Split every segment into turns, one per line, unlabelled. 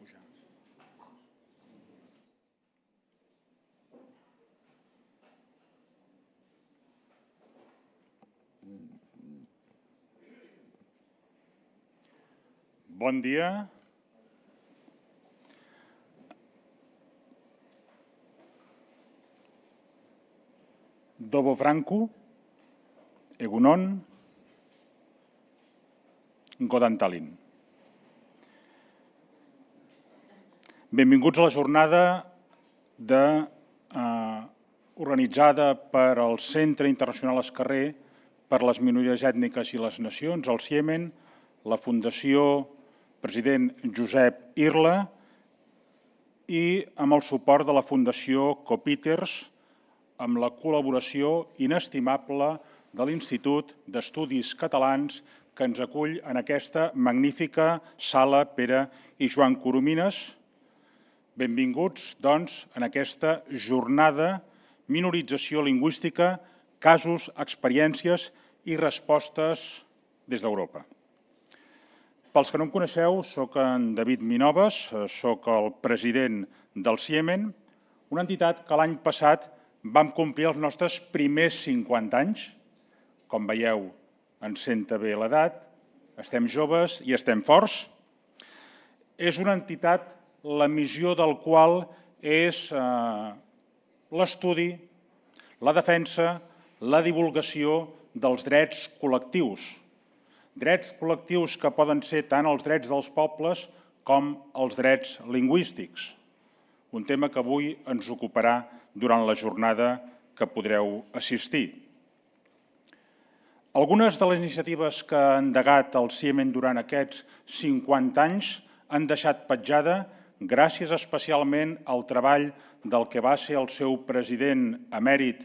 pujar. Bon dia. Dobo Franco, Egunon, Godantalin. Benvinguts a la jornada organitzada per el Centre Internacional Esquerrer per les Minories Ètniques i les Nacions, el CIEMEN, la Fundació President Josep Irla i amb el suport de la Fundació Coppieters, amb la col·laboració inestimable de l'Institut d'Estudis Catalans que ens acull en aquesta magnífica sala Pere i Joan Coromines. Benvinguts, doncs, en aquesta jornada Minorització lingüística, casos, experiències i respostes des d'Europa. Pels que no em coneixeu, soc en David Minoves, soc el president del CIEMEN, una entitat que l'any passat vam complir els nostres primers 50 anys. Com veieu, ens senta bé l'edat, estem joves i estem forts. És una entitat, la missió del qual és l'estudi, la defensa, la divulgació dels drets col·lectius. Drets col·lectius que poden ser tant els drets dels pobles com els drets lingüístics. Un tema que avui ens ocuparà durant la jornada que podreu assistir. Algunes de les iniciatives que ha endegat el CIEMEN durant aquests 50 anys han deixat petjada, gràcies especialment al treball del que va ser el seu president emèrit,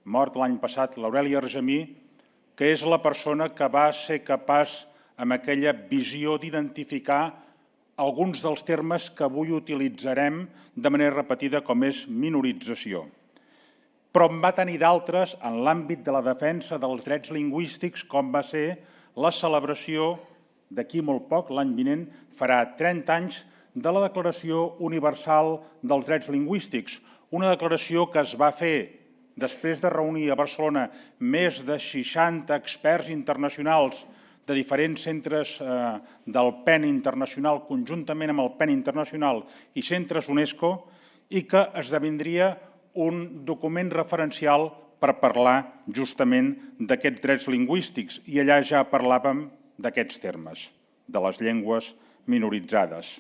mort l'any passat, l'Aureli Argemí, que és la persona que va ser capaç, amb aquella visió, d'identificar alguns dels termes que avui utilitzarem de manera repetida com és minorització. Però en va tenir d'altres en l'àmbit de la defensa dels drets lingüístics, com va ser la celebració d'aquí molt poc, l'any vinent, farà 30 anys, de la Declaració Universal dels Drets Lingüístics, una declaració que es va fer després de reunir a Barcelona més de 60 experts internacionals de diferents centres del PEN internacional, conjuntament amb el PEN internacional i centres UNESCO, i que esdevindria un document referencial per parlar justament d'aquests drets lingüístics. I allà ja parlàvem d'aquests termes, de les llengües minoritzades.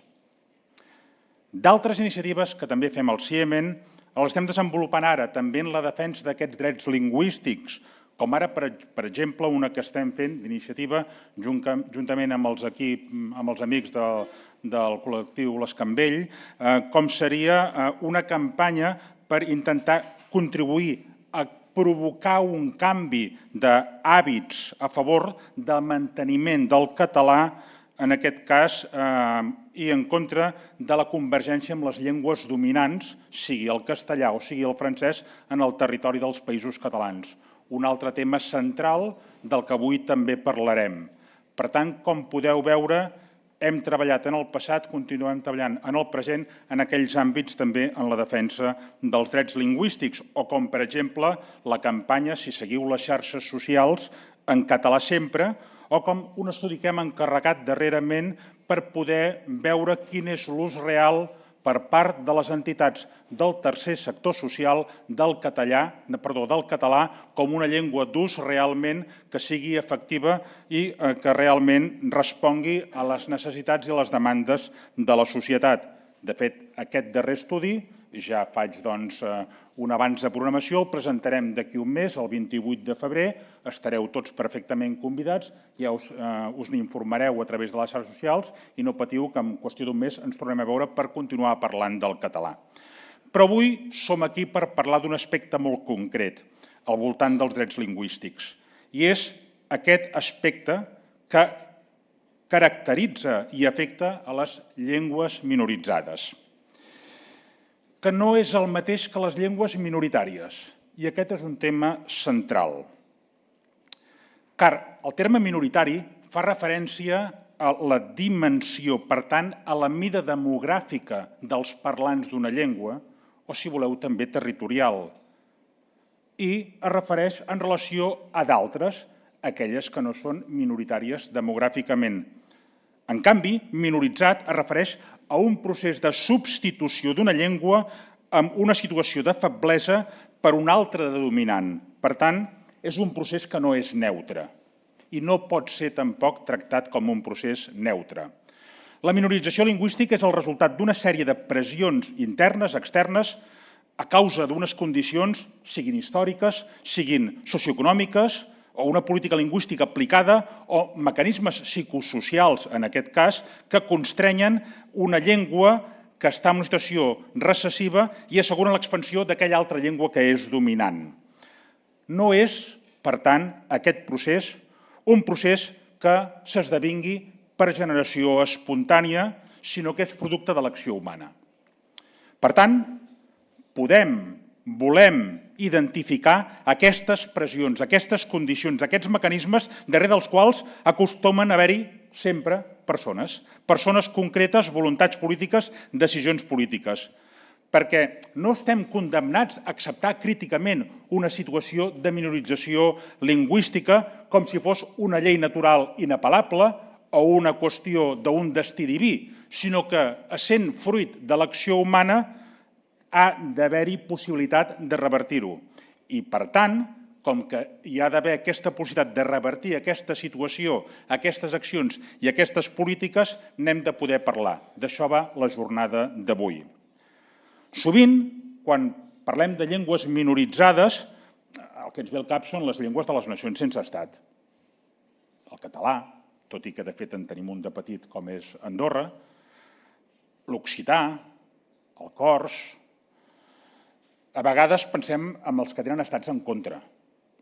D'altres iniciatives que també fem al CIEMEN les estem desenvolupant ara, també en la defensa d'aquests drets lingüístics, com ara, per exemple, una que estem fent d'iniciativa juntament amb els amics del col·lectiu L'Escambell, com seria una campanya per intentar contribuir a provocar un canvi d'hàbits a favor del manteniment del català, en aquest cas, i en contra de la convergència amb les llengües dominants, sigui el castellà o sigui el francès, en el territori dels Països Catalans. Un altre tema central del que avui també parlarem. Per tant, com podeu veure, hem treballat en el passat, continuem treballant en el present, en aquells àmbits també en la defensa dels drets lingüístics, o com, per exemple, la campanya, si seguiu les xarxes socials, en català sempre, o com un estudi que hem encarregat darrerament per poder veure quin és l'ús real per part de les entitats del tercer sector social del català com una llengua d'ús realment que sigui efectiva i que realment respongui a les necessitats i les demandes de la societat. De fet, aquest darrer estudi, ja faig un abans de programació, el presentarem d'aquí un mes, el 28 de febrer, estareu tots perfectament convidats, ja us n'informareu a través de les xarxes socials i no patiu que en qüestió d'un mes ens tornem a veure per continuar parlant del català. Però avui som aquí per parlar d'un aspecte molt concret, al voltant dels drets lingüístics, i és aquest aspecte que caracteritza i afecta a les llengües minoritzades, que no és el mateix que les llengües minoritàries, i aquest és un tema central. Car el terme minoritari fa referència la dimensió, per tant, a la mida demogràfica dels parlants d'una llengua, o, si voleu, també territorial. I es refereix en relació a d'altres, aquelles que no són minoritàries demogràficament. En canvi, minoritzat es refereix a un procés de substitució d'una llengua amb una situació de feblesa per una altra de dominant. Per tant, és un procés que no és neutre i no pot ser tampoc tractat com un procés neutre. La minorització lingüística és el resultat d'una sèrie de pressions internes, externes, a causa d'unes condicions, siguin històriques, siguin socioeconòmiques, o una política lingüística aplicada, o mecanismes psicosocials, en aquest cas, que constrenyen una llengua que està en una situació recessiva i asseguren l'expansió d'aquella altra llengua que és dominant. No és, per tant, aquest procés un procés que s'esdevingui per generació espontània, sinó que és producte de l'acció humana. Per tant, volem identificar aquestes pressions, aquestes condicions, aquests mecanismes darrere dels quals acostumen a haver-hi sempre persones. Persones concretes, voluntats polítiques, decisions polítiques. Perquè no estem condemnats a acceptar críticament una situació de minorització lingüística com si fos una llei natural inapel·lable o una qüestió d'un destí diví, sinó que, essent fruit de l'acció humana, ha d'haver-hi possibilitat de revertir-ho. I, per tant, com que hi ha d'haver aquesta possibilitat de revertir aquesta situació, aquestes accions i aquestes polítiques, n'hem de poder parlar. D'això va la jornada d'avui. Sovint, quan parlem de llengües minoritzades, el que ens ve al cap són les llengües de les nacions sense estat. El català, tot i que de fet en tenim un de petit com és Andorra, l'occità, el cors. A vegades pensem en els que tenen estats en contra.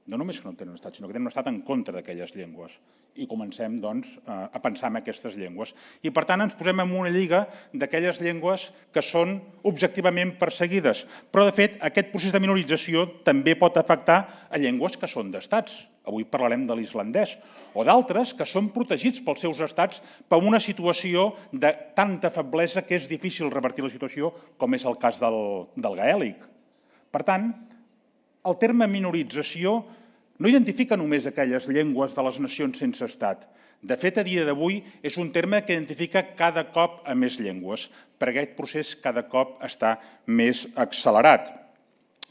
No només que no tenen estat, sinó que tenen un estat en contra d'aquelles llengües. I comencem, doncs, a pensar en aquestes llengües. I, per tant, ens posem en una lliga d'aquelles llengües que són objectivament perseguides. Però, de fet, aquest procés de minorització també pot afectar a llengües que són d'estats. Avui parlarem de l'islandès. O d'altres que són protegits pels seus estats per una situació de tanta feblesa que és difícil revertir la situació, com és el cas del gaèlic. Per tant, el terme minorització no identifica només aquelles llengües de les nacions sense estat. De fet, a dia d'avui és un terme que identifica cada cop a més llengües, perquè aquest procés cada cop està més accelerat.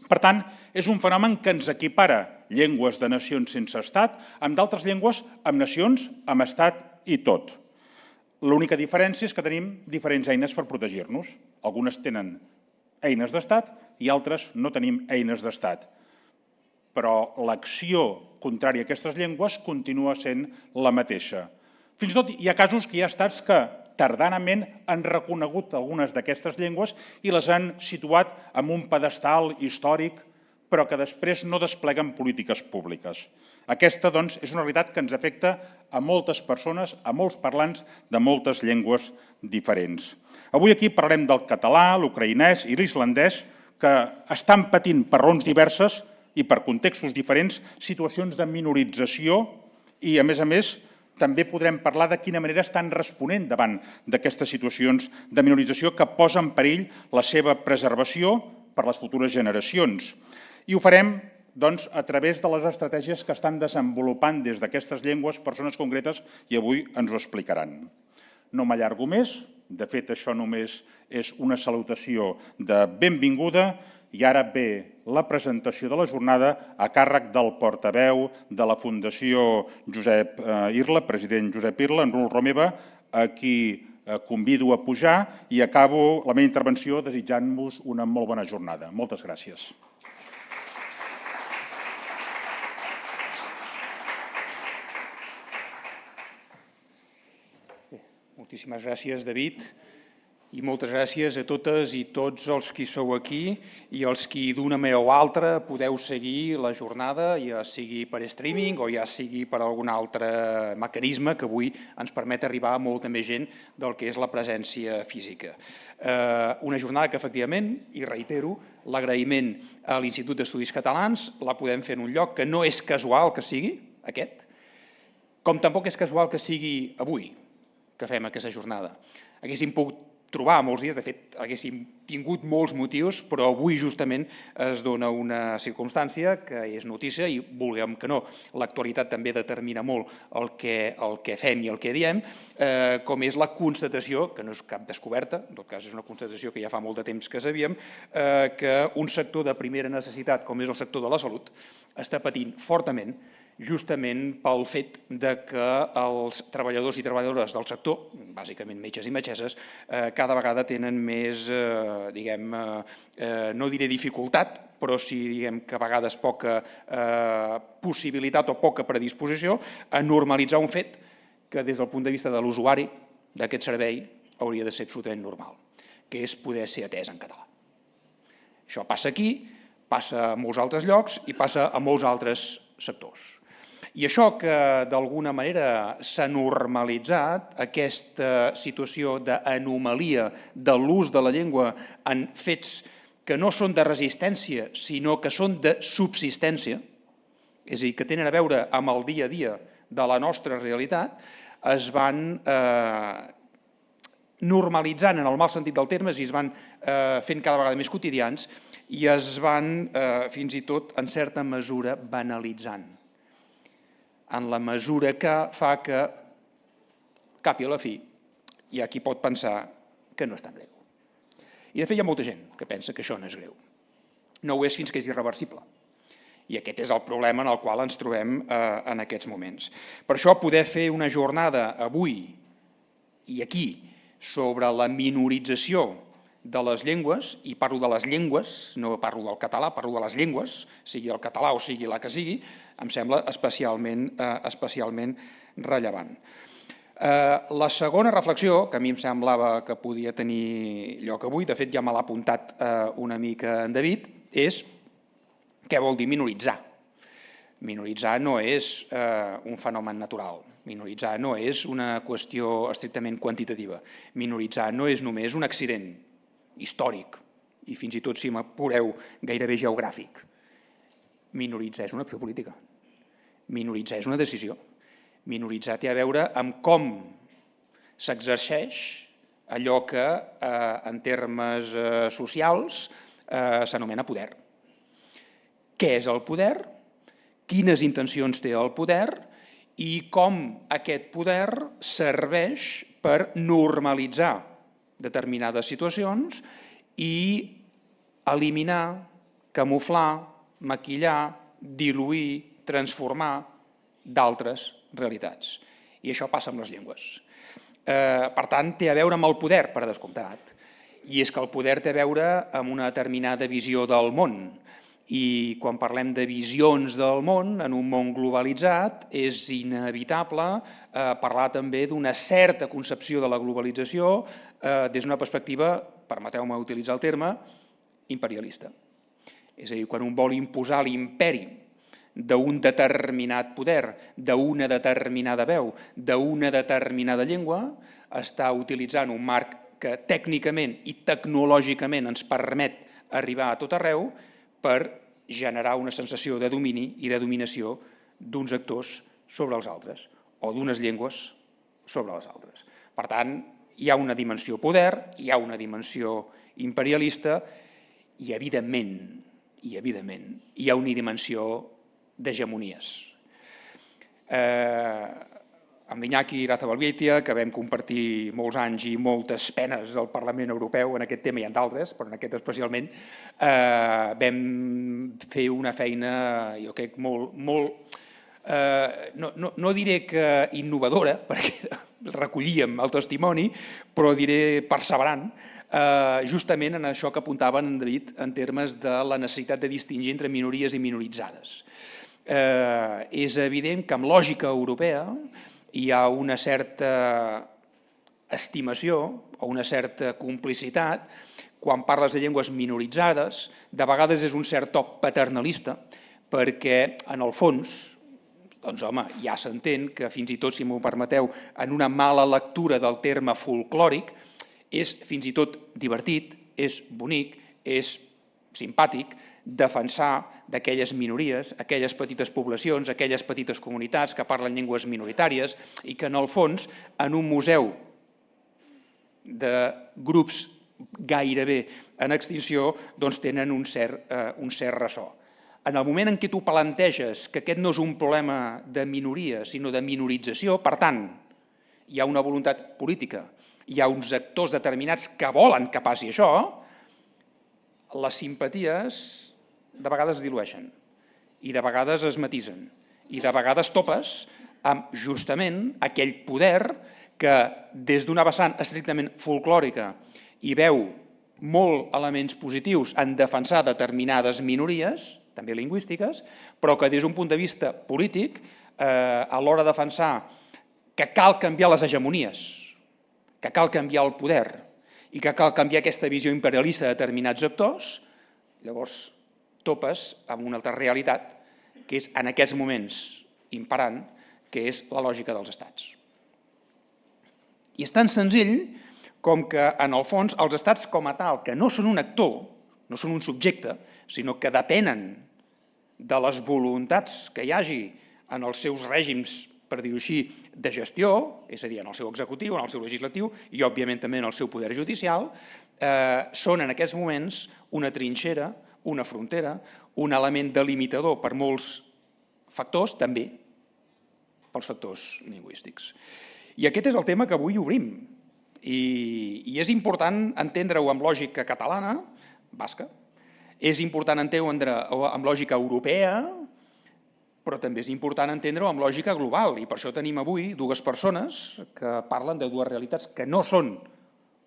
Per tant, és un fenomen que ens equipara llengües de nacions sense estat amb d'altres llengües amb nacions, amb estat i tot. L'única diferència és que tenim diferents eines per protegir-nos. Algunes tenen eines d'estat i altres no tenim eines d'estat. Però l'acció contrària a aquestes llengües continua sent la mateixa. Fins i tot hi ha casos que hi ha estats que tardanament han reconegut algunes d'aquestes llengües i les han situat en un pedestal històric, però que després no despleguen polítiques públiques. Aquesta, doncs, és una realitat que ens afecta a moltes persones, a molts parlants de moltes llengües diferents. Avui aquí parlarem del català, l'ucraïnès i l'islandès, que estan patint per raons diverses i per contextos diferents, situacions de minorització i, a més, també podrem parlar de quina manera estan responent davant d'aquestes situacions de minorització que posen en perill la seva preservació per les futures generacions. I ho farem, doncs, a través de les estratègies que estan desenvolupant des d'aquestes llengües persones concretes i avui ens ho explicaran. No m'allargo més, de fet això només és una salutació de benvinguda. I ara ve la presentació de la jornada a càrrec del portaveu de la Fundació Irla, president Josep Irla, en Raül Romeva, a qui convido a pujar i acabo la meva intervenció desitjant-vos una molt bona jornada. Moltes gràcies.
Moltíssimes gràcies, David. I moltes gràcies a totes i tots els qui sou aquí i els qui d'una manera o altra podeu seguir la jornada, ja sigui per streaming o ja sigui per algun altre mecanisme que avui ens permet arribar a molta més gent del que és la presència física. Una jornada que, efectivament, i reitero, l'agraïment a l'Institut d'Estudis Catalans la podem fer en un lloc que no és casual que sigui aquest, com tampoc és casual que sigui avui. que fem aquesta jornada. Haguéssim pogut trobar molts dies, de fet, haguéssim tingut molts motius, però avui justament es dona una circumstància que és notícia i vulguem que no, l'actualitat també determina molt el que fem i el que diem, com és la constatació, que no és cap descoberta, en tot cas és una constatació que ja fa molt de temps que sabíem, que un sector de primera necessitat, com és el sector de la salut, està patint fortament justament pel fet que els treballadors i treballadores del sector, bàsicament metges i metgesses, cada vegada tenen més, diguem, no diré dificultat, però sí que a vegades poca possibilitat o poca predisposició a normalitzar un fet que des del punt de vista de l'usuari d'aquest servei hauria de ser absolutament normal, que és poder ser atès en català. Això passa aquí, passa a molts altres llocs i passa a molts altres sectors. I això que d'alguna manera s'ha normalitzat, aquesta situació d'anomalia de l'ús de la llengua en fets que no són de resistència, sinó que són de subsistència, és a dir, que tenen a veure amb el dia a dia de la nostra realitat, es van normalitzant en el mal sentit del terme i es van fent cada vegada més quotidians i es van fins i tot, en certa mesura, banalitzant, en la mesura que fa que, cap i a la fi, hi ha qui pot pensar que no és tan greu. I de fet hi ha molta gent que pensa que això no és greu. No ho és fins que és irreversible. I aquest és el problema en el qual ens trobem en aquests moments. Per això poder fer una jornada avui i aquí sobre la minorització de les llengües, i parlo de les llengües, no parlo del català, parlo de les llengües, sigui el català o sigui la que sigui, em sembla especialment rellevant. La segona reflexió, que a mi em semblava que podia tenir lloc avui, de fet ja me l'ha apuntat una mica en David, és què vol dir minoritzar. Minoritzar no és un fenomen natural, minoritzar no és una qüestió estrictament quantitativa, minoritzar no és només un accident històric i fins i tot, si m'apureu, gairebé geogràfic. Minoritzar és una opció política, minoritzar és una decisió, minoritzar té a veure amb com s'exerceix allò que en termes socials s'anomena poder. Què és el poder? Quines intencions té el poder i com aquest poder serveix per normalitzar determinades situacions i eliminar, camuflar, maquillar, diluir, transformar d'altres realitats. I això passa amb les llengües. Per tant, té a veure amb el poder, per descomptat. I és que el poder té a veure amb una determinada visió del món. I quan parlem de visions del món, en un món globalitzat, és inevitable parlar també d'una certa concepció de la globalització des d'una perspectiva, permeteu-me utilitzar el terme, imperialista. És a dir, quan un vol imposar l'imperi d'un determinat poder, d'una determinada veu, d'una determinada llengua, està utilitzant un marc que tècnicament i tecnològicament ens permet arribar a tot arreu per generar una sensació de domini i de dominació d'uns actors sobre els altres o d'unes llengües sobre les altres. Per tant, hi ha una dimensió poder, hi ha una dimensió imperialista i, evidentment, hi ha una dimensió d'hegemonies. Amb l'Iñaki Irazabalbeitia, que vam compartir molts anys i moltes penes al Parlament Europeu en aquest tema i en d'altres, però en aquest especialment, vam fer una feina, jo crec, molt, no diré que innovadora, perquè recollíem el testimoni, però diré perseverant, justament en això que apuntaven en David en termes de la necessitat de distingir entre minories i minoritzades. És evident que amb lògica europea hi ha una certa estimació o una certa complicitat quan parles de llengües minoritzades. De vegades és un cert toc paternalista perquè, en el fons, doncs, home, ja s'entén que fins i tot, si m'ho permeteu, en una mala lectura del terme folclòric, és fins i tot divertit, és bonic, és simpàtic defensar d'aquelles minories, aquelles petites poblacions, aquelles petites comunitats que parlen llengües minoritàries i que, en el fons, en un museu de grups gairebé en extinció, doncs tenen un cert ressò. En el moment en què tu planteges que aquest no és un problema de minoria, sinó de minorització, per tant, hi ha una voluntat política, hi ha uns actors determinats que volen que passi això, les simpaties de vegades es dilueixen i de vegades es matisen i de vegades topes amb justament aquell poder que des d'una vessant estrictament folclòrica hi veu molt elements positius en defensar determinades minories, també lingüístiques, però que des d'un punt de vista polític, a l'hora de defensar que cal canviar les hegemonies, que cal canviar el poder i que cal canviar aquesta visió imperialista de determinats actors, llavors topes amb una altra realitat que és en aquests moments imperant, que és la lògica dels estats. I és tan senzill com que, en el fons, els estats com a tal, que no són un actor, no són un subjecte, sinó que depenen de les voluntats que hi hagi en els seus règims, per dir-ho així, de gestió, és a dir, en el seu executiu, en el seu legislatiu i, òbviament, també en el seu poder judicial, són en aquests moments una trinxera, una frontera, un element delimitador per molts factors, també pels factors lingüístics. I aquest és el tema que avui obrim. I és important entendre-ho amb lògica catalana, basca, és important entendre-ho amb lògica europea, però també és important entendre-ho amb lògica global. I per això tenim avui dues persones que parlen de dues realitats que no són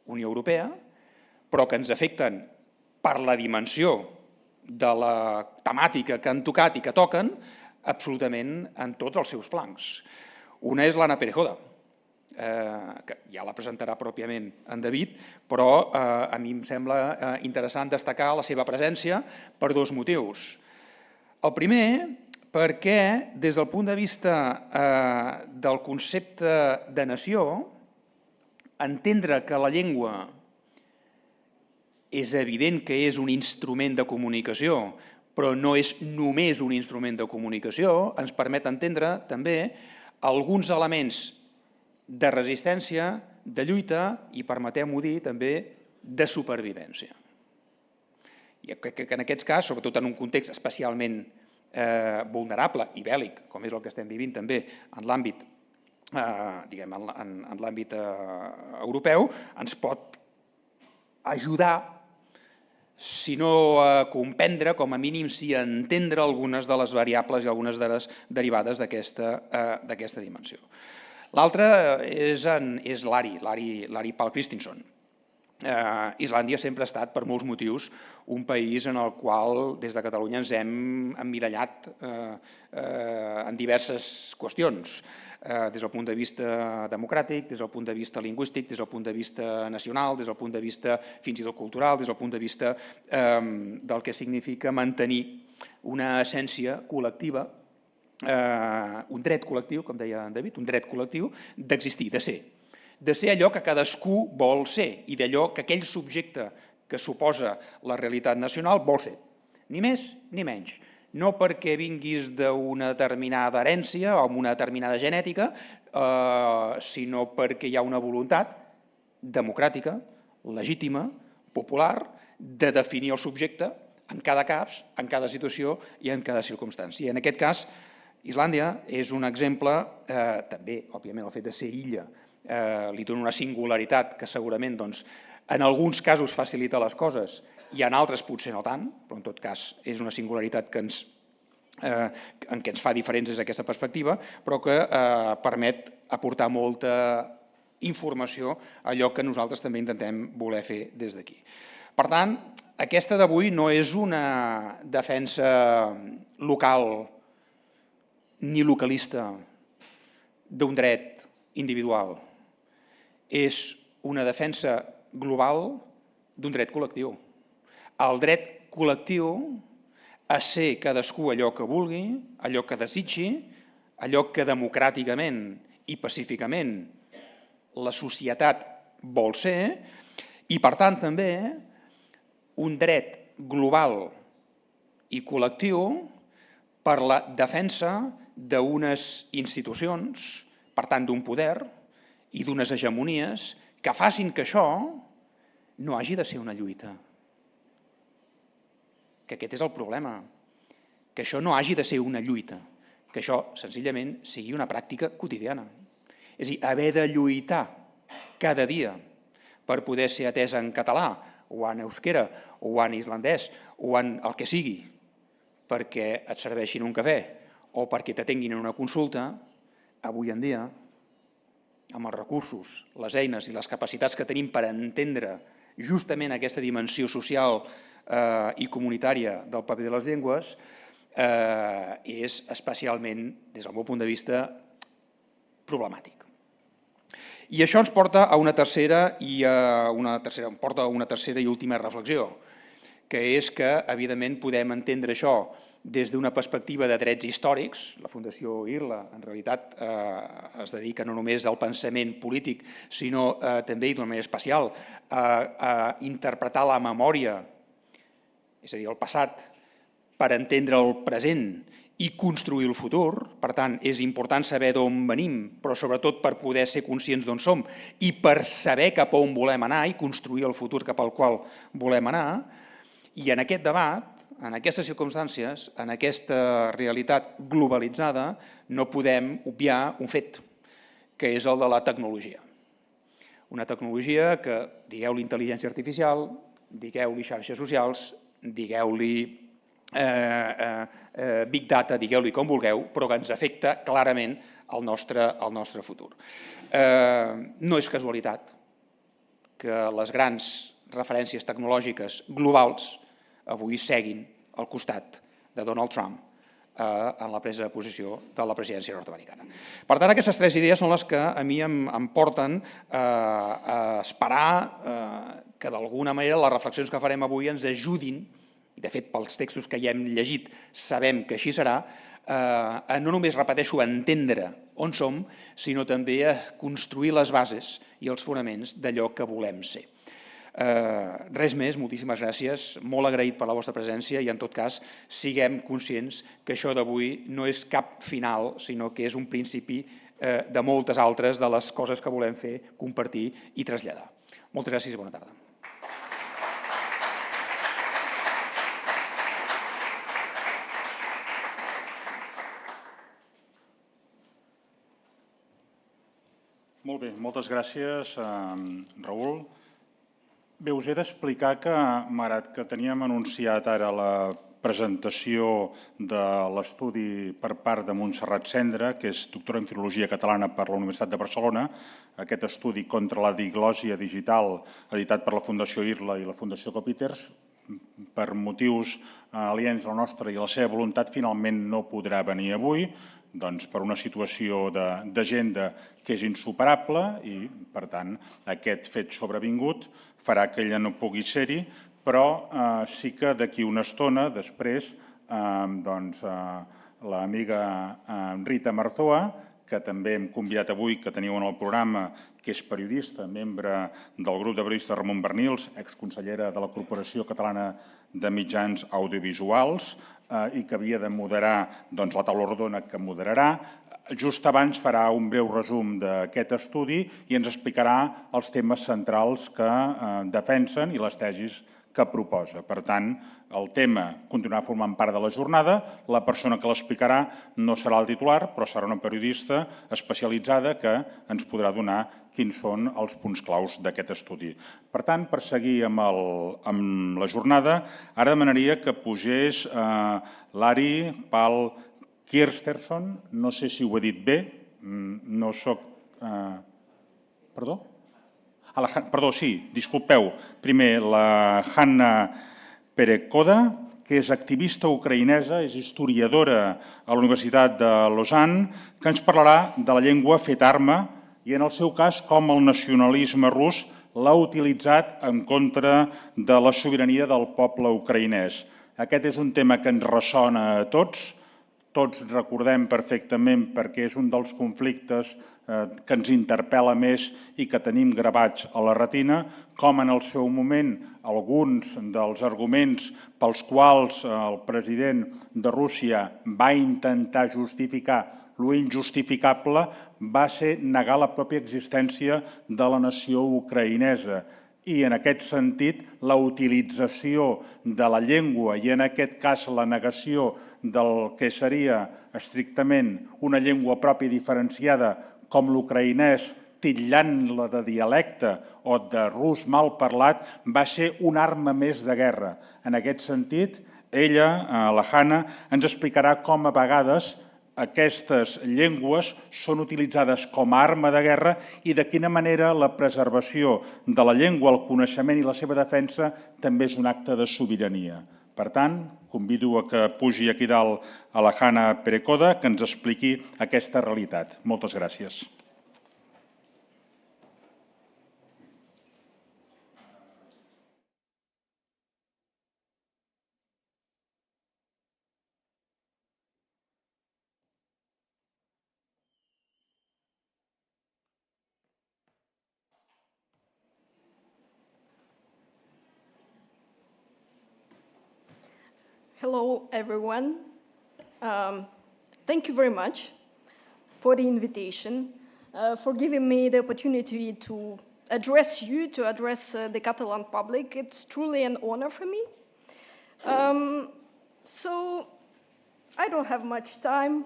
Unió Europea, però que ens afecten per la dimensió de la temàtica que han tocat i que toquen absolutament en tots els seus flancs. Una és l'Hanna Perekhoda, que ja la presentarà pròpiament en David, però a mi em sembla interessant destacar la seva presència per dos motius. El primer, perquè des del punt de vista del concepte de nació, entendre que la llengua és evident que és un instrument de comunicació, però no és només un instrument de comunicació, ens permet entendre també alguns elements de resistència, de lluita i, permeteu-m'ho dir, també de supervivència. I crec que en aquest cas, sobretot en un context especialment vulnerable i bèl·lic, com és el que estem vivint també en l'àmbit europeu, ens pot ajudar, si no a comprendre, com a mínim sí a entendre algunes de les variables i algunes de les derivades d'aquesta dimensió. L'altre és l'Ari Páll Kristinsson. Islàndia sempre ha estat, per molts motius, un país en el qual des de Catalunya ens hem emmirallat en diverses qüestions, des del punt de vista democràtic, des del punt de vista lingüístic, des del punt de vista nacional, des del punt de vista fins i tot cultural, des del punt de vista del que significa mantenir una essència col·lectiva, un dret col·lectiu, com deia en David, un dret col·lectiu d'existir, de ser allò que cadascú vol ser i d'allò que aquell subjecte que suposa la realitat nacional vol ser, ni més ni menys. No perquè vinguis d'una determinada herència o amb una determinada genètica, sinó perquè hi ha una voluntat democràtica, legítima, popular, de definir el subjecte en cada cas, en cada situació i en cada circumstància. En aquest cas, Islàndia és un exemple, també, òbviament, el fet de ser illa li dona una singularitat que segurament en alguns casos facilita les coses i en altres potser no tant, però en tot cas és una singularitat que ens fa diferents des d'aquesta perspectiva, però que permet aportar molta informació a allò que nosaltres també intentem voler fer des d'aquí. Per tant, aquesta d'avui no és una defensa local ni localista d'un dret individual. És una defensa global d'un dret col·lectiu. El dret col·lectiu a ser cadascú allò que vulgui, allò que desitgi, allò que democràticament i pacíficament la societat vol ser i, per tant, també un dret global i col·lectiu per la defensa d'unes institucions, per tant d'un poder i d'unes hegemonies que facin que això no hagi de ser una lluita. Que aquest és el problema. Que això no hagi de ser una lluita. Que això, senzillament, sigui una pràctica quotidiana. És a dir, haver de lluitar cada dia per poder ser atès en català, o en euskera, o en islandès, o en el que sigui, perquè et serveixin un cafè o perquè t'atenguin en una consulta, avui en dia, amb els recursos, les eines i les capacitats que tenim per entendre justament aquesta dimensió social i comunitària del paper de les llengües, és especialment, des del meu punt de vista, problemàtic. I això ens porta a una tercera i última reflexió, que és que, evidentment, podem entendre això des d'una perspectiva de drets històrics. La Fundació Irla, en realitat, es dedica no només al pensament polític, sinó també, i d'una manera especial, a interpretar la memòria, és a dir, el passat, per entendre el present i construir el futur. Per tant, és important saber d'on venim, però sobretot per poder ser conscients d'on som i per saber cap a on volem anar i construir el futur cap al qual volem anar. I en aquest debat, en aquestes circumstàncies, en aquesta realitat globalitzada, no podem obviar un fet, que és el de la tecnologia. Una tecnologia que, digueu-li intel·ligència artificial, digueu-li xarxes socials, digueu-li big data, digueu-li com vulgueu, però que ens afecta clarament el nostre futur. No és casualitat que les grans referències tecnològiques globals avui seguin al costat de Donald Trump en la presa de posició de la presidència nord-americana. Per tant, aquestes tres idees són les que a mi em porten a esperar que d'alguna manera les reflexions que farem avui ens ajudin, i de fet pels textos que ja hem llegit sabem que així serà, a no només, repeteixo, entendre on som, sinó també a construir les bases i els fonaments d'allò que volem ser. Res més, moltíssimes gràcies, molt agraït per la vostra presència i en tot cas siguem conscients que això d'avui no és cap final, sinó que és un principi de moltes altres de les coses que volem fer, compartir i traslladar. Moltes gràcies i bona tarda.
Molt bé, moltes gràcies, Raül. Bé, us he d'explicar que, malgrat que teníem anunciat ara la presentació de l'estudi per part de Montserrat Sendra, que és doctora en Filologia Catalana per la Universitat de Barcelona, aquest estudi contra la diglòsia digital editat per la Fundació Irla i la Fundació Coppieters, per motius aliens a la nostra i a la seva voluntat, finalment no podrà venir avui, doncs per una situació d'agenda que és insuperable i, per tant, aquest fet sobrevingut farà que ella no pugui ser-hi, però sí que d'aquí una estona, després, l'amiga Rita Marzoa, que també hem convidat avui, que teniu en el programa, que és periodista, membre del grup de periodistes Ramon Bernils, exconsellera de la Corporació Catalana de Mitjans Audiovisuals, i que havia de moderar la taula rodona que moderarà. Just abans farà un breu resum d'aquest estudi i ens explicarà els temes centrals que defensen i les tesis que proposa. Per tant, el tema continuarà formant part de la jornada. La persona que l'explicarà no serà el titular, però serà una periodista especialitzada que ens podrà donar quins són els punts claus d'aquest estudi. Per tant, per seguir amb la jornada, ara demanaria que pugés l'Ari Páll Kristinsson, no sé si ho he dit bé, no soc... Perdó? Perdó, sí, disculpeu. Primer, la Hanna Perekhoda, que és activista ucraïnesa, és historiadora a la Universitat de Lausana, que ens parlarà de la llengua fet arma i, en el seu cas, com el nacionalisme rus l'ha utilitzat en contra de la sobirania del poble ucraïnès. Aquest és un tema que ens ressona a tots. tots recordem perfectament perquè és un dels conflictes que ens interpel·la més i que tenim gravats a la retina, com en el seu moment alguns dels arguments pels quals el president de Rússia va intentar justificar lo injustificable va ser negar la pròpia existència de la nació ucraïnesa. I en aquest sentit, la utilització de la llengua i en aquest cas la negació del que seria estrictament una llengua pròpia diferenciada com l'ucraïnès, titllant-la de dialecte o de rus mal parlat, va ser una arma més de guerra. En aquest sentit, ella, la Hanna, ens explicarà com a vegades aquestes llengües són utilitzades com a arma de guerra i de quina manera la preservació de la llengua, el coneixement i la seva defensa també és un acte de sobirania. Per tant, convido a que pugi aquí dalt a la Hanna Perekhoda que ens expliqui aquesta realitat. Moltes gràcies.
Hello, everyone. Thank you very much for the invitation, for giving me the opportunity to address you, to address the Catalan public. It's truly an honor for me. So I don't have much time.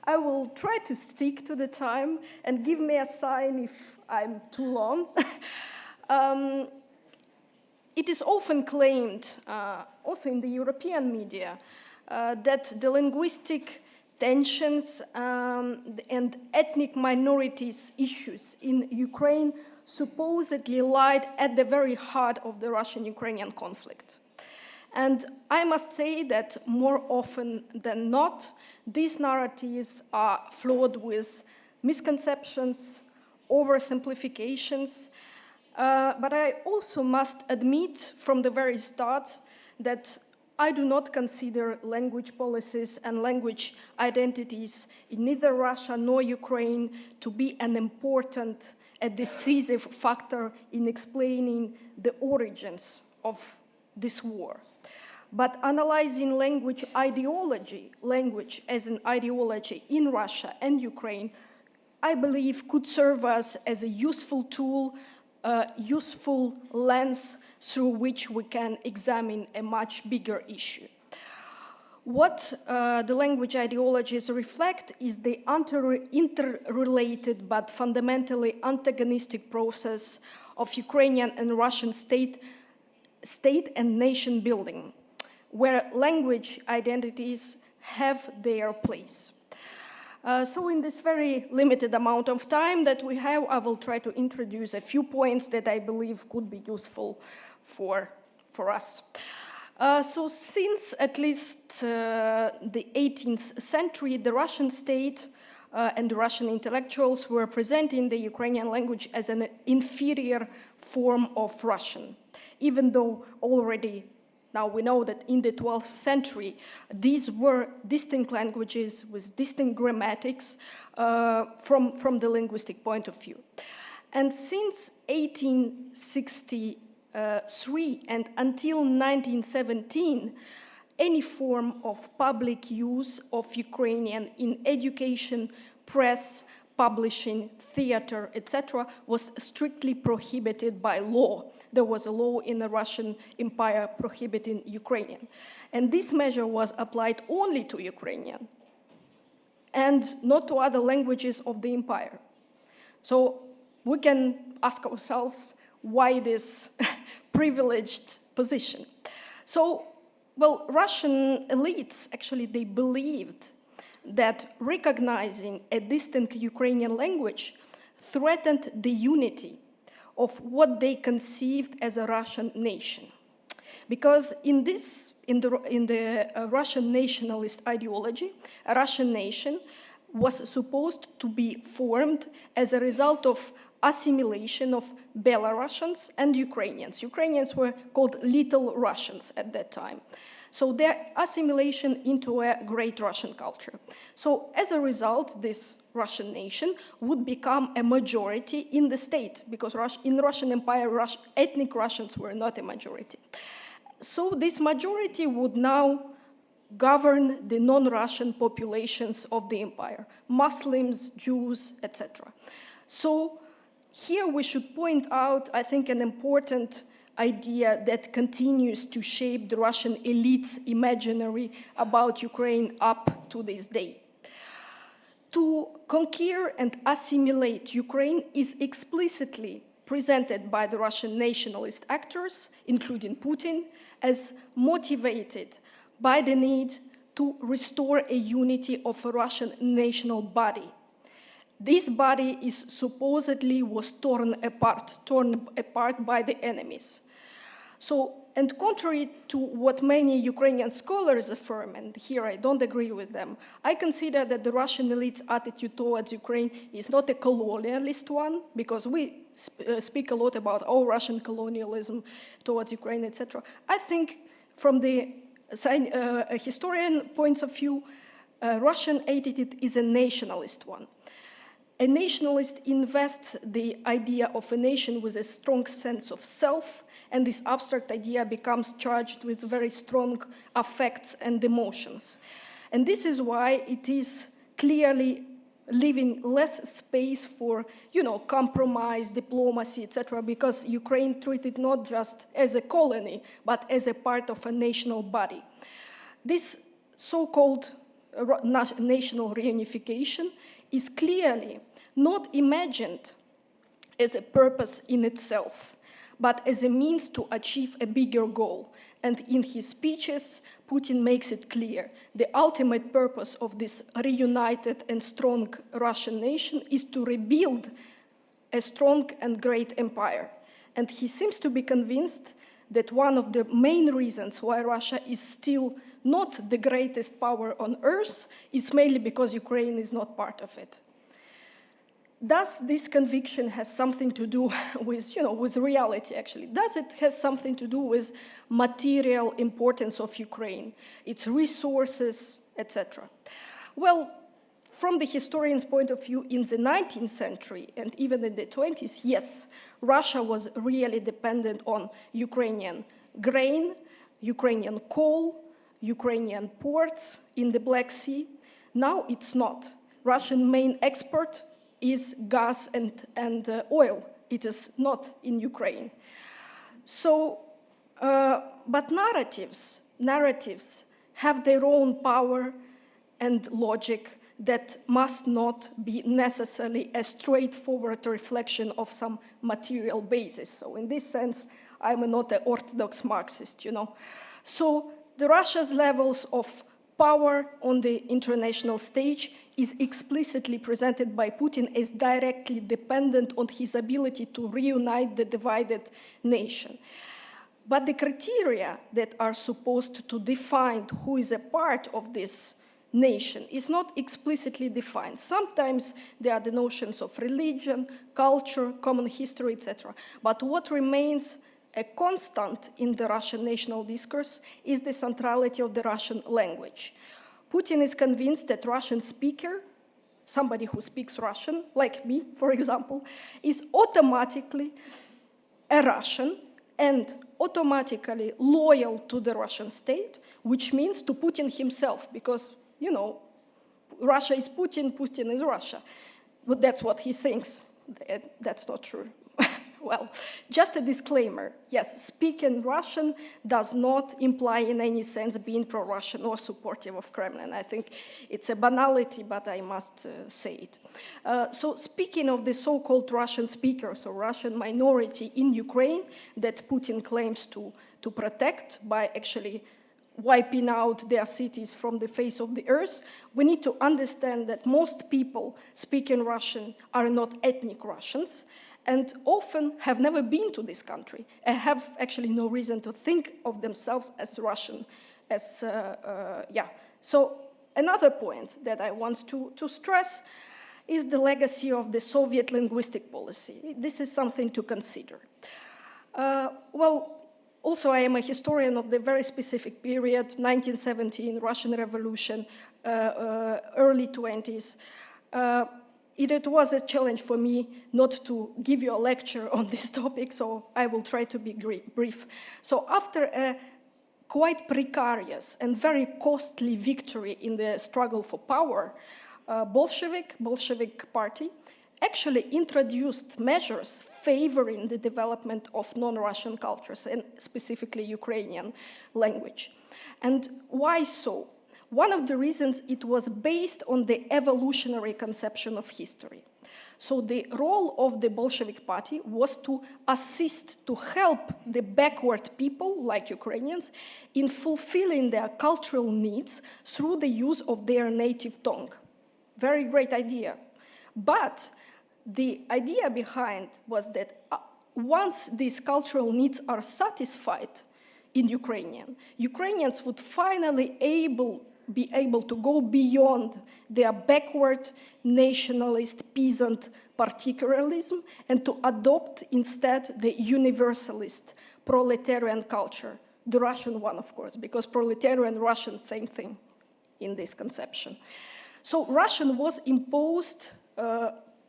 I will try to stick to the time and give me a sign if I'm too long. It is often claimed, also in the European media, that the linguistic tensions and ethnic minorities issues in Ukraine supposedly lied at the very heart of the Russian-Ukrainian conflict. And I must say that more often than not, these narratives are flawed with misconceptions, oversimplifications, but I also must admit from the very start that I do not consider language policies and language identities in neither Russia nor Ukraine to be an important and decisive factor in explaining the origins of this war. But analyzing language ideology, language as an ideology in Russia and Ukraine, I believe could serve us as a useful tool, a useful lens through which we can examine a much bigger issue. What the language ideologies reflect is the interrelated but fundamentally antagonistic process of Ukrainian and Russian state and nation building, where language identities have their place. So in this very limited amount of time that we have, I will try to introduce a few points that I believe could be useful for us. So since at least the 18th century, the Russian state and the Russian intellectuals were presenting the Ukrainian language as an inferior form of Russian, even though already now we know that in the 12th century, these were distinct languages with distinct grammatics from the linguistic point of view. And since 1863 and until 1917, any form of public use of Ukrainian in education, press, publishing, theater, etc., was strictly prohibited by law. There was a law in the Russian Empire prohibiting Ukrainian. And this measure was applied only to Ukrainian and not to other languages of the empire. So we can ask ourselves why this privileged position. So, well, Russian elites, actually, they believed that recognizing a distinct Ukrainian language threatened the unity of what they conceived as a Russian nation. Because in the Russian nationalist ideology, a Russian nation was supposed to be formed as a result of assimilation of Belarusians and Ukrainians. Ukrainians were called Little Russians at that time. So their assimilation into a great Russian culture. So as a result, this Russian nation would become a majority in the state, because in the Russian Empire, ethnic Russians were not a majority. So this majority would now govern the non-Russian populations of the empire, Muslims, Jews, etc. So here we should point out, I think, an important idea that continues to shape the Russian elite's imaginary about Ukraine up to this day. To conquer and assimilate Ukraine is explicitly presented by the Russian nationalist actors, including Putin, as motivated by the need to restore a unity of a Russian national body. This body is supposedly was torn apart by the enemies. So, and contrary to what many Ukrainian scholars affirm, and here I don't agree with them, I consider that the Russian elite's attitude towards Ukraine is not a colonialist one, because we speak a lot about Russian colonialism towards Ukraine, etc. I think from the historian points of view, Russian attitude is a nationalist one. A nationalist invests the idea of a nation with a strong sense of self, and this abstract idea becomes charged with very strong affects and emotions. And this is why it is clearly leaving less space for, compromise, diplomacy, etc., because Ukraine treated not just as a colony, but as a part of a national body. This so-called national reunification is clearly not imagined as a purpose in itself, but as a means to achieve a bigger goal. And in his speeches, Putin makes it clear the ultimate purpose of this reunited and strong Russian nation is to rebuild a strong and great empire. And he seems to be convinced that one of the main reasons why Russia is still not the greatest power on earth is mainly because Ukraine is not part of it. Does this conviction has something to do with reality, actually? Does it have something to do with material importance of Ukraine, its resources, etc.? Well, from the historian's point of view, in the 19th century and even in the 20s, yes, Russia was really dependent on Ukrainian grain, Ukrainian coal, Ukrainian ports in the Black Sea. Now it's not. Russian main export is gas and oil. It is not in Ukraine. So, but narratives have their own power and logic that must not be necessarily a straightforward reflection of some material basis. So in this sense, I'm not an orthodox Marxist, So the Russia's levels of power on the international stage is explicitly presented by Putin as directly dependent on his ability to reunite the divided nation. But the criteria that are supposed to define who is a part of this nation is not explicitly defined. Sometimes there are the notions of religion, culture, common history, etc. But what remains a constant in the Russian national discourse is the centrality of the Russian language. Putin is convinced that Russian speaker, somebody who speaks Russian, like me, for example, is automatically a Russian and automatically loyal to the Russian state, which means to Putin himself, because, Russia is Putin, Putin is Russia. But that's what he thinks. That's not true. Well, just a disclaimer. Yes, speaking Russian does not imply in any sense being pro-Russian or supportive of Kremlin. I think it's a banality, but I must say it. So speaking of the so-called Russian speakers or Russian minority in Ukraine that Putin claims to protect by actually wiping out their cities from the face of the earth, we need to understand that most people speaking Russian are not ethnic Russians, and often have never been to this country and have actually no reason to think of themselves as Russian. So another point that I want to stress is the legacy of the Soviet linguistic policy. This is something to consider. Also, I am a historian of the very specific period, 1917, Russian Revolution, early 20s. It was a challenge for me not to give you a lecture on this topic, so I will try to be brief. So after a quite precarious and very costly victory in the struggle for power, Bolshevik party actually introduced measures favoring the development of non-Russian cultures, and specifically Ukrainian language. And why so? One of the reasons, it was based on the evolutionary conception of history. So the role of the Bolshevik party was to assist, to help the backward people, like Ukrainians, in fulfilling their cultural needs through the use of their native tongue. Very great idea. But the idea behind was that once these cultural needs are satisfied in Ukrainian, Ukrainians would finally be able to go beyond their backward nationalist peasant particularism and to adopt instead the universalist proletarian culture, the Russian one, of course, because proletarian Russian, same thing in this conception. So Russian was imposed,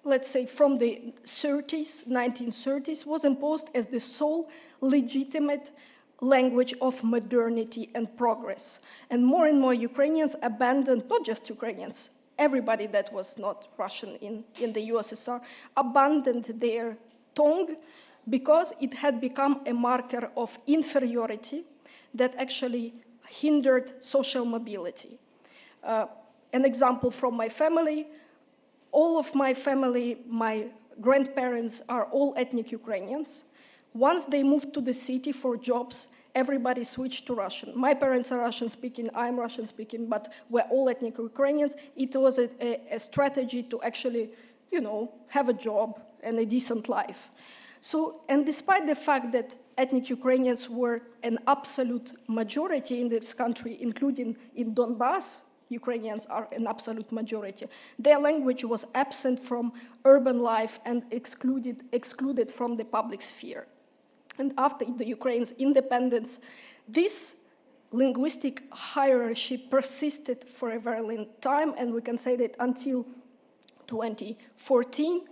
let's say from the 1930s, was imposed as the sole legitimate language of modernity and progress. And more Ukrainians abandoned, not just Ukrainians, everybody that was not Russian in the USSR, abandoned their tongue because it had become a marker of inferiority that actually hindered social mobility. An example from my family, all of my family, my grandparents are all ethnic Ukrainians. Once they moved to the city for jobs, everybody switched to Russian. My parents are Russian-speaking, I'm Russian-speaking, but we're all ethnic Ukrainians. It was a strategy to actually, have a job and a decent life. So, and despite the fact that ethnic Ukrainians were an absolute majority in this country, including in Donbass, Ukrainians are an absolute majority. Their language was absent from urban life and excluded from the public sphere. And after the Ukraine's independence, this linguistic hierarchy persisted for a very long time, and we can say that until 2014,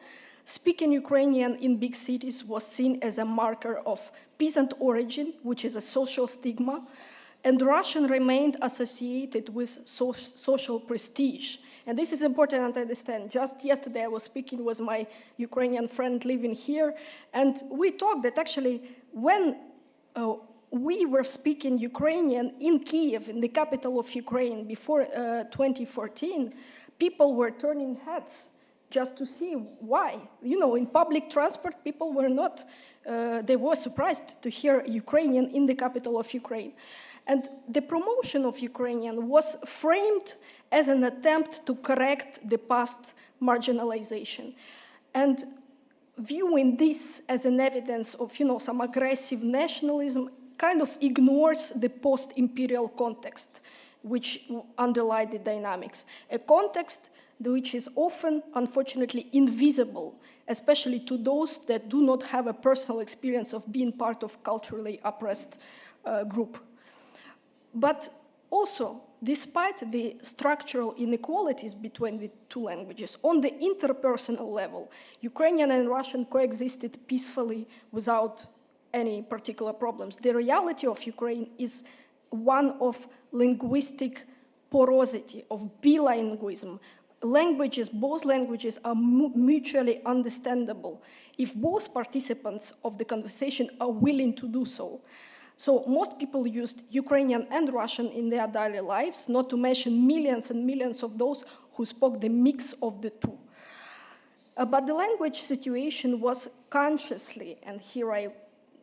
speaking Ukrainian in big cities was seen as a marker of peasant origin, which is a social stigma, and Russian remained associated with social prestige. And this is important to understand. Just yesterday I was speaking with my Ukrainian friend living here, and we talked that actually when we were speaking Ukrainian in Kiev, in the capital of Ukraine, before 2014, people were turning heads just to see why. In public transport, people were not, they were surprised to hear Ukrainian in the capital of Ukraine. And the promotion of Ukrainian was framed as an attempt to correct the past marginalization. And viewing this as an evidence of, some aggressive nationalism kind of ignores the post-imperial context, which underlied the dynamics. A context which is often, unfortunately, invisible, especially to those that do not have a personal experience of being part of culturally oppressed group. But also, despite the structural inequalities between the two languages, on the interpersonal level, Ukrainian and Russian coexisted peacefully without any particular problems. The reality of Ukraine is one of linguistic porosity, of bilingualism. Both languages are mutually understandable if both participants of the conversation are willing to do so. So most people used Ukrainian and Russian in their daily lives, not to mention millions and millions of those who spoke the mix of the two. But the language situation was consciously, and here I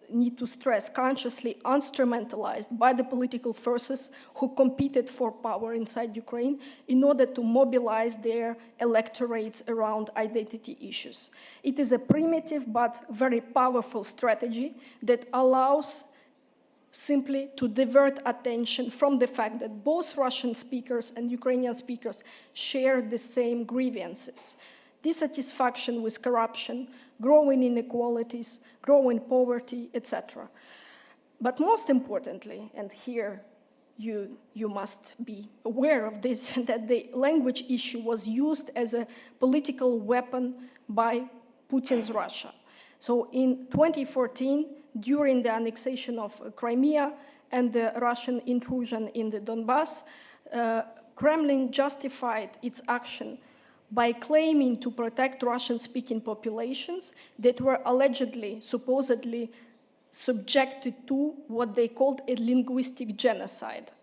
need to stress, consciously instrumentalized by the political forces who competed for power inside Ukraine in order to mobilize their electorates around identity issues. It is a primitive but very powerful strategy that allows simply to divert attention from the fact that both Russian speakers and Ukrainian speakers share the same grievances: dissatisfaction with corruption, growing inequalities, growing poverty, etc. But most importantly, and here you must be aware of this, that the language issue was used as a political weapon by Putin's Russia. So in 2014, during the annexation of Crimea and the Russian intrusion in the Donbass, Kremlin justified its action by claiming to protect Russian-speaking populations that were allegedly, supposedly, subjected to what they called a linguistic genocide.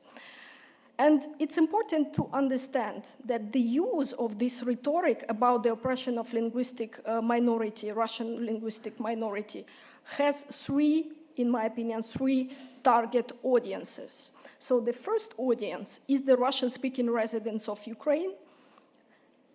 And it's important to understand that the use of this rhetoric about the oppression of linguistic minority, Russian linguistic minority, has in my opinion, three target audiences. So the first audience is the Russian-speaking residents of Ukraine.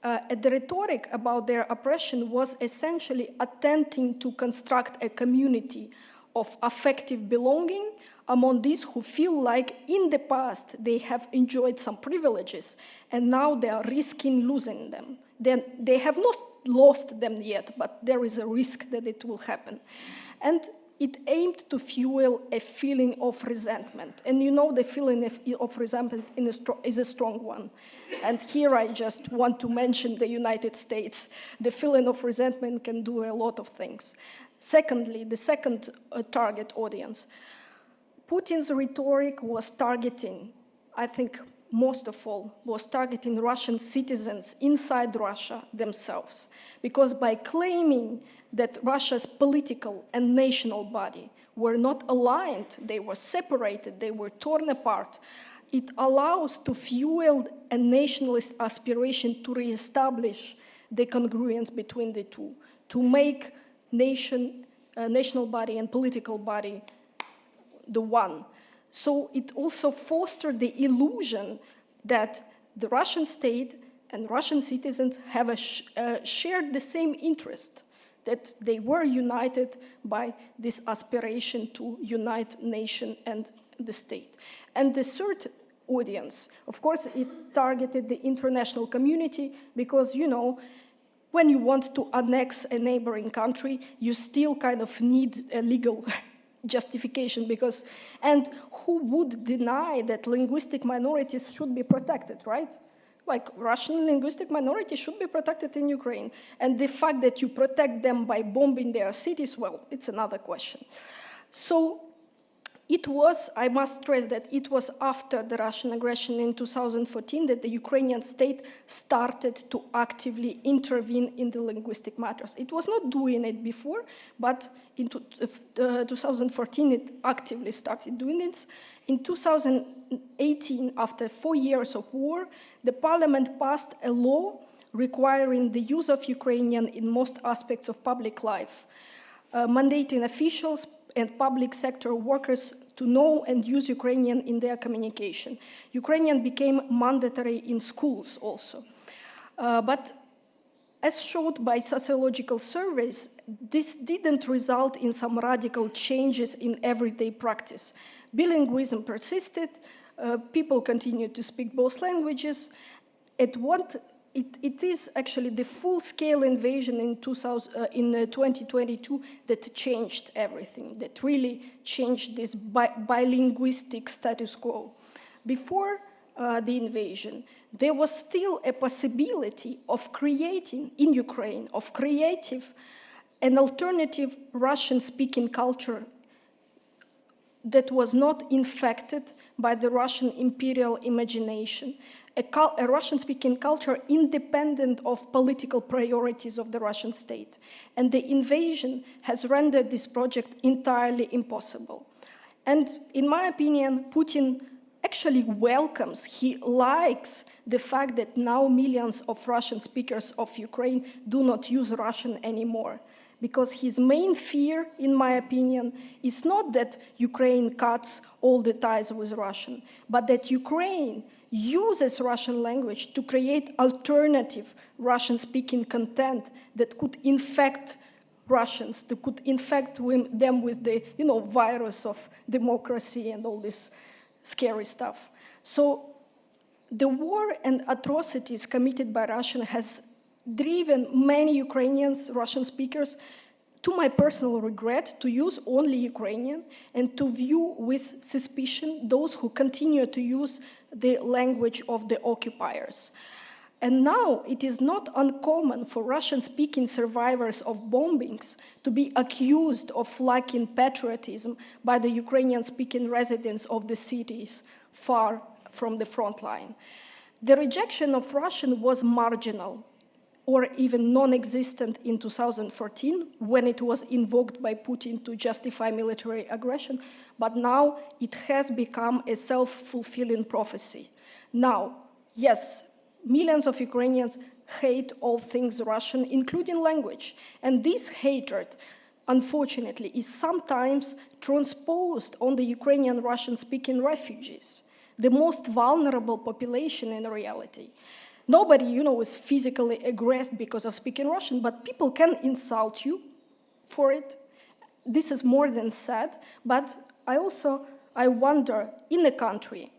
The rhetoric about their oppression was essentially attempting to construct a community of affective belonging among these who feel like in the past they have enjoyed some privileges and now they are risking losing them. Then they have not lost them yet, but there is a risk that it will happen. And it aimed to fuel a feeling of resentment. And you know the feeling of resentment is a strong one. And here I just want to mention the United States. The feeling of resentment can do a lot of things. Secondly, the second target audience. Putin's rhetoric was targeting, I think most of all, was targeting Russian citizens inside Russia themselves. Because by claiming that Russia's political and national body were not aligned, they were separated, they were torn apart, it allows to fuel a nationalist aspiration to reestablish the congruence between the two, to make national body and political body the one. So it also fostered the illusion that the Russian state and Russian citizens have shared the same interest, that they were united by this aspiration to unite nation and the state. And the third audience, of course, it targeted the international community because, you know, when you want to annex a neighboring country, you still kind of need a legal justification because, and who would deny that linguistic minorities should be protected, right? Like Russian linguistic minority should be protected in Ukraine. And the fact that you protect them by bombing their cities, well, it's another question. So it was, I must stress that it was after the Russian aggression in 2014 that the Ukrainian state started to actively intervene in the linguistic matters. It was not doing it before, but in 2014 it actively started doing it. In 2018, after 4 years of war, the parliament passed a law requiring the use of Ukrainian in most aspects of public life, mandating officials and public sector workers to know and use Ukrainian in their communication. Ukrainian became mandatory in schools also. But as showed by sociological surveys, this didn't result in some radical changes in everyday practice. Bilingualism persisted, people continued to speak both languages. It is actually the full-scale invasion in 2022 that changed everything, that really changed this bilinguistic status quo. Before the invasion, there was still a possibility of creating, in Ukraine, of creative an alternative Russian-speaking culture that was not infected by the Russian imperial imagination, a Russian-speaking culture independent of political priorities of the Russian state. And the invasion has rendered this project entirely impossible. And in my opinion, Putin actually welcomes, he likes the fact that now millions of Russian speakers of Ukraine do not use Russian anymore. Because his main fear, in my opinion, is not that Ukraine cuts all the ties with Russian, but that Ukraine uses Russian language to create alternative Russian-speaking content that could infect Russians, that could infect them with the virus of democracy and all this scary stuff. So the war and atrocities committed by Russia has driven many Ukrainians, Russian speakers, to my personal regret, to use only Ukrainian and to view with suspicion those who continue to use the language of the occupiers. And now it is not uncommon for Russian-speaking survivors of bombings to be accused of lacking patriotism by the Ukrainian-speaking residents of the cities far from the front line. The rejection of Russian was marginal or even non-existent in 2014 when it was invoked by Putin to justify military aggression, but now it has become a self-fulfilling prophecy. Now, yes, millions of Ukrainians hate all things Russian, including language. And this hatred, unfortunately, is sometimes transposed on the Ukrainian Russian-speaking refugees, the most vulnerable population in reality. Nobody, is physically aggressed because of speaking Russian, but people can insult you for it. This is more than sad, but I wonder, in a country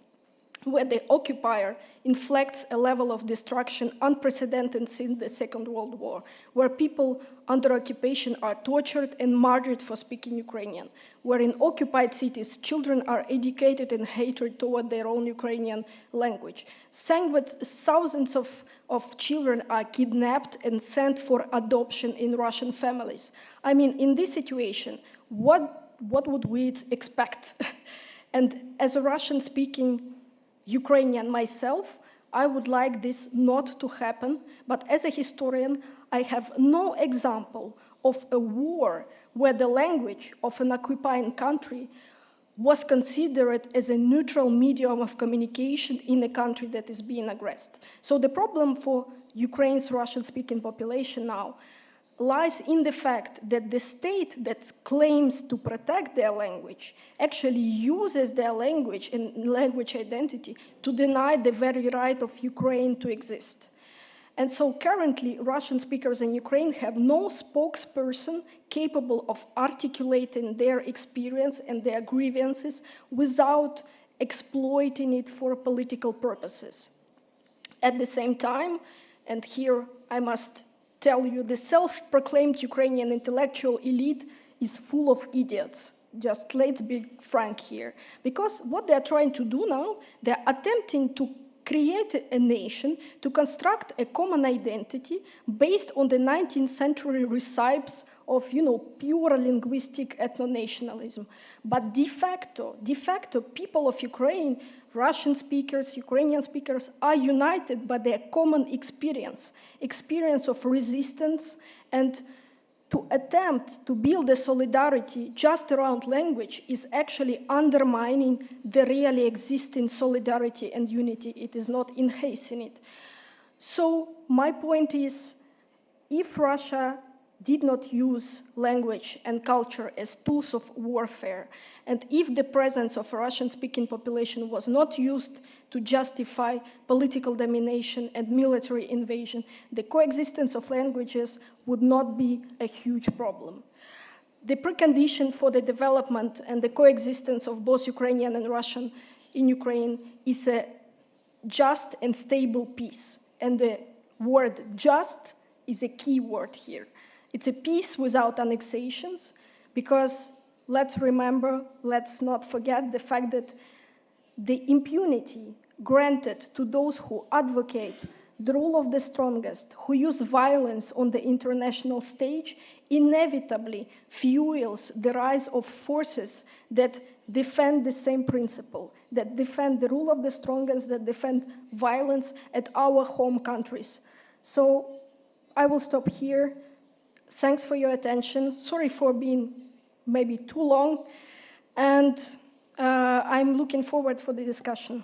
where the occupier inflicts a level of destruction unprecedented since the Second World War, where people under occupation are tortured and murdered for speaking Ukrainian, where in occupied cities children are educated in hatred toward their own Ukrainian language. Thousands of children are kidnapped and sent for adoption in Russian families. I mean, in this situation, what would we expect? And as a Russian-speaking Ukrainian myself, I would like this not to happen, but as a historian, I have no example of a war where the language of an occupying country was considered as a neutral medium of communication in a country that is being aggressed. So the problem for Ukraine's Russian-speaking population now lies in the fact that the state that claims to protect their language actually uses their language and language identity to deny the very right of Ukraine to exist. And so currently, Russian speakers in Ukraine have no spokesperson capable of articulating their experience and their grievances without exploiting it for political purposes. At the same time, and here I must tell you, the self-proclaimed Ukrainian intellectual elite is full of idiots. Just let's be frank here. Because what they're trying to do now, they're attempting to create a nation, to construct a common identity based on the 19th century recipes of, pure linguistic ethno-nationalism. But de facto, people of Ukraine, Russian speakers, Ukrainian speakers are united by their common experience of resistance, and to attempt to build a solidarity just around language is actually undermining the really existing solidarity and unity. It is not enhancing it. So my point is, if Russia did not use language and culture as tools of warfare, and if the presence of a Russian-speaking population was not used to justify political domination and military invasion, the coexistence of languages would not be a huge problem. The precondition for the development and the coexistence of both Ukrainian and Russian in Ukraine is a just and stable peace. And the word just is a key word here. It's a peace without annexations, because let's not forget the fact that the impunity granted to those who advocate the rule of the strongest, who use violence on the international stage, inevitably fuels the rise of forces that defend the same principle, that defend the rule of the strongest, that defend violence at our home countries. So I will stop here. Thanks for your attention. Sorry for being maybe too long, and I'm looking forward for the discussion.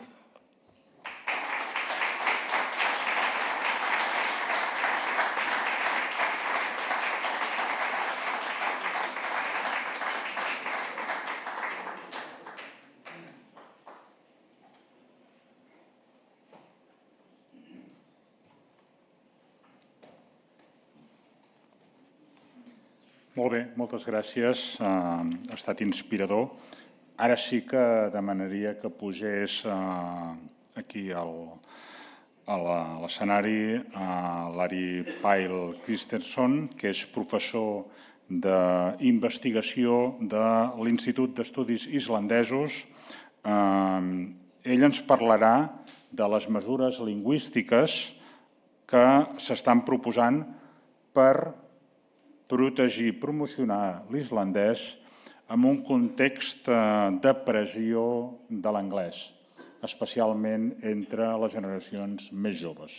Molt bé, moltes gràcies. Ha estat inspirador. Ara sí que demanaria que pugés aquí a l'escenari l'Ari Páll Kristinsson, que és professor d'investigació de l'Institut d'Estudis Islandesos. Ell ens parlarà de les mesures lingüístiques que s'estan proposant per protegir i promocionar l'islandès en un context de pressió de l'anglès, especialment entre les generacions més joves.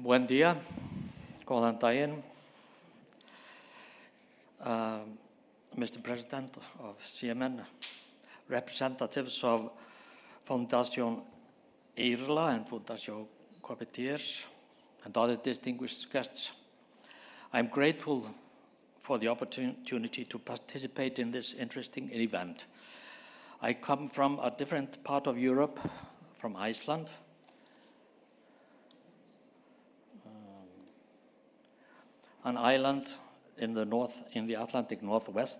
Buen dia, góðan daginn. Mr. President of CIEMEN, representatives of Fundació Irla and Fundació Coppieters, and other distinguished guests. I'm grateful for the opportunity to participate in this interesting event. I come from a different part of Europe, from Iceland. An island in the Atlantic Northwest.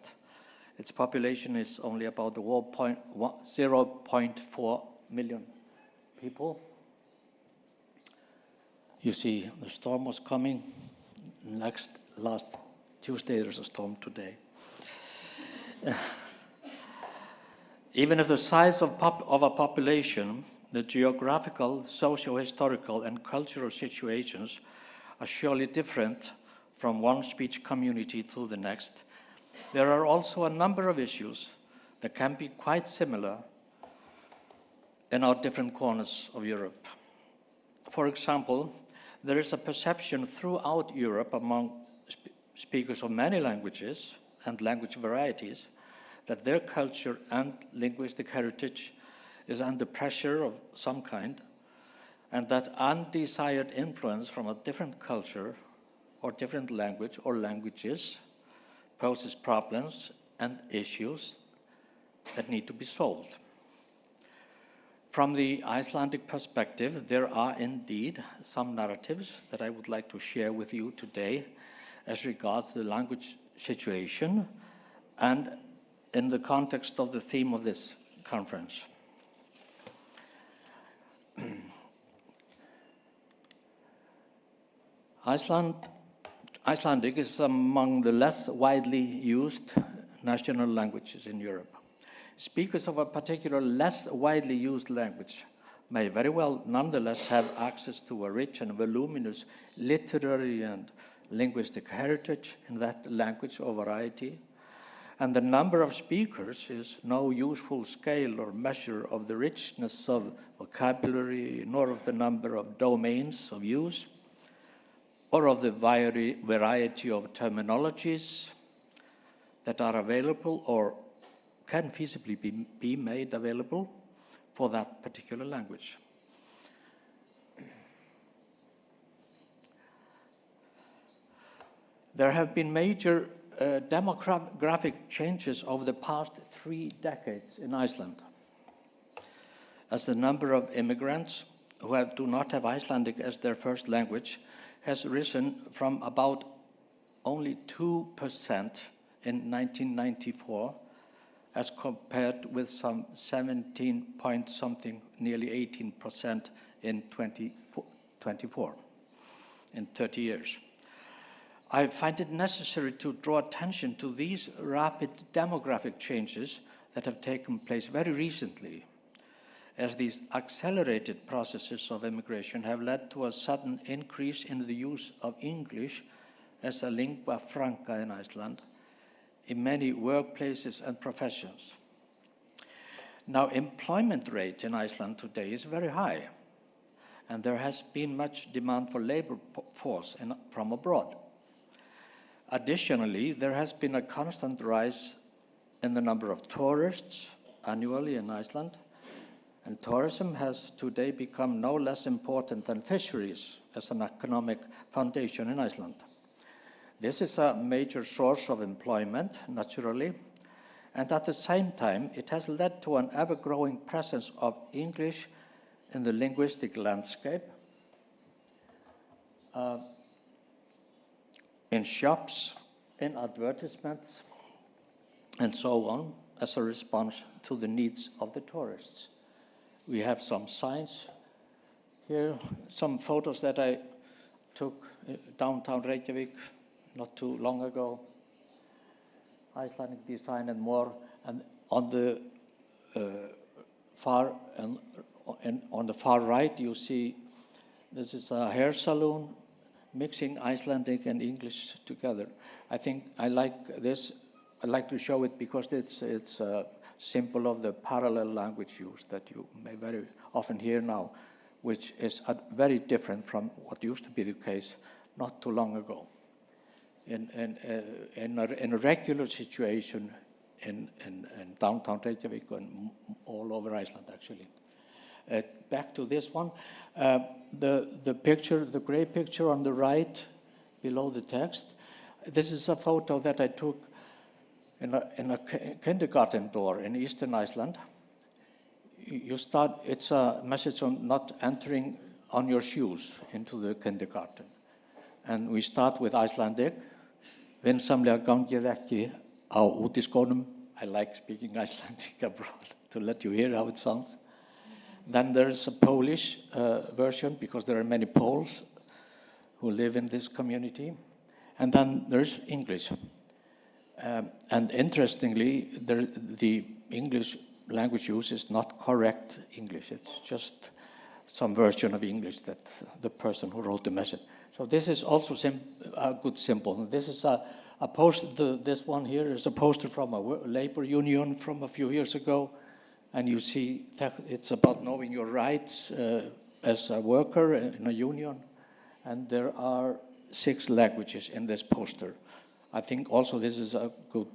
Its population is only about 0.4 million people. You see, the storm was coming. Last Tuesday, there's a storm today. Even if the size of a population, the geographical, socio-historical, and cultural situations are surely different from one speech community to the next, there are also a number of issues that can be quite similar in our different corners of Europe. For example, there is a perception throughout Europe among speakers of many languages and language varieties that their culture and linguistic heritage is under pressure of some kind, and that undesired influence from a different culture or different language or languages poses problems and issues that need to be solved. From the Icelandic perspective, there are indeed some narratives that I would like to share with you today as regards the language situation and in the context of the theme of this conference. Icelandic is among the less widely used national languages in Europe. Speakers of a particular less widely used language may very well nonetheless have access to a rich and voluminous literary and linguistic heritage in that language or variety, and the number of speakers is no useful scale or measure of the richness of vocabulary, nor of the number of domains of use, or of the variety of terminologies that are available or can feasibly be made available for that particular language. There have been major demographic changes over the past 3 decades in Iceland, as the number of immigrants who do not have Icelandic as their first language has risen from about only 2% in 1994 as compared with some 17 point something, nearly 18% in 2024, in 30 years. I find it necessary to draw attention to these rapid demographic changes that have taken place very recently, as these accelerated processes of immigration have led to a sudden increase in the use of English as a lingua franca in Iceland in many workplaces and professions. Now, employment rate in Iceland today is very high, and there has been much demand for labor force from abroad. Additionally, there has been a constant rise in the number of tourists annually in Iceland, And tourism has today become no less important than fisheries as an economic foundation in Iceland. This is a major source of employment, naturally, and at the same time, it has led to an ever-growing presence of English in the linguistic landscape, in shops, in advertisements, and so on, as a response to the needs of the tourists. We have some signs here, some photos that I took downtown Reykjavik not too long ago. Icelandic design and more. And on the far right, you see this is a hair salon mixing Icelandic and English together. I think I like this. I like to show it because it's a symbol of the parallel language use that you may very often hear now, which is very different from what used to be the case not too long ago. In a regular situation in downtown Reykjavik and all over Iceland, actually. Back to this one, the picture, the gray picture on the right, below the text. This is a photo that I took in a kindergarten door in Eastern Iceland. You start. It's a message on not entering on your shoes into the kindergarten, and we start with Icelandic. Vinsamlega gangið ekki á útiskónum. I like speaking Icelandic abroad to let you hear how it sounds. Then there's a Polish version because there are many Poles who live in this community. And then there's English. And interestingly, the English language use is not correct English. It's just some version of English that the person who wrote the message. So this is also a good symbol. This is a poster. This one here is a poster from a labor union from a few years ago. And you see that it's about knowing your rights as a worker in a union. And there are 6 languages in this poster. I think also this is a good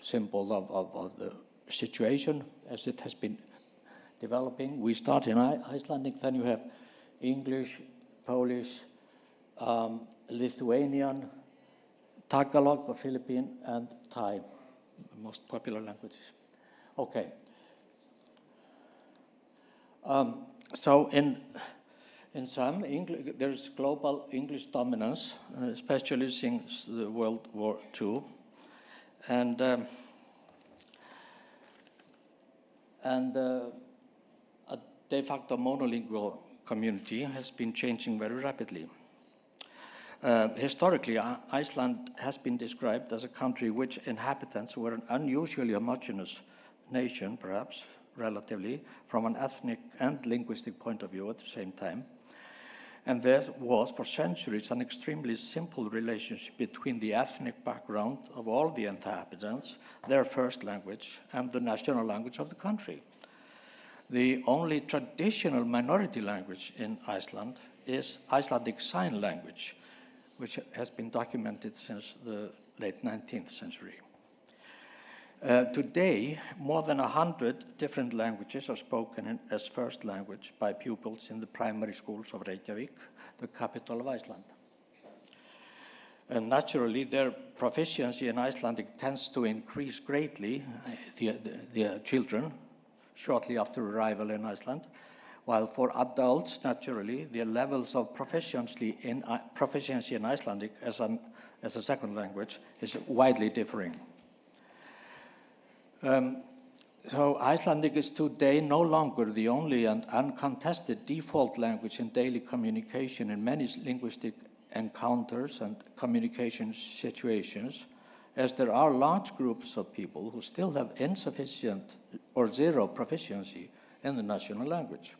symbol of the situation as it has been developing. We start in Icelandic, then you have English, Polish, Lithuanian, Tagalog or Philippine, and Thai, the most popular languages. Okay. So in some, there's global English dominance, especially since the World War II, and a de facto monolingual community has been changing very rapidly. Historically, Iceland has been described as a country which inhabitants were an unusually homogeneous nation, perhaps, relatively, from an ethnic and linguistic point of view at the same time. And there was, for centuries, an extremely simple relationship between the ethnic background of all the inhabitants, their first language, and the national language of the country. The only traditional minority language in Iceland is Icelandic Sign Language, which has been documented since the late 19th century. Today, more than 100 different languages are spoken as first language by pupils in the primary schools of Reykjavik, the capital of Iceland. And naturally, their proficiency in Icelandic tends to increase greatly, the children, shortly after arrival in Iceland, while for adults, naturally, their levels of proficiency in Icelandic as a second language is widely differing. So Icelandic is today no longer the only and uncontested default language in daily communication in many linguistic encounters and communication situations, as there are large groups of people who still have insufficient or zero proficiency in the national language.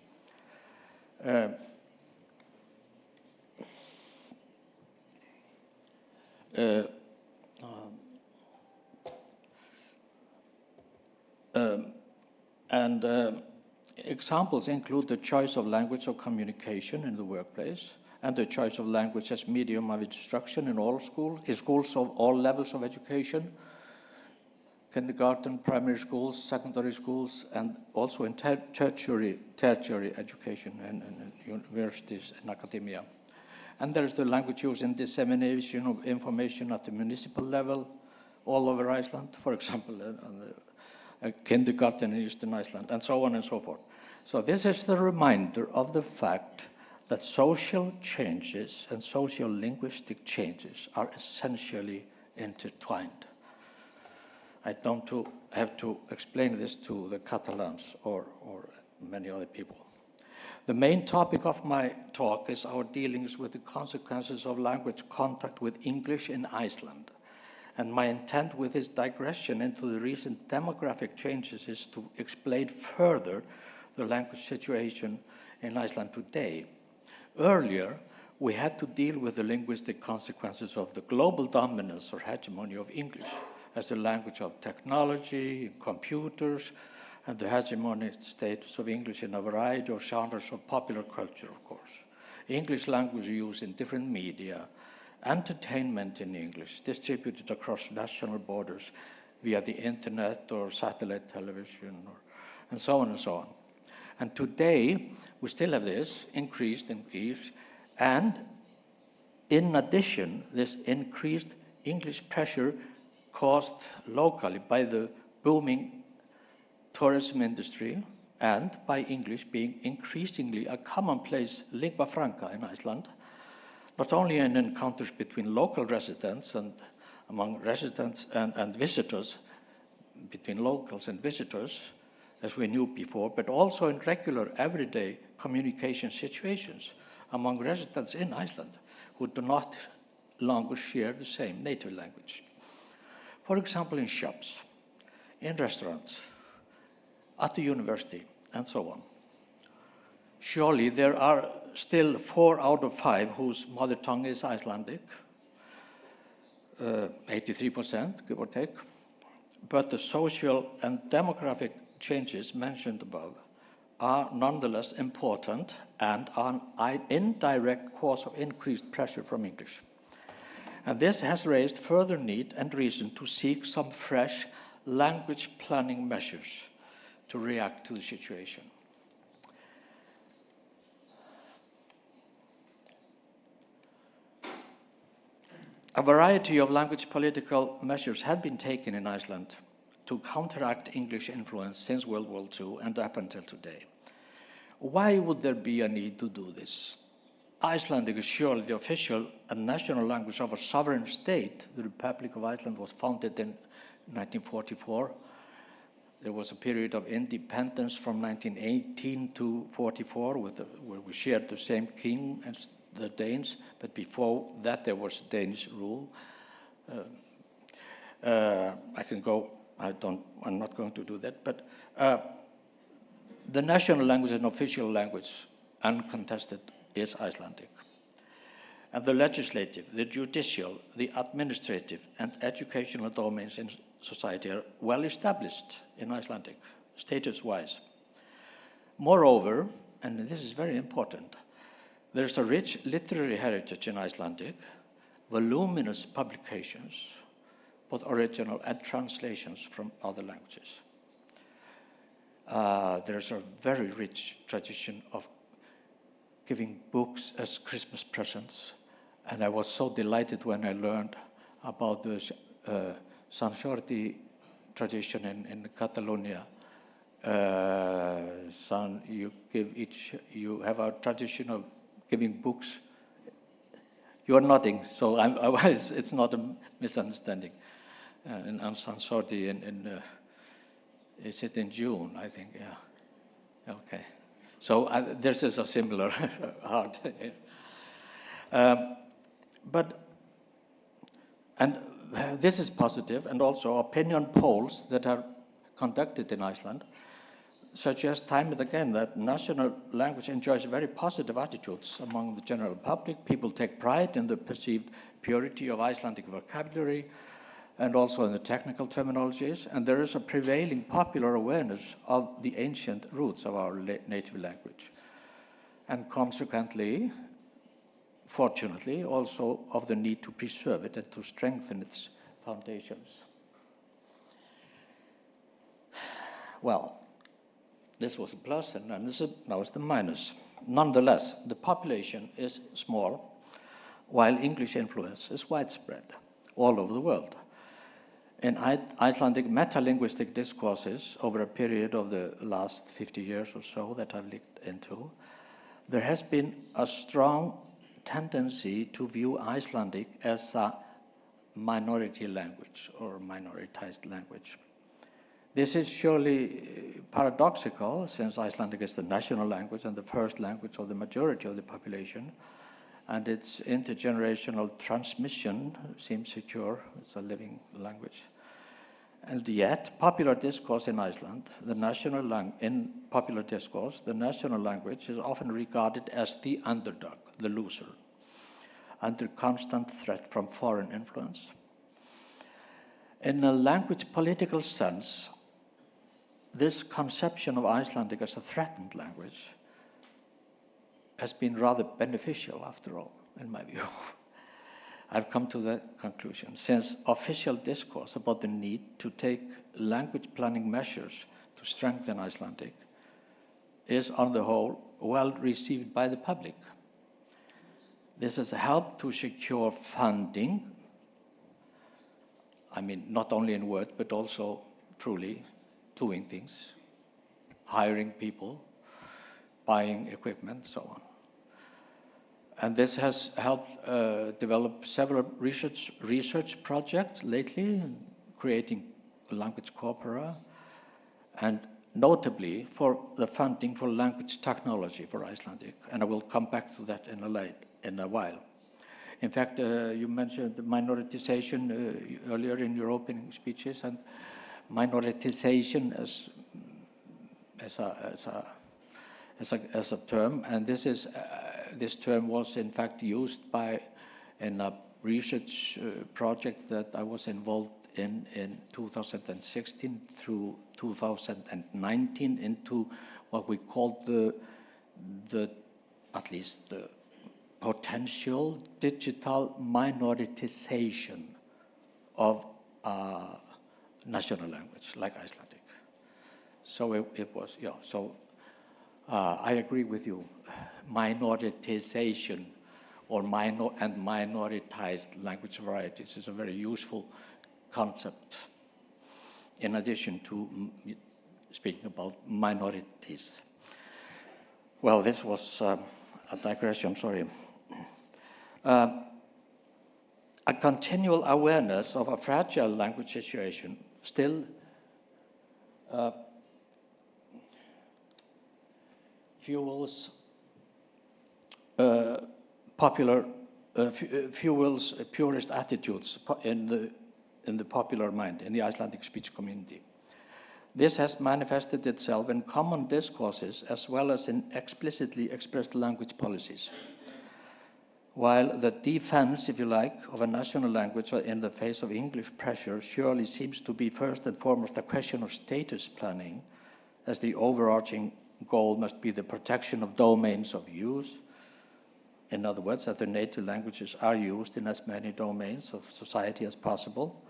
Examples include the choice of language of communication in the workplace and the choice of language as medium of instruction in schools of all levels of education. kindergarten, primary schools, secondary schools, and also in tertiary education and universities and academia. And there is the language use and dissemination of information at the municipal level all over Iceland, for example, a kindergarten in Eastern Iceland, and so on and so forth. So this is the reminder of the fact that social changes and social linguistic changes are essentially intertwined. I don't have to explain this to the Catalans or many other people. The main topic of my talk is our dealings with the consequences of language contact with English in Iceland. And my intent with this digression into the recent demographic changes is to explain further the language situation in Iceland today. Earlier, we had to deal with the linguistic consequences of the global dominance or hegemony of English as the language of technology, computers, and the hegemonic status of English in a variety of genres of popular culture, of course. English language use in different media, entertainment in English distributed across national borders via the internet or satellite television, and so on and so on. And today, we still have this increased, and in addition, this increased English pressure caused locally by the booming tourism industry and by English being increasingly a commonplace lingua franca in Iceland, not only in encounters between local residents and among residents and visitors, between locals and visitors, as we knew before, but also in regular everyday communication situations among residents in Iceland who do not longer share the same native language. For example, in shops, in restaurants, at the university, and so on. Surely there are still 4 out of 5 whose mother tongue is Icelandic, 83%, give or take. But the social and demographic changes mentioned above are nonetheless important and are an indirect cause of increased pressure from English. And this has raised further need and reason to seek some fresh language planning measures to react to the situation. A variety of language political measures have been taken in Iceland to counteract English influence since World War II and up until today. Why would there be a need to do this? Icelandic is surely the official and national language of a sovereign state. The Republic of Iceland was founded in 1944. There was a period of independence from 1918 to 44 where we shared the same king as the Danes, but before that there was Danish rule. I can go, I'm not going to do that, but the national language and official language, uncontested, is Icelandic. And the legislative, the judicial, the administrative, and educational domains in society are well established in Icelandic, status-wise. Moreover, and this is very important, there's a rich literary heritage in Icelandic, voluminous publications, both original and translations from other languages. There's a very rich tradition of giving books as Christmas presents, and I was so delighted when I learned about the Sant Jordi tradition in Catalonia. You have a tradition of giving books. You are nodding, so it's not a misunderstanding. And Sant Jordi is it in June, I think, yeah. Okay. So this is a similar art. And this is positive, and also opinion polls that are conducted in Iceland suggest time and again that national language enjoys very positive attitudes among the general public. People take pride in the perceived purity of Icelandic vocabulary and also in the technical terminologies, and there is a prevailing popular awareness of the ancient roots of our native language, and consequently, fortunately, also of the need to preserve it and to strengthen its foundations. Well, this was a plus, and now it's the minus. Nonetheless, the population is small, while English influence is widespread all over the world. In Icelandic metalinguistic discourses over a period of the last 50 years or so that I've looked into, there has been a strong tendency to view Icelandic as a minority language or minoritized language. This is surely paradoxical, since Icelandic is the national language and the first language of the majority of the population, and its intergenerational transmission seems secure. It's a living language. And yet, popular discourse in Iceland, in popular discourse, the national language is often regarded as the underdog, the loser, under constant threat from foreign influence. In a language political sense, this conception of Icelandic as a threatened language has been rather beneficial, after all, in my view. I've come to that conclusion, since official discourse about the need to take language planning measures to strengthen Icelandic is, on the whole, well received by the public. This has helped to secure funding, I mean, not only in word, but also truly doing things, hiring people, buying equipment, so on. And this has helped develop several research projects lately, creating a language corpora, and notably for the funding for language technology for Icelandic. And I will come back to that in a while. In fact, you mentioned the minoritization earlier in your opening speeches, and minoritization as a term, and this term was in fact used in a research project that I was involved in 2016 through 2019 into what we called the potential digital minoritization of national language like Icelandic. So it was, yeah. So I agree with you. Minoritization or minoritized language varieties is a very useful concept, in addition to speaking about minorities. Well, this was a digression, sorry. A continual awareness of a fragile language situation still fuels purist attitudes in the popular mind, in the Icelandic speech community. This has manifested itself in common discourses as well as in explicitly expressed language policies. While the defense, if you like, of a national language in the face of English pressure surely seems to be first and foremost a question of status planning, as the overarching goal must be the protection of domains of use. In other words, that the native languages are used in as many domains of society as possible.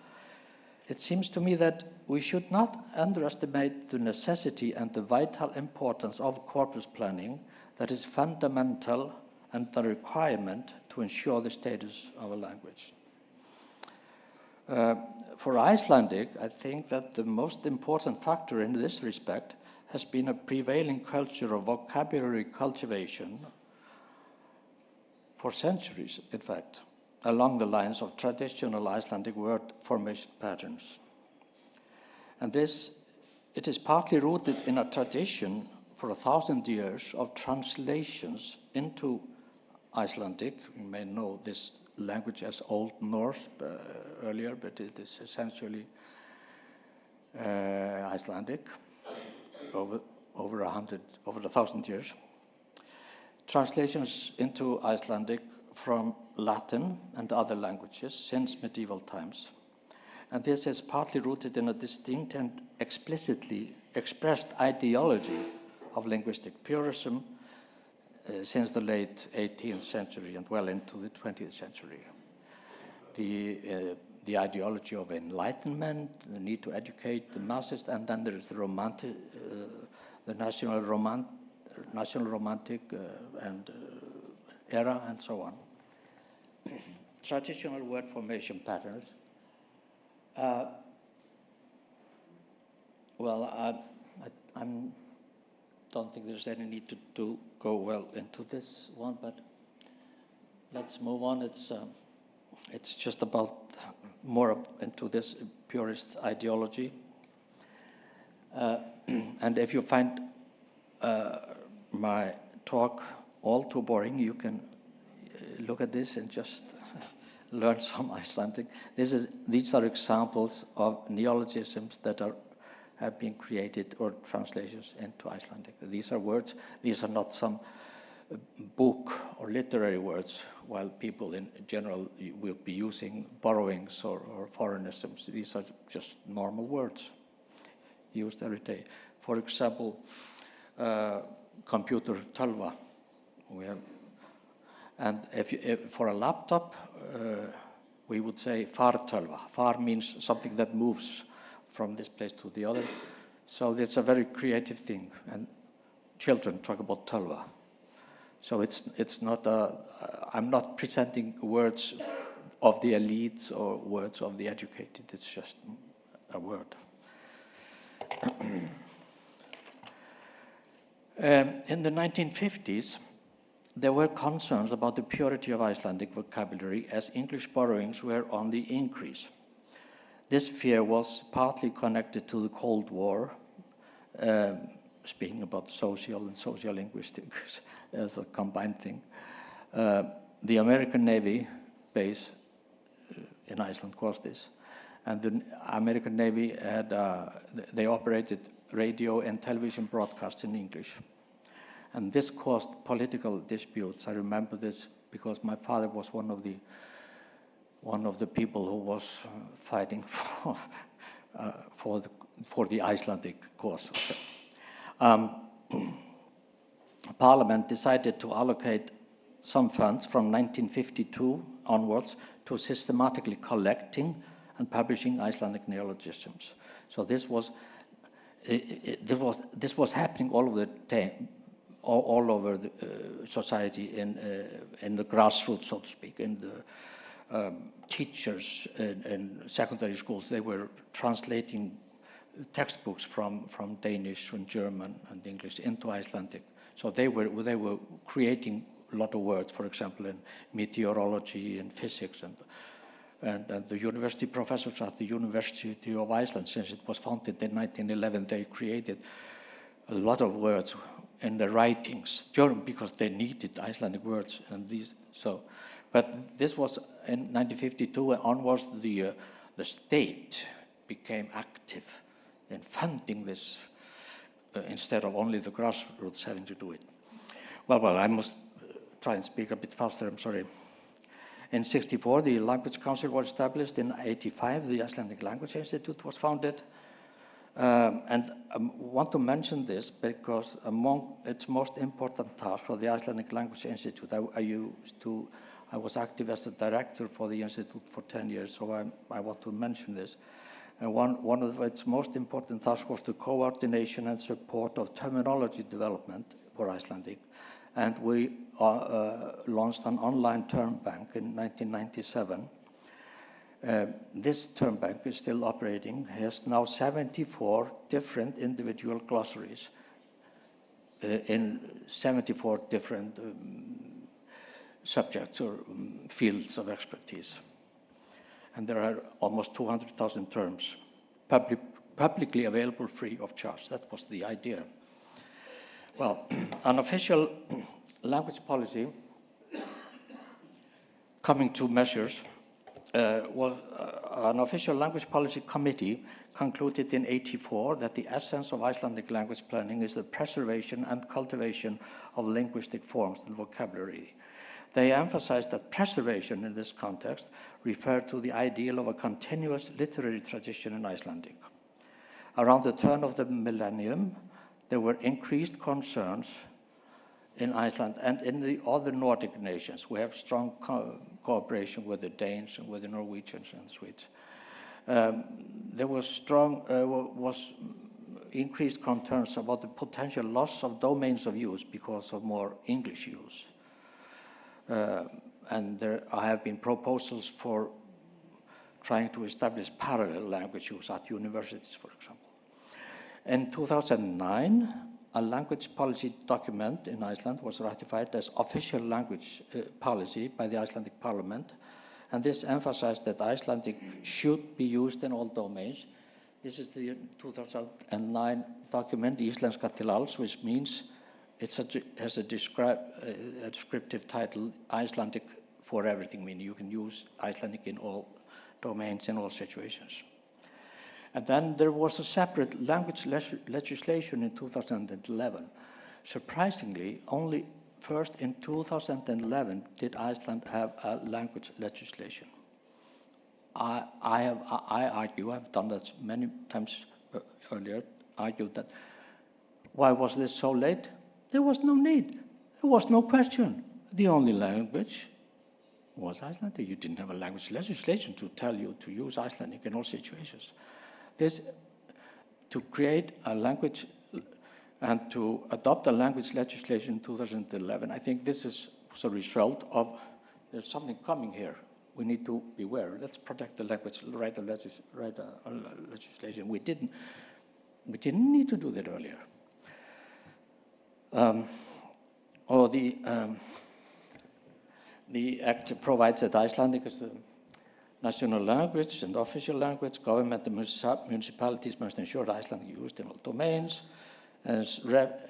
It seems to me that we should not underestimate the necessity and the vital importance of corpus planning that is fundamental and the requirement to ensure the status of a language. For Icelandic, I think that the most important factor in this respect has been a prevailing culture of vocabulary cultivation for centuries, in fact, along the lines of traditional Icelandic word formation patterns. And it is partly rooted in a tradition for 1,000 years of translations into Icelandic. You may know this language as Old Norse earlier, but it is essentially Icelandic over 1,000 years. Translations into Icelandic from Latin and other languages since medieval times. And this is partly rooted in a distinct and explicitly expressed ideology of linguistic purism since the late 18th century and well into the 20th century. the ideology of enlightenment, the need to educate the masses, and then there's the romantic, the national romantic era, and so on. Traditional word formation patterns. Well, I don't think there's any need to go well into this one, but let's move on. It's just about more into this purist ideology. And if you find my talk all too boring, you can look at this and just learn some Icelandic. These are examples of neologisms that have been created or translations into Icelandic. These are words. These are not some book or literary words, while people in general will be using borrowings or foreignisms. These are just normal words used every day. For example, computer tölva. And if for a laptop, we would say fartölva. Far means something that moves from this place to the other. So it's a very creative thing. And children talk about tölva. So it's not I'm not presenting words of the elites or words of the educated. It's just a word. In the 1950s, there were concerns about the purity of Icelandic vocabulary as English borrowings were on the increase. This fear was partly connected to the Cold War, speaking about social and sociolinguistics as a combined thing. The American Navy base in Iceland caused this, and the American Navy they operated radio and television broadcasts in English. And this caused political disputes. I remember this because my father was one of the people who was fighting for the Icelandic cause. Parliament decided to allocate some funds from 1952 onwards to systematically collecting and publishing Icelandic neologisms. So this was happening all over the time, all over the society in the grassroots, so to speak, in the teachers in secondary schools. They were translating textbooks from Danish and German and English into Icelandic. So they were creating a lot of words, for example, in meteorology and physics, and the university professors at the University of Iceland, since it was founded in 1911, they created a lot of words in the writings, because they needed Icelandic words. But this was in 1952 and onwards. The state became active in funding this instead of only the grassroots having to do it. Well, I must try and speak a bit faster. I'm sorry. In 1964, the Language Council was established. In 1985, the Icelandic Language Institute was founded. And I want to mention this because among its most important tasks for the Icelandic Language Institute, I was active as the director for the institute for 10 years, so I want to mention this. And one of its most important tasks was the coordination and support of terminology development for Icelandic. And we launched an online term bank in 1997. This term bank is still operating, has now 74 different individual glossaries in 74 different subjects or fields of expertise. And there are almost 200,000 terms publicly available free of charge. That was the idea. Well, an official language policy coming to measures was an official language policy committee concluded in 1984 that the essence of Icelandic language planning is the preservation and cultivation of linguistic forms and vocabulary. They emphasized that preservation in this context referred to the ideal of a continuous literary tradition in Icelandic. Around the turn of the millennium, there were increased concerns in Iceland and in the other Nordic nations. We have strong cooperation with the Danes and with the Norwegians and Swedes. There was increased concerns about the potential loss of domains of use because of more English use. And there have been proposals for trying to establish parallel language use at universities, for example. In 2009, a language policy document in Iceland was ratified as official language policy by the Icelandic Parliament, and this emphasized that Icelandic should be used in all domains. This is the 2009 document, Íslenska til alls, which means it has a descriptive title, Icelandic for everything, meaning you can use Icelandic in all domains, in all situations. And then there was a separate language legislation in 2011. Surprisingly, only first in 2011 did Iceland have a language legislation. I argue, I've done that many times earlier, argued that why was this so late? There was no need. There was no question. The only language was Icelandic. You didn't have a language legislation to tell you to use Icelandic in all situations. This, to create a language and to adopt a language legislation in 2011, I think this is a result of there's something coming here. We need to beware. Let's protect the language, write a legislation. We didn't need to do that earlier. The Act provides that Icelandic is the national language and official language. Government and municipalities must ensure Icelandic is used in all domains. And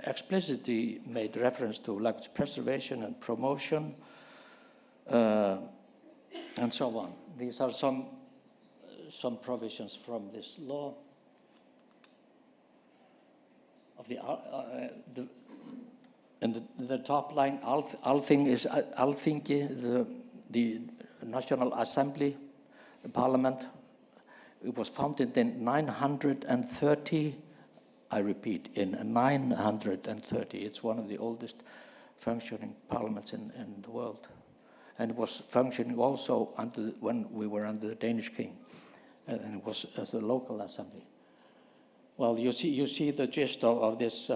explicitly made reference to language preservation and promotion, and so on. These are some provisions from this law. Of the top line, Alþingi is Alþingi, the National Assembly, the Parliament. It was founded in 930. I repeat, in 930. It's one of the oldest functioning parliaments in the world. And it was functioning also when we were under the Danish king. And it was as a local assembly. Well, you see the gist of this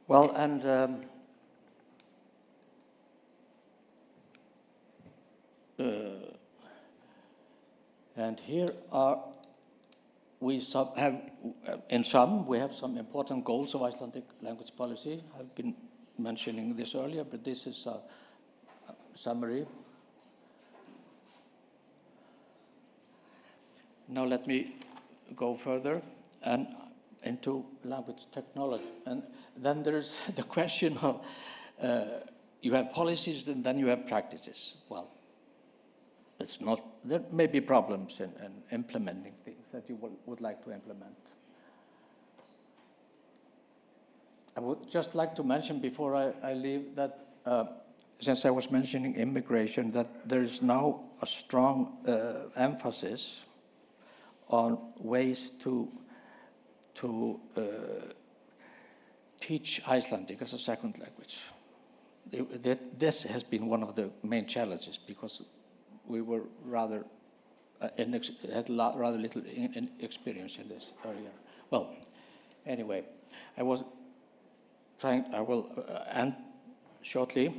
well, and here we have some important goals of Icelandic language policy. I've been mentioning this earlier, but this is a summary. Now let me go further and into language technology. And then there's the question of, you have policies and then you have practices. Well, it's not, there may be problems in implementing things that you would like to implement. I would just like to mention before I leave that, since I was mentioning immigration, that there is now a strong emphasis on ways to teach Icelandic as a second language. This has been one of the main challenges because we were rather had rather little experience in this area. Well, anyway, I will end shortly.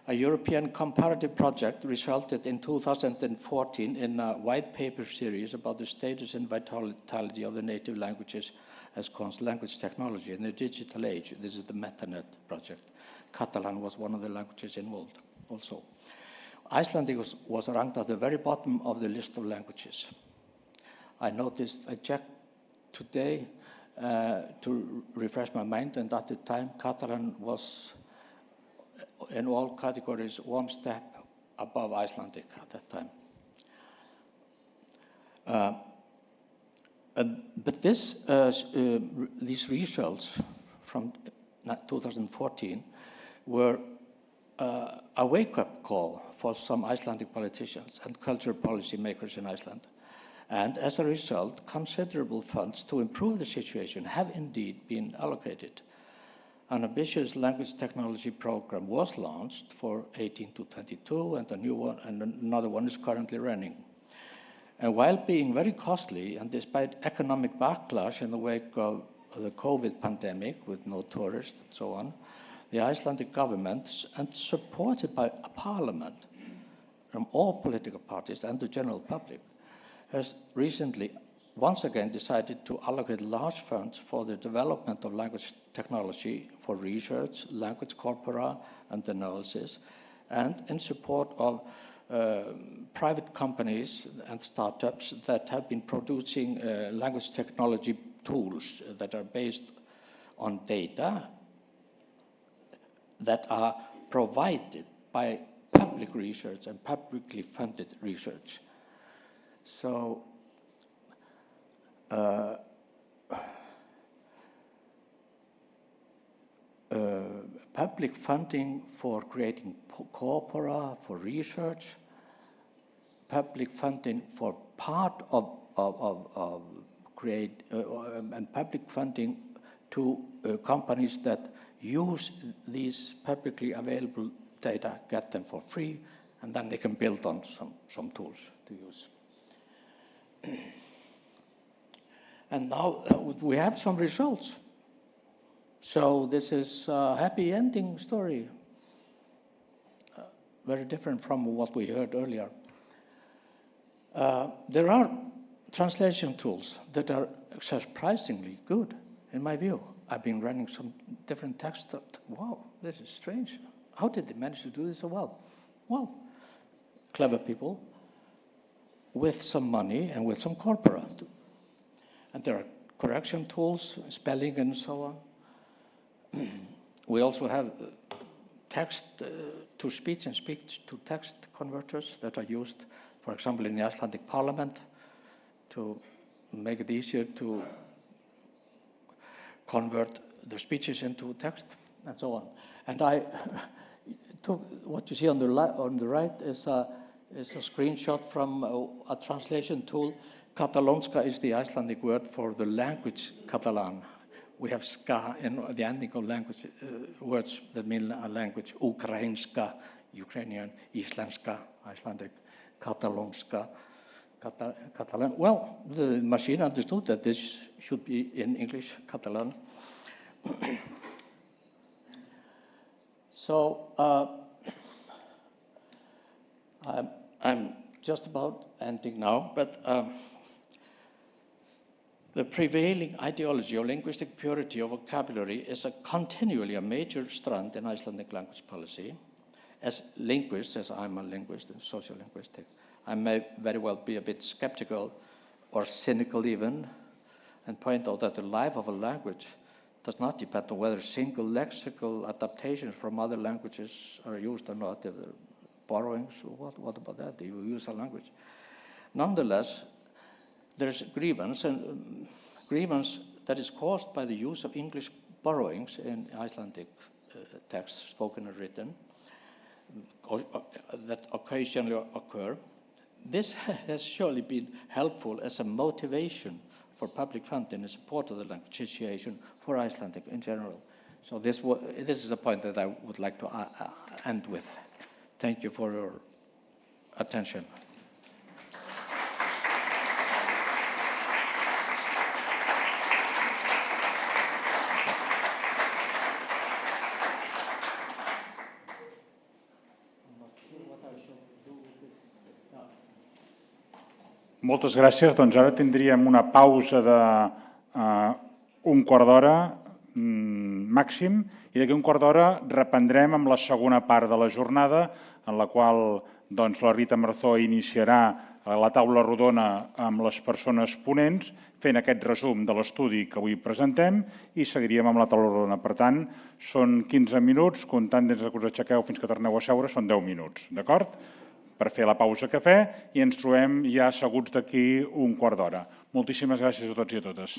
A European comparative project resulted in 2014 in a white paper series about the status and vitality of the native languages as language technology in the digital age. This is the MetaNet project. Catalan was one of the languages involved also. Icelandic was ranked at the very bottom of the list of languages. I checked today to refresh my mind, and at the time, Catalan was in all categories one step above Icelandic at that time. But these results from 2014 were a wake-up call for some Icelandic politicians and cultural policy makers in Iceland. And as a result, considerable funds to improve the situation have indeed been allocated. An ambitious language technology program was launched for 18 to 22, and a new one, and another one is currently running. And while being very costly, and despite economic backlash in the wake of the COVID pandemic with no tourists and so on, the Icelandic government, and supported by a parliament from all political parties and the general public, has recently once again decided to allocate large funds for the development of language technology for research, language corpora, and analysis, and in support of private companies and startups that have been producing language technology tools that are based on data that are provided by public research and publicly funded research. So public funding for creating corpora, for research, public funding for part of and public funding to companies that use these publicly available data, get them for free, and then they can build on some tools to use. And now we have some results. So this is a happy ending story, very different from what we heard earlier. There are translation tools that are surprisingly good, in my view. I've been running some different texts that, wow, this is strange. How did they manage to do this so well? Well, clever people with some money and with some corpora. And there are correction tools, spelling and so on. We also have text to speech and speech to text converters that are used, for example, in the Icelandic Parliament to make it easier to convert the speeches into text and so on. And I took what you see on the right is a screenshot from a translation tool. Katalonska is the Icelandic word for the language Catalan. We have ska in the ending of language words that mean a language. Ukrainska, Ukrainian, Islandska, Icelandic, Katalonska, Catalan. Well, the machine understood that this should be in English, Catalan. So I'm just about ending now, but the prevailing ideology of linguistic purity of vocabulary is continually a major strand in Icelandic language policy. As linguists, as I'm a linguist in sociolinguistics, I may very well be a bit skeptical or cynical even, and point out that the life of a language does not depend on whether single lexical adaptations from other languages are used or not. Borrowings, what about that? Do you use a language? Nonetheless, there's grievance that is caused by the use of English borrowings in Icelandic texts, spoken and written, that occasionally occur. This has surely been helpful as a motivation for public funding in support of the language situation for Icelandic in general. So this is a point that I would like to end with. Thank you for your attention.
Moltes gràcies. Doncs ara tindríem una pausa d'un quart d'hora màxim i d'aquí un quart d'hora reprendrem amb la segona part de la jornada en la qual la Rita Marzó iniciarà la taula rodona amb les persones ponents fent aquest resum de l'estudi que avui presentem i seguiríem amb la taula rodona. Per tant, són 15 minuts, comptant des que us aixequeu fins que torneu a seure, són 10 minuts, d'acord? Per fer la pausa cafè i ens trobem ja asseguts d'aquí un quart d'hora. Moltíssimes gràcies a tots i a totes.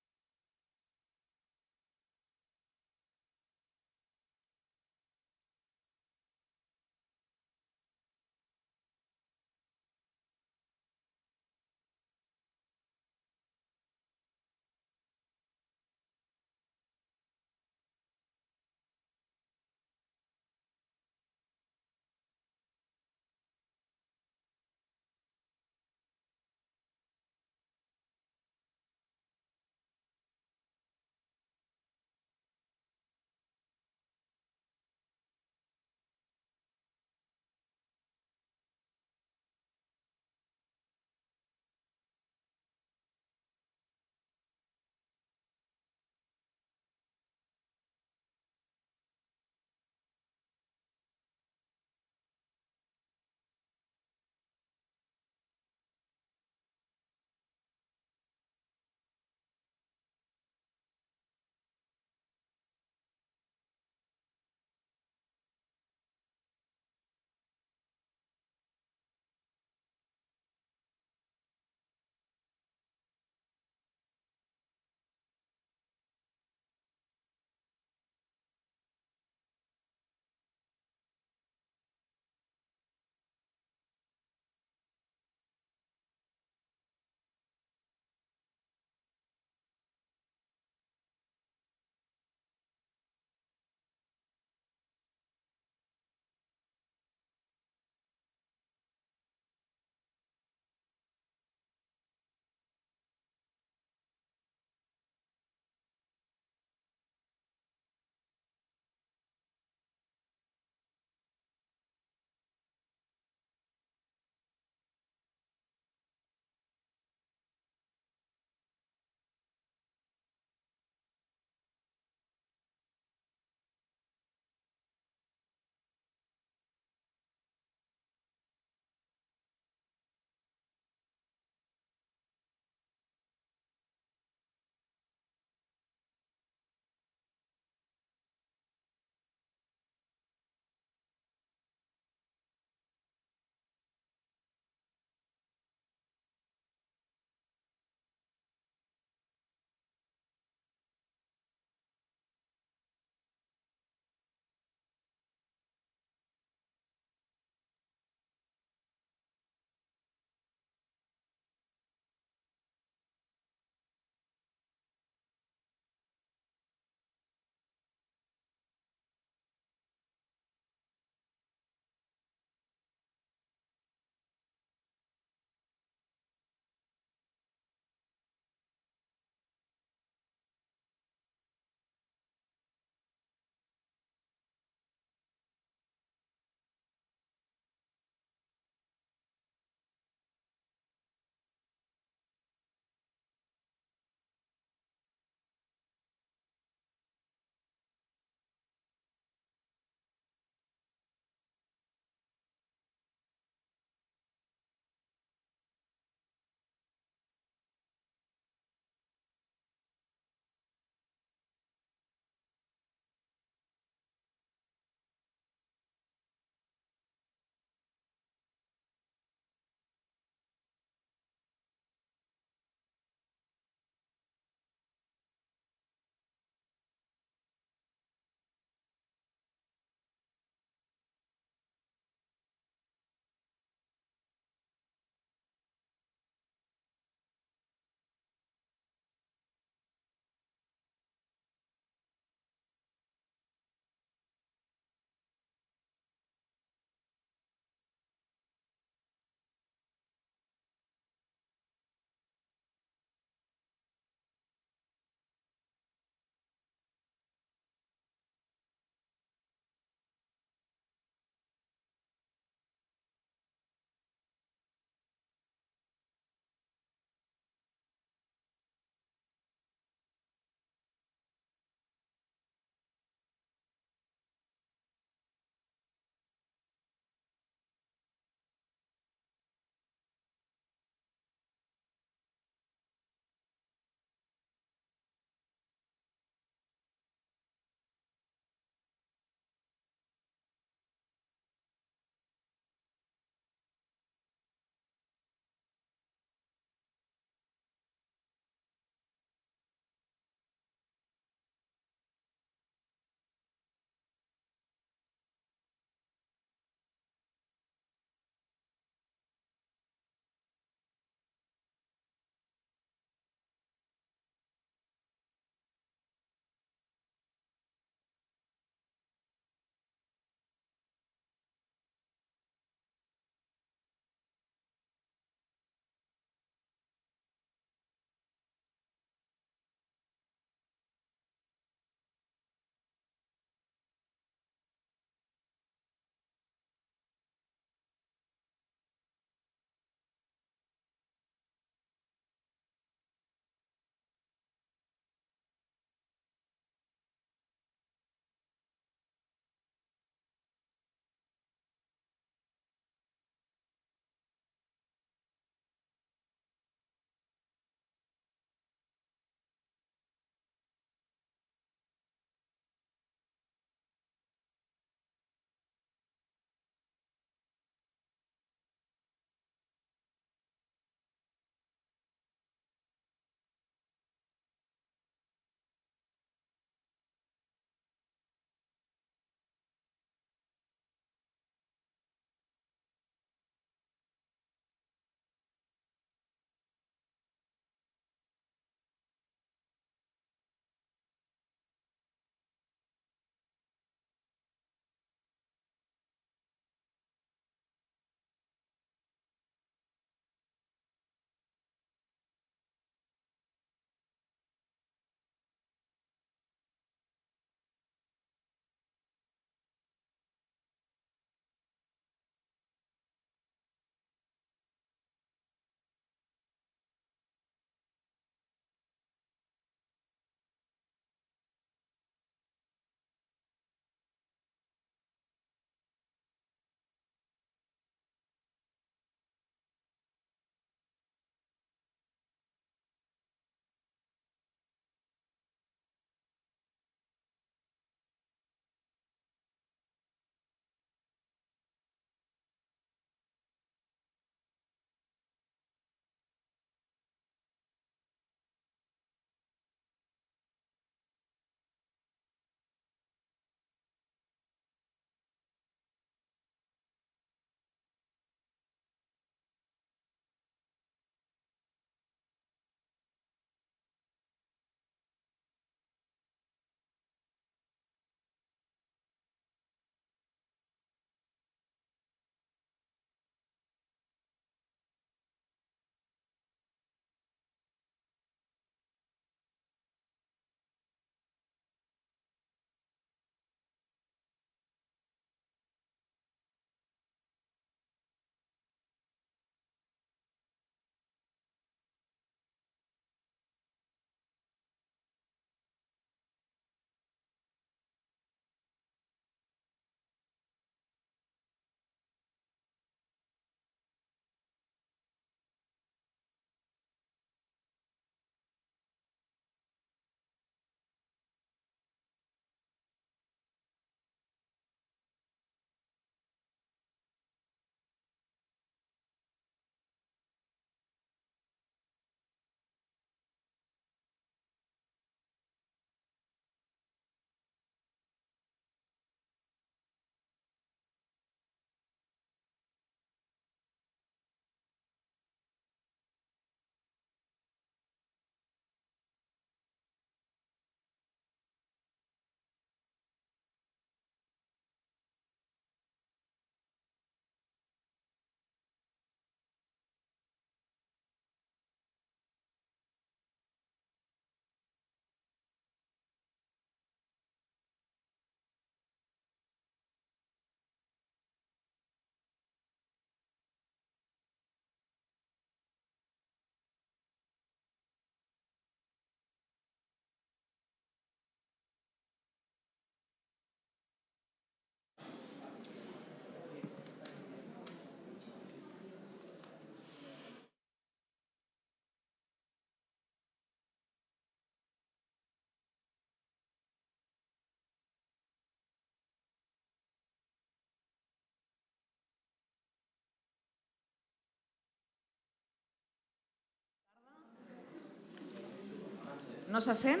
No se sent?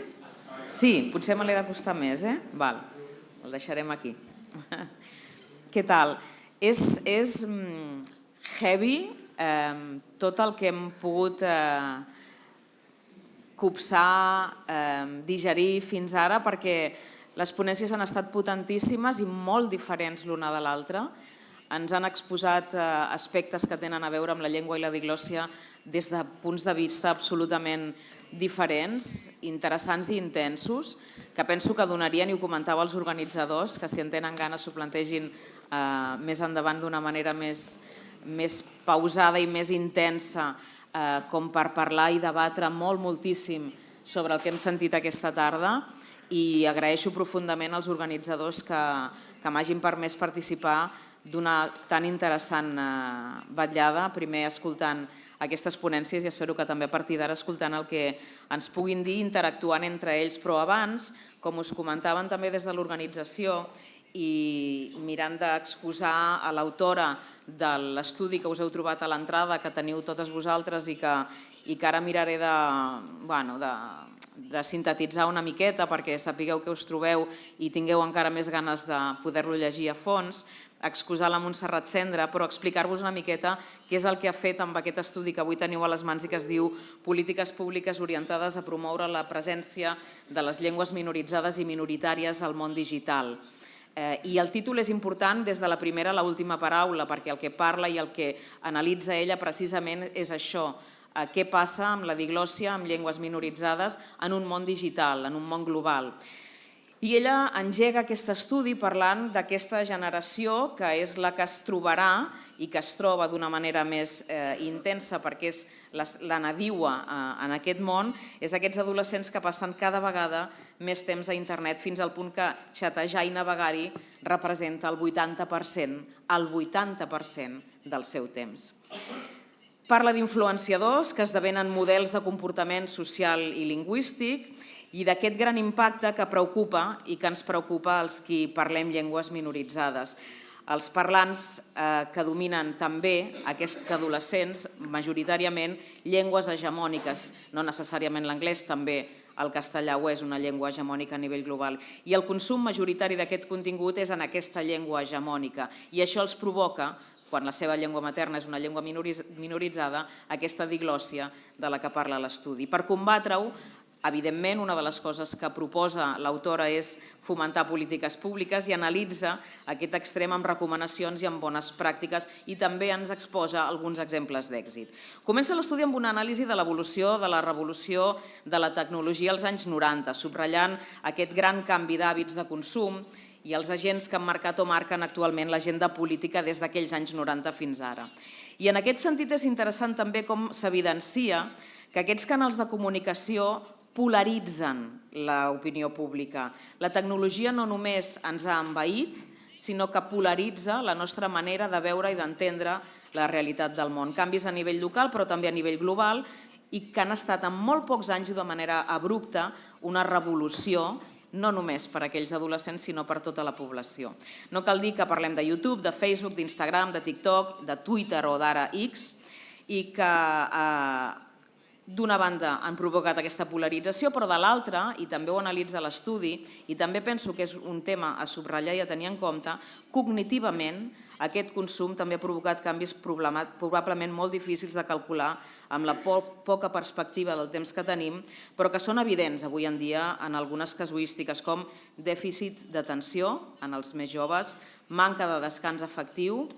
Sí, potser me l'he d'acostar més, eh? Val, el deixarem aquí. Què tal? És heavy tot el que hem pogut copsar, digerir fins ara, perquè les ponències han estat potentíssimes i molt diferents l'una de l'altra. Ens han exposat aspectes que tenen a veure amb la llengua i la diglòssia des de punts de vista absolutament diferents, interessants i intensos, que penso que donarien, i ho comentava als organitzadors, que si en tenen ganes s'ho plantegin més endavant d'una manera més pausada i més intensa, com per parlar i debatre moltíssim sobre el que hem sentit aquesta tarda, i agraeixo profundament als organitzadors que m'hagin permès participar d'una tan interessant vetllada, primer escoltant aquestes ponències i espero que també a partir d'ara escoltant el que ens puguin dir, interactuant entre ells, però abans, com us comentaven també des de l'organització i mirant d'excusar a l'autora de l'estudi que us heu trobat a l'entrada, que teniu totes vosaltres i que ara miraré de sintetitzar una miqueta perquè sapigueu què us trobeu i tingueu encara més ganes de poder-lo llegir a fons, excusar la Montserrat Sendra, però explicar-vos una miqueta què és el que ha fet amb aquest estudi que avui teniu a les mans i que es diu Polítiques públiques orientades a promoure la presència de les llengües minoritzades i minoritàries al món digital. I el títol és important des de la primera a l'última paraula, perquè el que parla i el que analitza ella precisament és això, què passa amb la diglòssia, amb llengües minoritzades en un món digital, en un món global. I ella engega aquest estudi parlant d'aquesta generació que és la que es trobarà i que es troba d'una manera més intensa perquè és la nadiua en aquest món, és aquests adolescents que passen cada vegada més temps a internet fins al punt que xatejar i navegar-hi representa el 80% del seu temps. Parla d'influenciadors que esdevenen models de comportament social i lingüístic i d'aquest gran impacte que preocupa i que ens preocupa als qui parlem llengües minoritzades. Els parlants que dominen també aquests adolescents, majoritàriament llengües hegemòniques, no necessàriament l'anglès, també el castellà ho és una llengua hegemònica a nivell global. I el consum majoritari d'aquest contingut és en aquesta llengua hegemònica i això els provoca, quan la seva llengua materna és una llengua minoritzada, aquesta diglòssia de la que parla l'estudi. Per combatre-ho, evidentment, una de les coses que proposa l'autora és fomentar polítiques públiques i analitza aquest extrem amb recomanacions i amb bones pràctiques i també ens exposa alguns exemples d'èxit. Comença l'estudi amb una anàlisi de l'evolució de la revolució de la tecnologia als anys 90, subratllant aquest gran canvi d'hàbits de consum i els agents que han marcat o marquen actualment l'agenda política des d'aquells anys 90 fins ara. I en aquest sentit és interessant també com s'evidencia que aquests canals de comunicació polaritzen l'opinió pública. La tecnologia no només ens ha envaït, sinó que polaritza la nostra manera de veure i d'entendre la realitat del món. Canvis a nivell local, però també a nivell global, i que han estat en molt pocs anys i de manera abrupta una revolució, no només per a aquells adolescents, sinó per tota la població. No cal dir que parlem de YouTube, de Facebook, d'Instagram, de TikTok, de Twitter o d'ara X, i que d'una banda han provocat aquesta polarització, però de l'altra, i també ho analitza l'estudi, i també penso que és un tema a subratllar i a tenir en compte, cognitivament aquest consum també ha provocat canvis probablement molt difícils de calcular amb la poca perspectiva del temps que tenim, però que són evidents avui en dia en algunes casuístiques com dèficit d'atenció en els més joves, manca de descans afectiu,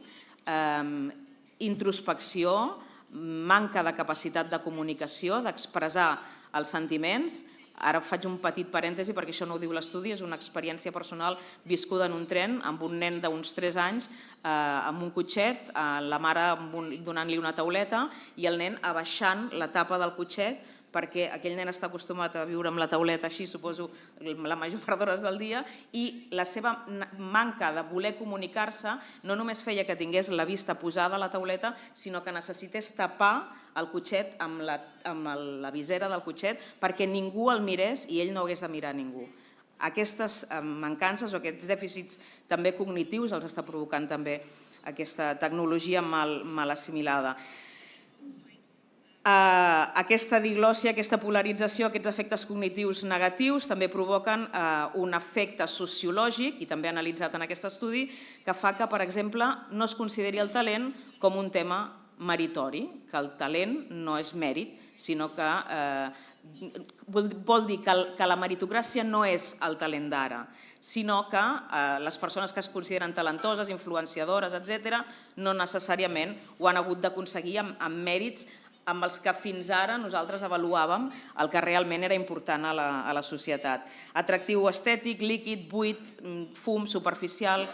introspecció, manca de capacitat de comunicació, d'expressar els sentiments. Ara faig un petit parèntesi perquè això no ho diu l'estudi, és una experiència personal viscuda en un tren amb un nen d'uns 3 anys amb un cotxet, la mare donant-li una tauleta i el nen abaixant la tapa del cotxet perquè aquell nen està acostumat a viure amb la tauleta així, suposo, la major part d'hores del dia, i la seva manca de voler comunicar-se no només feia que tingués la vista posada a la tauleta, sinó que necessités tapar el cotxet amb la visera del cotxet perquè ningú el mirés i ell no hagués de mirar ningú. Aquestes mancances o aquests dèficits també cognitius els està provocant també aquesta tecnologia mal assimilada. Aquesta diglòssia, aquesta polarització, aquests efectes cognitius negatius també provoquen un efecte sociològic, i també analitzat en aquest estudi, que fa que, per exemple, no es consideri el talent com un tema meritori, que el talent no és mèrit, sinó que vol dir que la meritocràcia no és el talent d'ara, sinó que les persones que es consideren talentoses, influenciadores, etc., no necessàriament ho han hagut d'aconseguir amb mèrits amb els que fins ara nosaltres avaluàvem el que realment era important a la societat. Atractiu estètic, líquid, buit, fum, superficial,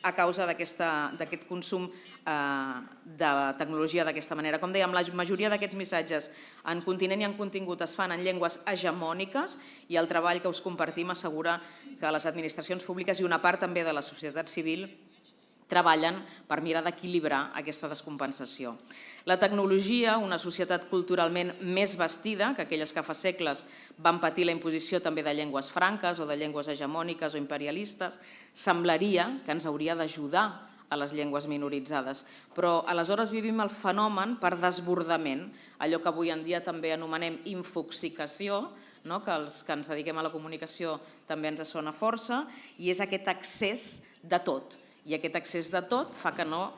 a causa d'aquest consum de la tecnologia d'aquesta manera. Com dèiem, la majoria d'aquests missatges en continent i en contingut es fan en llengües hegemòniques, i el treball que us compartim assegura que les administracions públiques i una part també de la societat civil treballen per mirar d'equilibrar aquesta descompensació. La tecnologia, una societat culturalment més vestida que aquelles que fa segles van patir la imposició també de llengües franques o de llengües hegemòniques o imperialistes, semblaria que ens hauria d'ajudar a les llengües minoritzades, però aleshores vivim el fenomen per desbordament, allò que avui en dia també anomenem infoxicació, que els que ens dediquem a la comunicació també ens sona força, i és aquest excés de tot. I aquest excés de tot fa que no...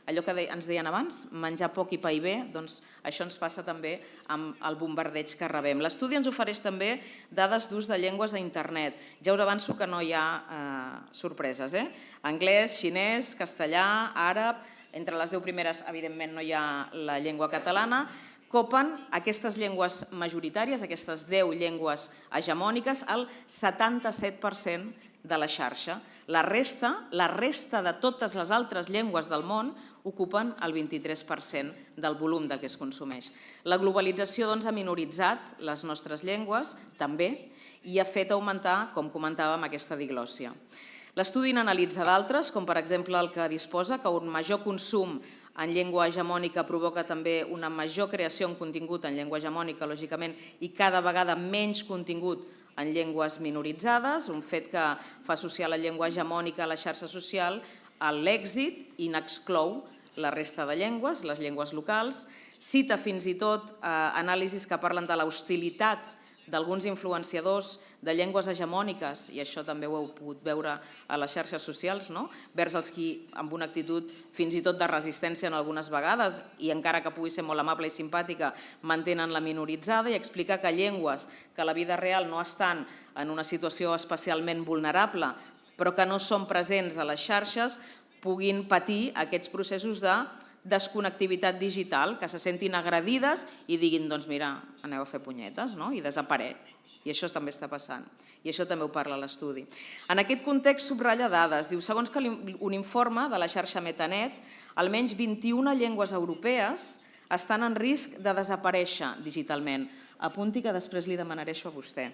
Allò que ens deien abans, menjar poc i pa i bé, doncs això ens passa també amb el bombardeig que rebem. L'estudi ens ofereix també dades d'ús de llengües a internet. Ja us avanço que no hi ha sorpreses. Anglès, xinès, castellà, àrab, entre les 10 primeres, evidentment, no hi ha la llengua catalana. Copen aquestes llengües majoritàries, aquestes 10 llengües hegemòniques, el 77% de la xarxa. La resta de totes les altres llengües del món ocupen el 23% del volum del que es consumeix. La globalització doncs, ha minoritzat les nostres llengües, també, i ha fet augmentar, com comentàvem, aquesta diglòssia. L'estudi n'analitza d'altres, com per exemple el que disposa que un major consum en llengua hegemònica provoca també una major creació en contingut en llengua hegemònica, lògicament, i cada vegada menys contingut en llengües minoritzades, un fet que fa associar la llengua hegemònica a la xarxa social a l'èxit i n'exclou la resta de llengües, les llengües locals. Cita fins i tot anàlisis que parlen de l'hostilitat d'alguns influenciadors de llengües hegemòniques, i això també ho heu pogut veure a les xarxes socials, vers els qui, amb una actitud fins i tot de resistència en algunes vegades, i encara que pugui ser molt amable i simpàtica, mantenen la minoritzada, i explicar que llengües que a la vida real no estan en una situació especialment vulnerable, però que no són presents a les xarxes, puguin patir aquests processos de desconnectivitat digital, que se sentin agredides i diguin, doncs mira, aneu a fer punyetes, i desaparec. I això també està passant. I això també ho parla l'estudi. En aquest context subratlla dades. Diu, segons un informe de la xarxa Metanet, almenys 21 llengües europees estan en risc de desaparèixer digitalment. Apunti que després li demanaré això a vostè.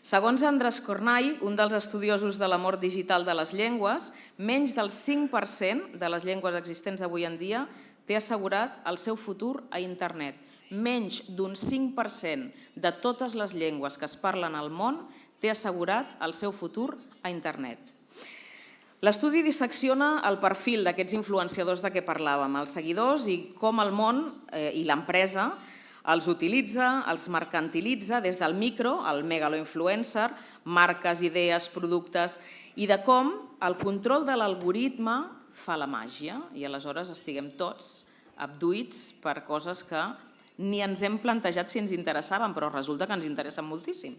Segons Andrés Cornay, un dels estudiosos de la mort digital de les llengües, menys del 5% de les llengües existents avui en dia té assegurat el seu futur a internet. Menys d'un 5% de totes les llengües que es parlen al món té assegurat el seu futur a internet. L'estudi dissecciona el perfil d'aquests influenciadors de què parlàvem, els seguidors, i com el món i l'empresa els utilitza, els mercantilitza des del micro, el megaloinfluencer, marques, idees, productes, i de com el control de l'algoritme fa la màgia, i aleshores estiguem tots abduïts per coses que ni ens hem plantejat si ens interessaven, però resulta que ens interessen moltíssim.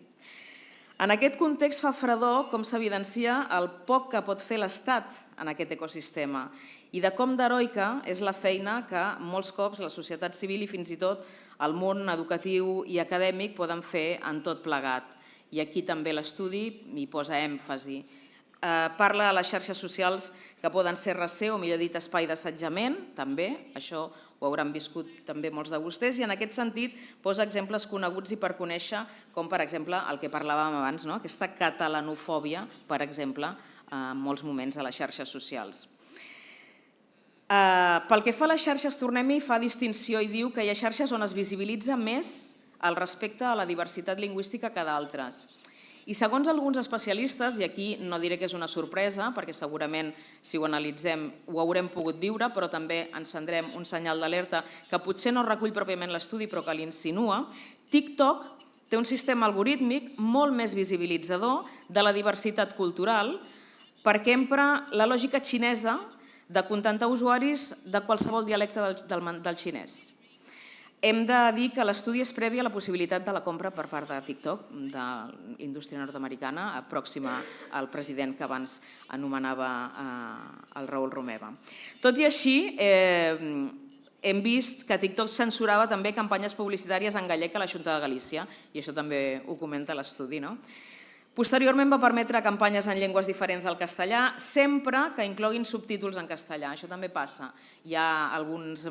En aquest context fa fredor com s'evidencia el poc que pot fer l'Estat en aquest ecosistema i de com d'heroica és la feina que molts cops la societat civil i fins i tot el món educatiu i acadèmic poden fer en tot plegat. I aquí també l'estudi hi posa èmfasi. Parla de les xarxes socials que poden ser recer o, millor dit, espai d'assetjament, també, això ho hauran viscut també molts de vostès, i en aquest sentit posa exemples coneguts i per conèixer, com per exemple el que parlàvem abans, aquesta catalanofòbia, per exemple, en molts moments a les xarxes socials. Pel que fa a les xarxes, tornem-hi, fa distinció i diu que hi ha xarxes on es visibilitza més el respecte a la diversitat lingüística que d'altres. I segons alguns especialistes, i aquí no diré que és una sorpresa, perquè segurament si ho analitzem ho haurem pogut viure, però també encendrem un senyal d'alerta que potser no recull pròpiament l'estudi però que l'insinua, TikTok té un sistema algorítmic molt més visibilitzador de la diversitat cultural perquè empra la lògica xinesa de contentar usuaris de qualsevol dialecte del xinès. Hem de dir que l'estudi és previ a la possibilitat de la compra per part de TikTok, de l'indústria nord-americana, pròxima al president que abans anomenava el Raül Romeva. Tot i així, hem vist que TikTok censurava també campanyes publicitàries en gallec a la Xunta de Galícia, i això també ho comenta l'estudi, no? Posteriorment va permetre campanyes en llengües diferents al castellà, sempre que incloguin subtítols en castellà. Això també passa. Hi ha alguns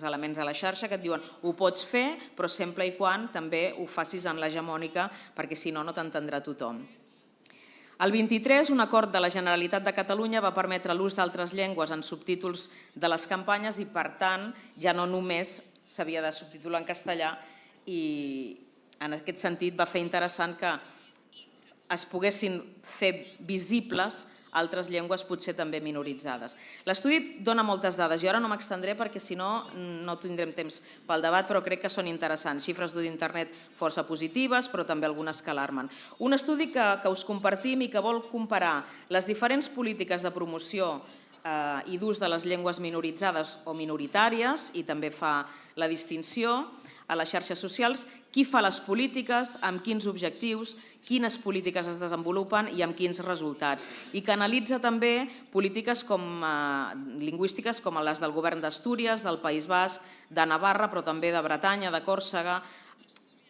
elements a la xarxa que et diuen ho pots fer, però sempre i quan també ho facis en l'hegemònica, perquè si no, no t'entendrà tothom. El 23, un acord de la Generalitat de Catalunya va permetre l'ús d'altres llengües en subtítols de les campanyes i, per tant, ja no només s'havia de subtitular en castellà i, en aquest sentit, va fer interessant que es poguessin fer visibles altres llengües potser també minoritzades. L'estudi dona moltes dades. Jo ara no m'extendré perquè si no, no tindrem temps pel debat, però crec que són interessants. Xifres d'internet força positives, però també algunes que alarmen. Un estudi que us compartim i que vol comparar les diferents polítiques de promoció i d'ús de les llengües minoritzades o minoritàries, i també fa la distinció a les xarxes socials, qui fa les polítiques, amb quins objectius, quines polítiques es desenvolupen i amb quins resultats. I que analitza també polítiques lingüístiques com les del govern d'Astúries, del País Basc, de Navarra, però també de Bretanya, de Còrsega,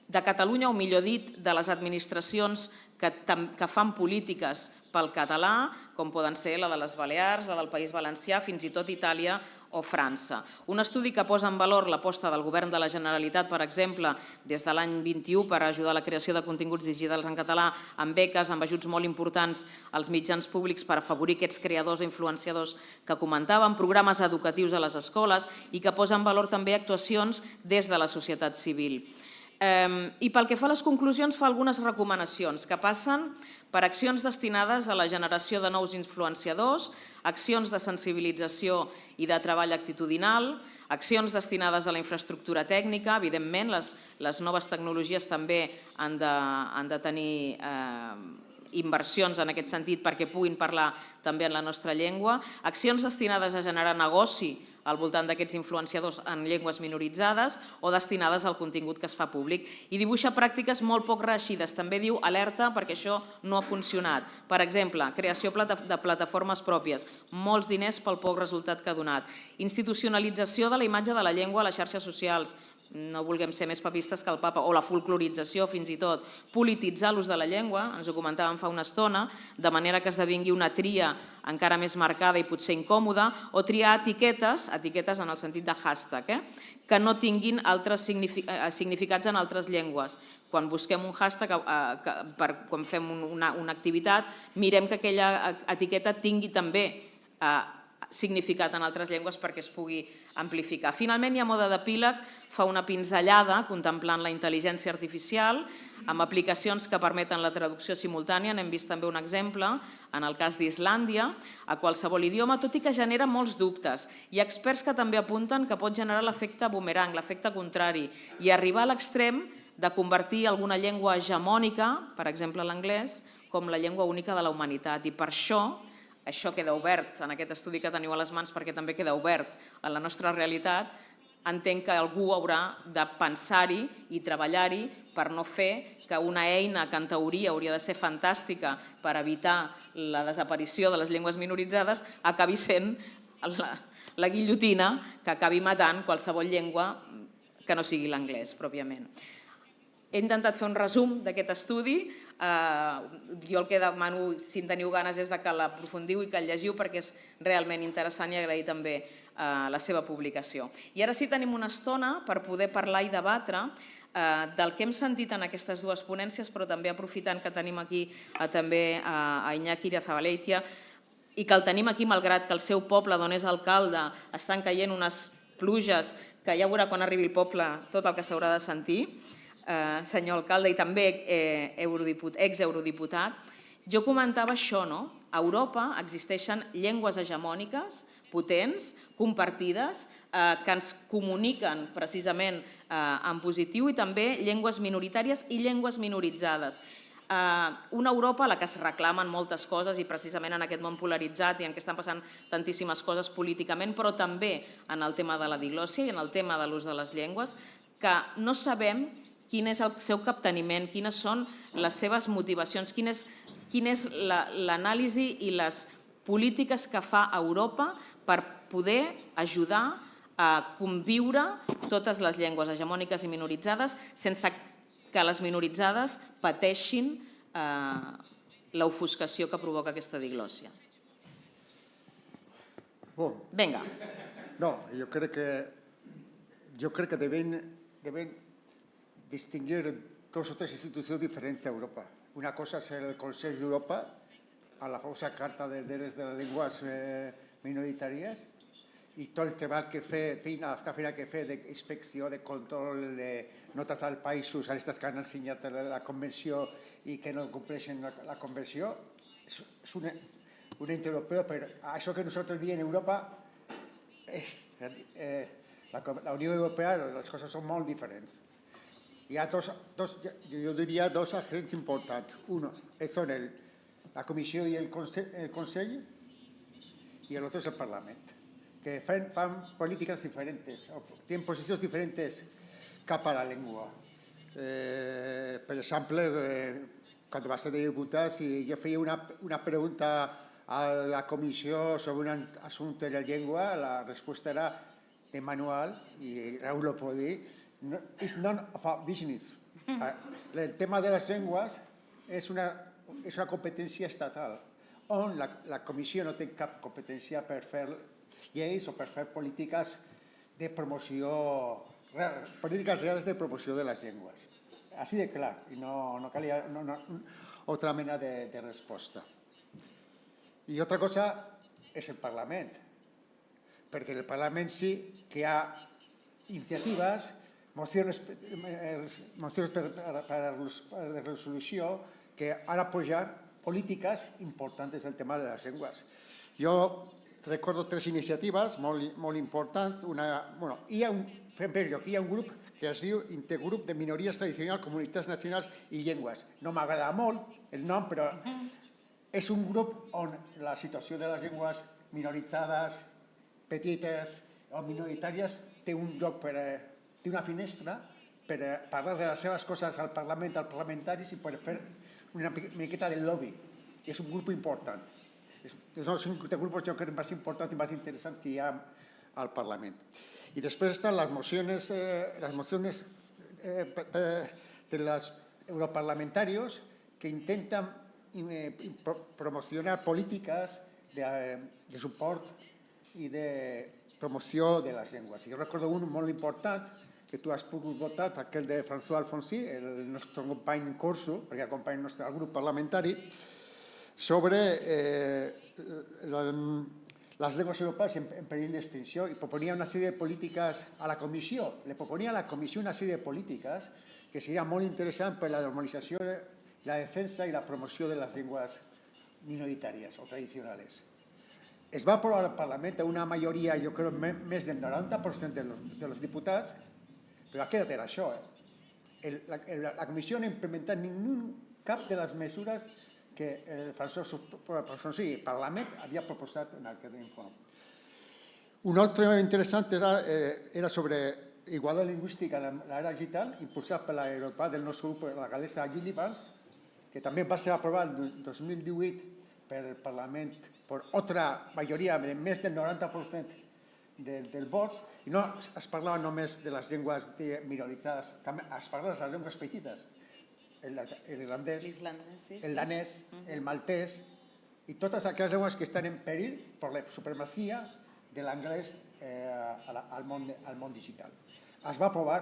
de Catalunya, o millor dit, de les administracions que fan polítiques pel català, com poden ser la de les Balears, la del País Valencià, fins i tot Itàlia o França. Un estudi que posa en valor l'aposta del Govern de la Generalitat, per exemple, des de l'any 21 per ajudar a la creació de continguts digitals en català, amb beques, amb ajuts molt importants als mitjans públics per afavorir aquests creadors o influenciadors que comentàvem, programes educatius a les escoles i que posa en valor també actuacions des de la societat civil. I pel que fa a les conclusions fa algunes recomanacions que passen per accions destinades a la generació de nous influenciadors, accions de sensibilització i de treball actitudinal, accions destinades a la infraestructura tècnica, evidentment les noves tecnologies també han de tenir inversions en aquest sentit perquè puguin parlar també en la nostra llengua, accions destinades a generar negoci al voltant d'aquests influenciadors en llengües minoritzades o destinades al contingut que es fa públic. I dibuixa pràctiques molt poc reeixides. També diu alerta perquè això no ha funcionat. Per exemple, creació de plataformes pròpies, molts diners pel poc resultat que ha donat. Institucionalització de la imatge de la llengua a les xarxes socials, no vulguem ser més papistes que el papa, o la folclorització fins i tot, polititzar l'ús de la llengua, ens ho comentàvem fa una estona, de manera que esdevingui una tria encara més marcada i potser incòmoda, o triar etiquetes en el sentit de hashtag, que no tinguin altres significats en altres llengües. Quan busquem un hashtag, quan fem una activitat, mirem que aquella etiqueta tingui també significat en altres llengües perquè es pugui amplificar. Finalment, i a mode d'epíleg, fa una pinzellada contemplant la intel·ligència artificial amb aplicacions que permeten la traducció simultània. N'hem vist també un exemple en el cas d'Islàndia, a qualsevol idioma, tot i que genera molts dubtes. Hi ha experts que també apunten que pot generar l'efecte bumerang, l'efecte contrari, i arribar a l'extrem de convertir alguna llengua hegemònica, per exemple l'anglès, com la llengua única de la humanitat. I per això queda obert en aquest estudi que teniu a les mans, perquè també queda obert en la nostra realitat. Entenc que algú haurà de pensar-hi i treballar-hi per no fer que una eina que en teoria hauria de ser fantàstica per evitar la desaparició de les llengües minoritzades acabi sent la guillotina que acabi matant qualsevol llengua que no sigui l'anglès, pròpiament. He intentat fer un resum d'aquest estudi. Jo el que demano, si en teniu ganes, és que l'aprofundiu i que el llegiu perquè és realment interessant, i agrair també la seva publicació. I ara sí tenim una estona per poder parlar i debatre del que hem sentit en aquestes dues ponències, però també aprofitant que tenim aquí també a Iñaki Irazabaleitia i que el tenim aquí malgrat que el seu poble, d'on és alcalde, estan caient unes pluges que ja veurà quan arribi el poble tot el que s'haurà de sentir. senyor alcalde, i també ex-eurodiputat, jo comentava això, no? A Europa existeixen llengües hegemòniques potents, compartides, que ens comuniquen precisament en positiu, i també llengües minoritàries i llengües minoritzades. Una Europa a la que es reclamen moltes coses i precisament en aquest món polaritzat i en què estan passant tantíssimes coses políticament, però també en el tema de la diglòssia i en el tema de l'ús de les llengües, que no sabem quin és el seu capteniment, quines són les seves motivacions, quina és l'anàlisi i les polítiques que fa Europa per poder ajudar a conviure totes les llengües hegemòniques i minoritzades sense que les minoritzades pateixin l'ofuscació que provoca aquesta diglòssia. Vinga.
No, jo crec que devem distingir dos o tres institucions diferents d'Europa. Una cosa és el Consell d'Europa, a la famosa Carta de Drets de les Llengües Minoritàries, i tot el treball que està fent d'inspecció, de control, de notes als països, aquests que han signat la Convenció i que no compleixen la Convenció, és una intereuropea, però això que nosaltres diem en Europa, la Unió Europea, les coses són molt diferents. Hi ha jo diria dos agents importants. Uno són la Comissió i el Consell, i l'altre és el Parlament, que fan polítiques diferents, tenen posicions diferents cap a la llengua. Per exemple, quan va ser diputat, si jo feia una pregunta a la comissió sobre un assumpte de la llengua, la resposta era de manual, i Raül ho pot dir, it's none of our business. El tema de les llengües és una competència estatal, on la comissió no té cap competència per fer lleis o per fer polítiques de promoció, polítiques reals de promoció de les llengües. Així de clar, i no calia altra mena de resposta. I altra cosa és el Parlament, perquè el Parlament sí que hi ha iniciatives, mocions de resolució que han apoyat polítiques importants del tema de les llengües. Jo recordo tres iniciatives molt importants. Hi ha un grup que es diu Intergrup de Minories Tradicionals, Comunitats Nacionals i Llengües. No m'agrada molt el nom, però és un grup on la situació de les llengües minoritzades, petites o minoritàries té un lloc, té una finestra per parlar de les seves coses al Parlament, als parlamentaris, i per fer una miqueta de lobby. És un grup important. És un grup jo crec més important i més interessant que hi ha al Parlament. I després estan les mocions de los europarlamentarios que intenten promocionar políticas de suport i de promoció de les llengües. Jo recordo un molt important que tu has pogut votar, aquell de François Alfonsí, el nostre company Corso, perquè acompanya el nostre grup parlamentari, sobre les llengües europees en perill d'extinció, i proponia una sèrie de polítiques a la comissió. Le proponia a la comissió una sèrie de polítiques que seria molt interessant per la normalització, la defensa i la promoció de les llengües minoritàries o tradicionals. Es va aprovar al Parlament una majoria, jo crec, més del 90% dels diputats, però ha quedat això. La comissió no ha implementat cap de les mesures que el Parlament havia proposat en aquest informe. Un altre interessant era sobre igualtat lingüística en l'era digital, impulsat per l'Europa del nostre grup, la galesa Gilly Vance, que també va ser aprovat en 2018 pel Parlament per altra majoria de més del 90% dels vots, i no es parlava només de les llengües minoritzades, també es parlava de les llengües petites, l'irlandès, el danès, el maltès, i totes aquelles llengües que estan en perill per la supremacia de l'anglès al món digital. Es va aprovar,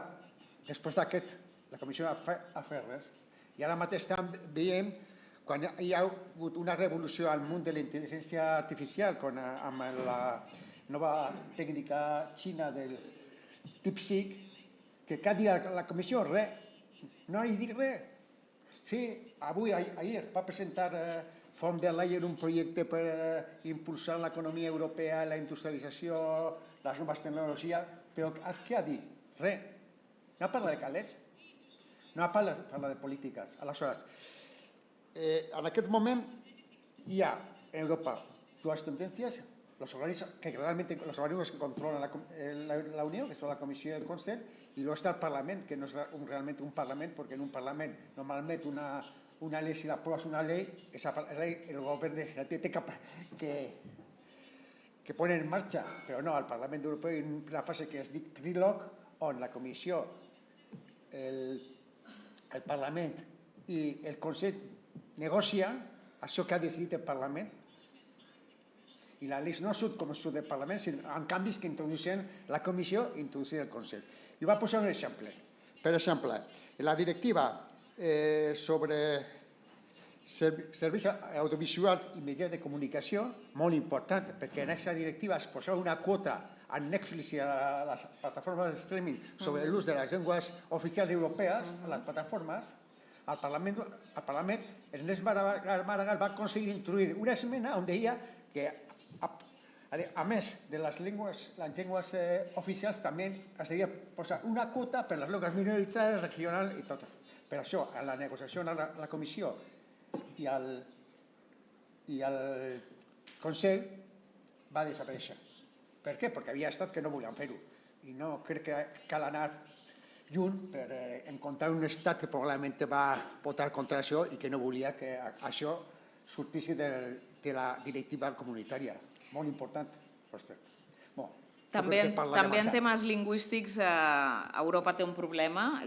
després d'aquest, la Comissió ha fet res, i ara mateix veiem quan hi ha hagut una revolució al món de la intel·ligència artificial amb la nova tècnica xina del DeepSeek, que cada dia la comissió res, no hi dic res. Sí, ahir va presentar von der Leyen un projecte per impulsar l'economia europea, la industrialització, les noves tecnologies, però què ha dit? Res. No ha parlat de calés, no ha parlat de polítiques. Aleshores, en aquest moment hi ha en Europa dues tendències, los organismos que controlan la Unión, que son la Comisión y el Consejo, y luego está el Parlamento, que no es realmente un Parlamento, porque en un Parlamento normalmente una ley, si la apruebas una ley, esa ley el gobierno tiene que poner en marcha, pero no, al Parlamento Europeo hay una fase que es trilog, on la Comisión, el Parlamento y el Consejo negocian això que ha decidit el Parlament. I la llei no surt com surt del Parlament, sinó en canvis que introdueixen la Comissió i introdueixen el Consell. I va posar un exemple. Per exemple, la directiva sobre serveis audiovisuals i mitjans de comunicació, molt important, perquè en aquesta directiva es posava una quota a Netflix i a les plataformes de streaming sobre l'ús de les llengües oficials europees a les plataformes. Al Parlament, Ernest Maragall va aconseguir introduir una esmena on deia que, a més de les llengües oficials, també es devia posar una quota per les llengües minoritzades, regionals i tot. Per això, a la negociació a la Comissió i al Consell va desaparèixer. Per què? Perquè havia estat que no volien fer-ho. I no crec que cal anar lluny per encontrar un estat que probablement va votar contra això i que no volia que això sortís de la directiva comunitària. Molt important, per cert.
També en temes lingüístics Europa té un problema,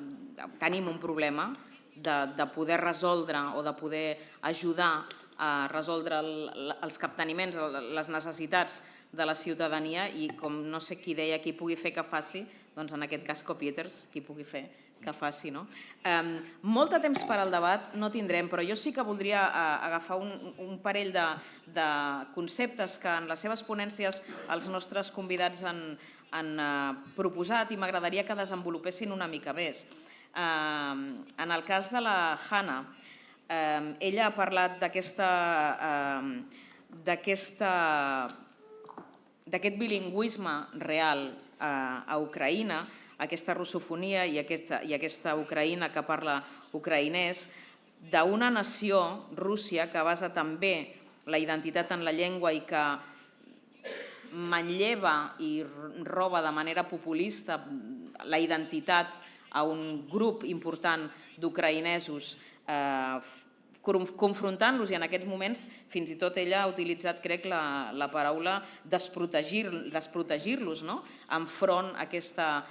tenim un problema de poder resoldre o de poder ajudar a resoldre els capteniments, les necessitats de la ciutadania i com no sé qui deia qui pugui fer que faci, doncs en aquest cas Coppieters, qui pugui fer que faci. Molt de temps per al debat no tindrem, però jo sí que voldria agafar un parell de conceptes que en les seves ponències els nostres convidats han proposat i m'agradaria que desenvolupessin una mica més. En el cas de la Hanna, ella ha parlat d'aquest bilingüisme real a Ucraïna, aquesta russofonia i aquesta Ucraïna que parla ucraïnès, d'una nació, Rússia, que basa també la identitat en la llengua i que manlleva i roba de manera populista la identitat a un grup important d'ucraïnesos, confrontant-los, i en aquests moments fins i tot ella ha utilitzat, crec, la paraula desprotegir-los enfront a aquesta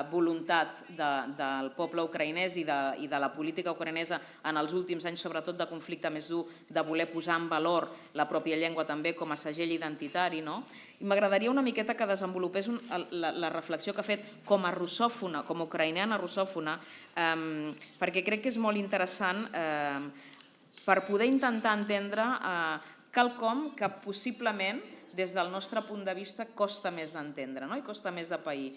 voluntat del poble ucraïnès i de la política ucraïnesa en els últims anys, sobretot de conflicte més dur, de voler posar en valor la pròpia llengua també com a segell identitari. I m'agradaria una miqueta que desenvolupés la reflexió que ha fet com a russòfona, com a ucraïniana russòfona, perquè crec que és molt interessant per poder intentar entendre quelcom que possiblement des del nostre punt de vista costa més d'entendre i costa més de pair.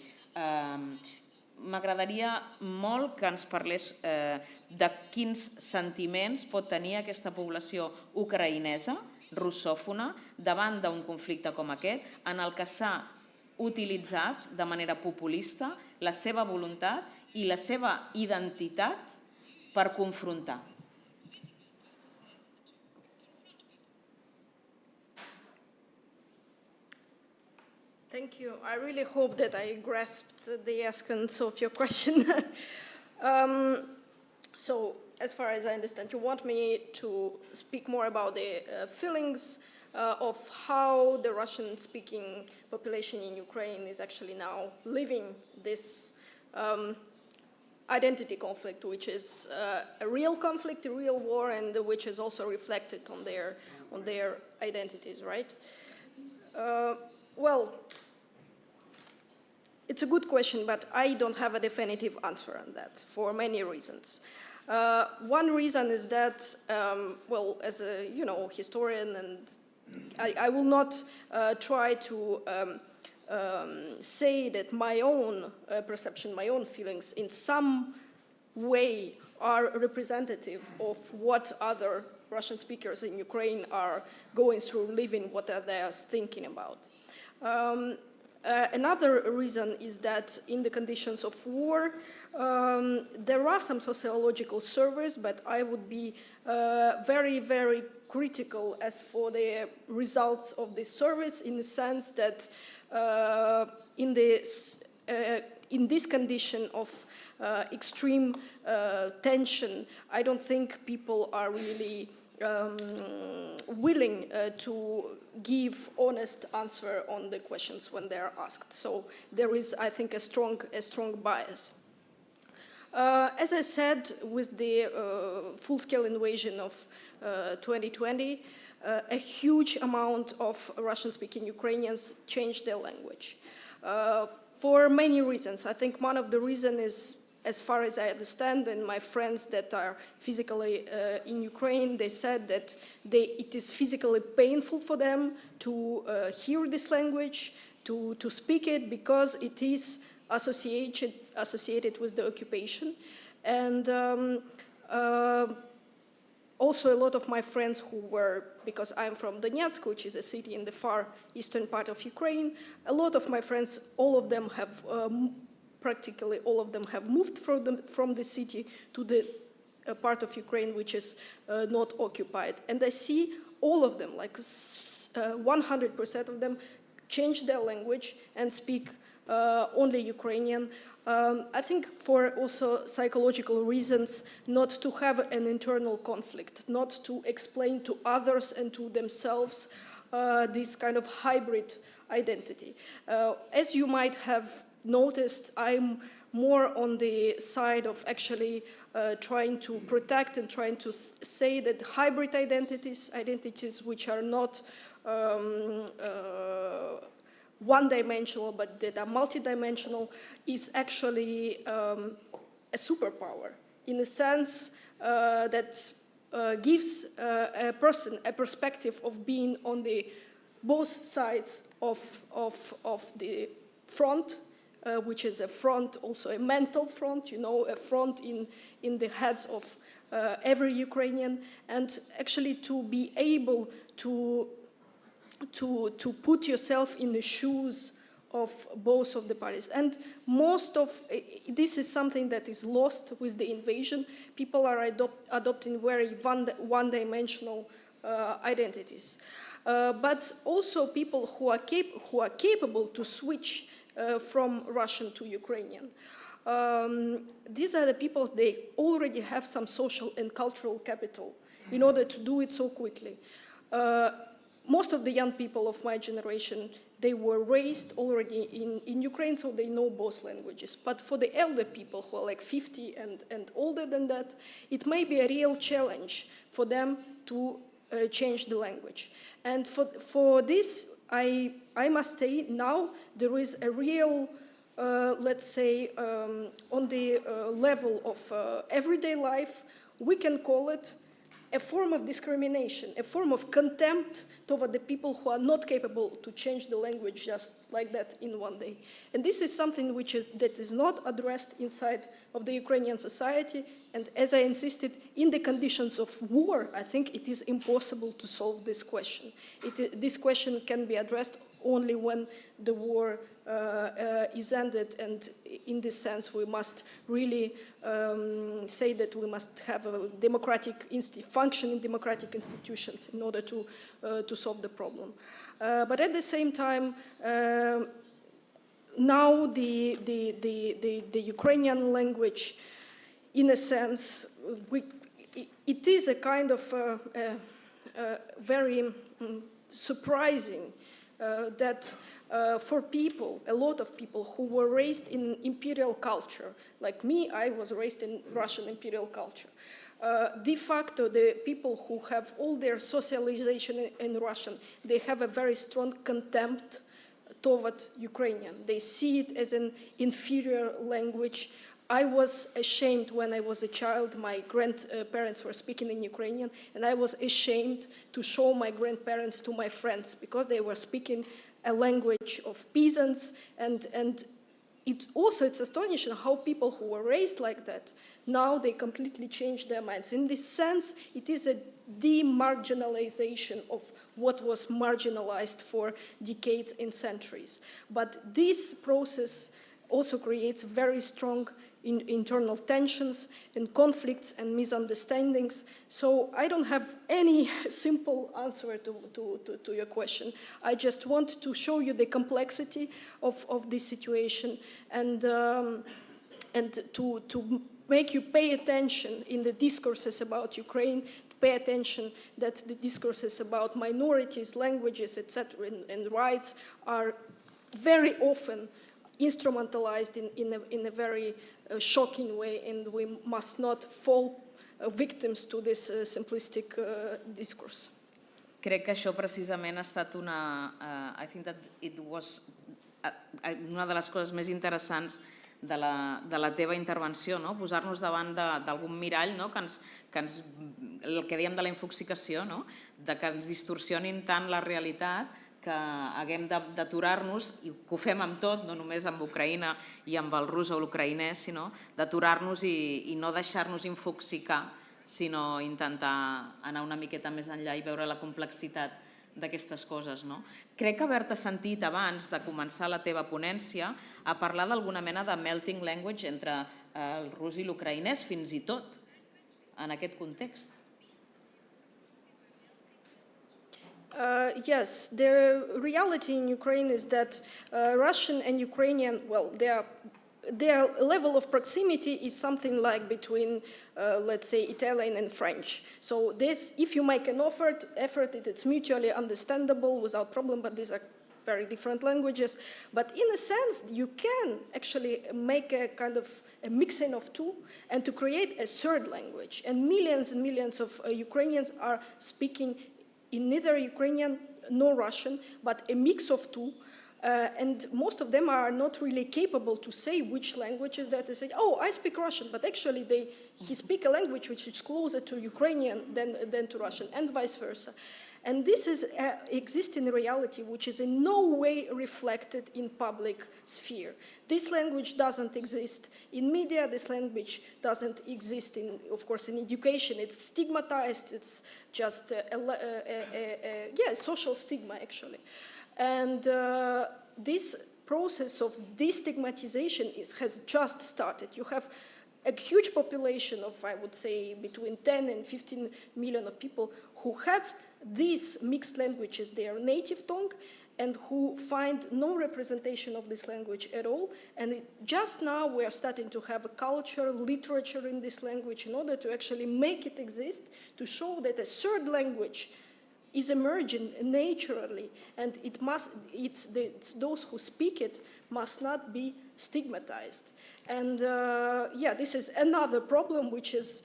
M'agradaria molt que ens parlés de quins sentiments pot tenir aquesta població ucraïnesa, russòfona, davant d'un conflicte com aquest, en el que s'ha utilitzat de manera populista la seva voluntat i la seva identitat per confrontar.
Thank you. I really hope that I grasped the essence of your question. So, as far as I understand, you want me to speak more about the feelings of how the Russian-speaking population in Ukraine is actually now living this identity conflict, which is a real conflict, a real war, and which is also reflected on their identities, right? Well, it's a good question, but I don't have a definitive answer on that for many reasons. One reason is that, well, as a historian, and I will not try to say that my own perception, my own feelings, in some way are representative of what other Russian speakers in Ukraine are going through, living, what are they thinking about. Another reason is that in the conditions of war, there are some sociological surveys, but I would be very, very critical as for the results of these surveys, in the sense that in this condition of extreme tension, I don't think people are really willing to give honest answer on the questions when they are asked. So there is, I think, a strong bias. As I said, with the full-scale invasion of 2020, a huge amount of Russian-speaking Ukrainians changed their language. For many reasons. I think one of the reasons is, as far as I understand, and my friends that are physically in Ukraine, they said that it is physically painful for them to hear this language, to speak it, because it is associated with the occupation. And also a lot of my friends who were, because I'm from Donetsk, which is a city in the far eastern part of Ukraine, a lot of my friends, all of them have practically all of them have moved from the city to the part of Ukraine which is not occupied. And I see all of them, like 100% of them, change their language and speak only Ukrainian. I think for also psychological reasons, not to have an internal conflict, not to explain to others and to themselves this kind of hybrid identity. As you might have noticed, I'm more on the side of actually trying to protect and trying to say that hybrid identities which are not one-dimensional but that are multidimensional, is actually a superpower, in a sense that gives a person a perspective of being on the both sides of the front, which is a front, also a mental front, a front in the heads of every Ukrainian, and actually to be able to put yourself in the shoes of both of the parties. And most of this is something that is lost with the invasion. People are adopting very one-dimensional identities. But also people who are capable to switch from Russian to Ukrainian. These are the people, they already have some social and cultural capital in order to do it so quickly. Most of the young people of my generation, they were raised already in Ukraine, so they know both languages. But for the elder people who are like 50 and older than that, it may be a real challenge for them to change the language. And for this, I must say now there is a real, let's say, on the level of everyday life, we can call it a form of discrimination, a form of contempt toward the people who are not capable to change the language just like that in one day. And this is something that is not addressed inside of the Ukrainian society. And as I insisted, in the conditions of war, I think it is impossible to solve this question. This question can be addressed only when the war is ended, and in this sense we must really say that we must have a functioning democratic institutions in order to solve the problem. But at the same time, now the Ukrainian language, in a sense, it is a kind of very surprising that for people, a lot of people who were raised in imperial culture, like me, I was raised in Russian imperial culture. De facto, the people who have all their socialization in Russian, they have a very strong contempt toward Ukrainian. They see it as an inferior language. I was ashamed when I was a child. My grandparents were speaking in Ukrainian, and I was ashamed to show my grandparents to my friends because they were speaking a language of peasants, and it's astonishing how people who were raised like that, now they completely change their minds. In this sense, it is a demarginalization of what was marginalized for decades and centuries. But this process also creates very strong internal tensions and conflicts and misunderstandings. So I don't have any simple answer to your question. I just want to show you the complexity of this situation and to make you pay attention in the discourses about Ukraine, to pay attention that the discourses about minorities, languages, etc., and rights are very often instrumentalized in a very shocking way, and we must not fall victims to this simplistic discourse.
Crec que això precisament ha estat I think that it was una de les coses més interessants de la teva intervenció, no? Posar-nos davant d'algun mirall, no? El que dèiem de la infoxicació, no? De que ens distorsionin tant la realitat que haguem d'aturar-nos, i que ho fem amb tot, no només amb Ucraïna i amb el rus o l'ucraïnès, sinó d'aturar-nos i no deixar-nos infoxicar, sinó intentar anar una miqueta més enllà i veure la complexitat d'aquestes coses. Crec haver-te sentit abans de començar la teva ponència a parlar d'alguna mena de melting language entre el rus i l'ucraïnès, fins i tot, en aquest context.
Yes, the reality in Ukraine is that Russian and Ukrainian, well, their level of proximity is something like between, let's say, Italian and French. So this, if you make an effort, it's mutually understandable without problem, but these are very different languages. But in a sense, you can actually make a kind of a mixing of two and to create a third language. And millions of Ukrainians are speaking in neither Ukrainian nor Russian, but a mix of two. And most of them are not really capable to say which languages that they say, oh, I speak Russian, but actually he speaks a language which is closer to Ukrainian than to Russian, and vice versa. And this exists in reality, which is in no way reflected in public sphere. This language doesn't exist in media. This language doesn't exist of course, in education. It's stigmatized. It's just social stigma, actually. And this process of destigmatization has just started. You have a huge population of, I would say, between 10 and 15 million of people who have these mixed languages, their native tongue, and who find no representation of this language at all. And just now we are starting to have a culture, literature in this language in order to actually make it exist, to show that a third language is emerging naturally, and it's those who speak it must not be stigmatized. And this is another problem which is,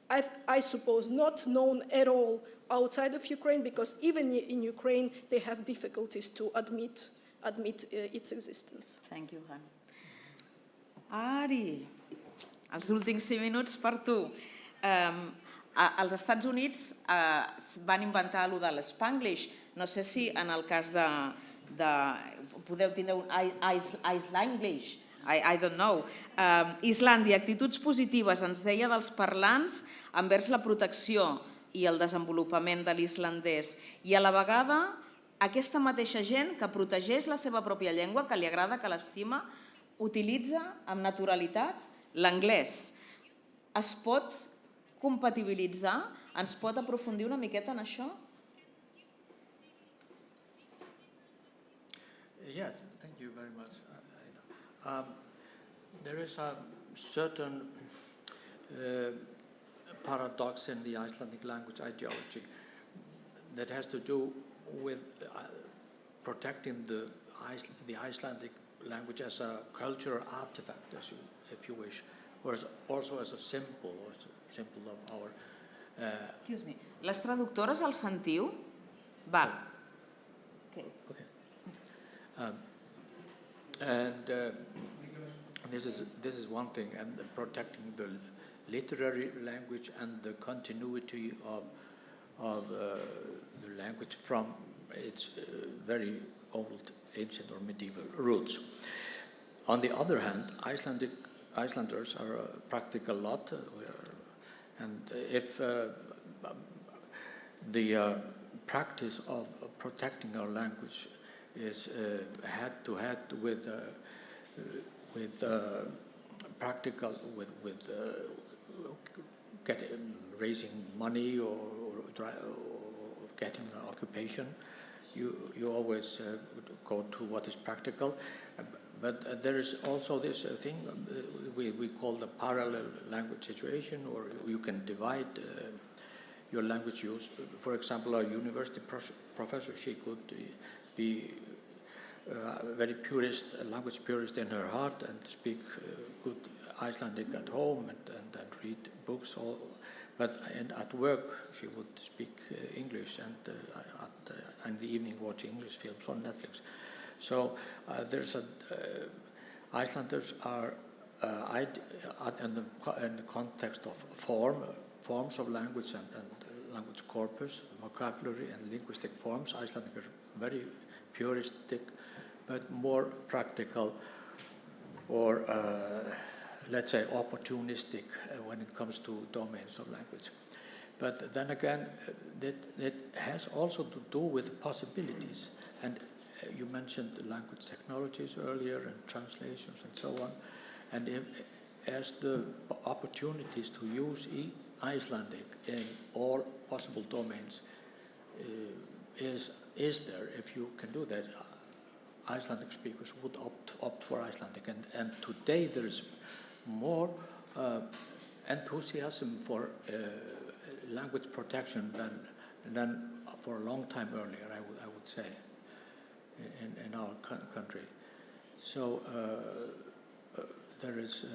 I suppose, not known at all outside of Ukraine, because even in Ukraine they have difficulties to admit its existence.
Thank you, Hanna. Ari, els últims 5 minuts per tu. Als Estats Units van inventar allò de l'Spanglish. No sé si en el cas podeu tindre un Islanglish, I don't know. Islàndia, actituds positives, ens deia dels parlants envers la protecció i el desenvolupament de l'islandès. I a la vegada, aquesta mateixa gent que protegeix la seva pròpia llengua, que li agrada, que l'estima, utilitza amb naturalitat l'anglès. Es pot compatibilitzar? Ens pot aprofundir una miqueta en això?
Yes, thank you very much. There is a certain paradox in the Icelandic language ideology that has to do with protecting the Icelandic language as a cultural artifact, if you wish, or also as a symbol of our...
Excuse me, les traductores el sentiu? Val.
Okay. And this is one thing, and protecting the literary language and the continuity of the language from its very old, ancient or medieval roots. On the other hand, Icelanders are a practical lot, and if the practice of protecting our language is head-to-head with practical, with raising money or getting an occupation, you always go to what is practical. But there is also this thing we call the parallel language situation, or you can divide your language use. For example, a university professor, she could be very purist, a language purist in her heart, and speak good Icelandic at home and read books. But at work, she would speak English, and in the evening watch English films on Netflix. So there's Icelanders are in the context of forms of language and language corpus, vocabulary and linguistic forms. Icelanders are very puristic, but more practical, or let's say opportunistic when it comes to domains of language. But then again, that has also to do with possibilities. And you mentioned language technologies earlier and translations and so on. And as the opportunities to use Icelandic in all possible domains is there, if you can do that, Icelandic speakers would opt for Icelandic. And today there is more enthusiasm for language protection than for a long time earlier, I would say, in our country. So there is,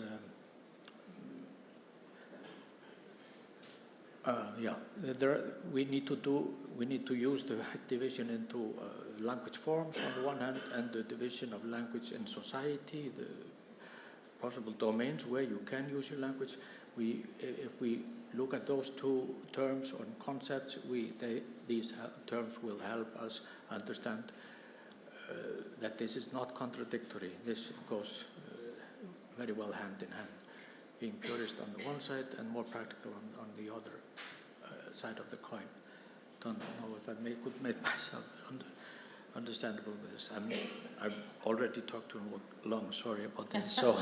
we need to use the division into language forms on the one hand, and the division of language in society, the possible domains where you can use your language. If we look at those two terms or concepts, these terms will help us understand that this is not contradictory. This goes very well hand in hand, being purist on the one side and more practical on the other side of the coin. Don't know if I could make myself understandable with this. I've already talked too long, sorry about this, so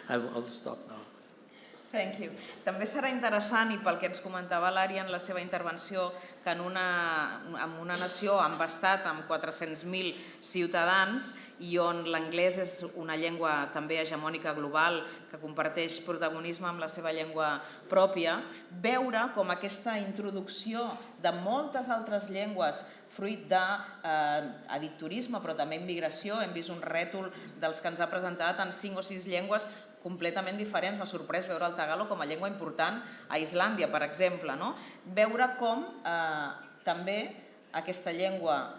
I'll stop now.
Thank you. També serà interessant, i pel que ens comentava l'Ari en la seva intervenció, que en una nació amb estat amb 400.000 ciutadans i on l'anglès és una llengua també hegemònica global que comparteix protagonisme amb la seva llengua pròpia, veure com aquesta introducció de moltes altres llengües fruit d'editorisme però també immigració, hem vist un rètol dels que ens ha presentat en 5 o 6 llengües completament diferents. M'ha sorprès veure el tagalo com a llengua important a Islàndia, per exemple. Veure com també aquesta llengua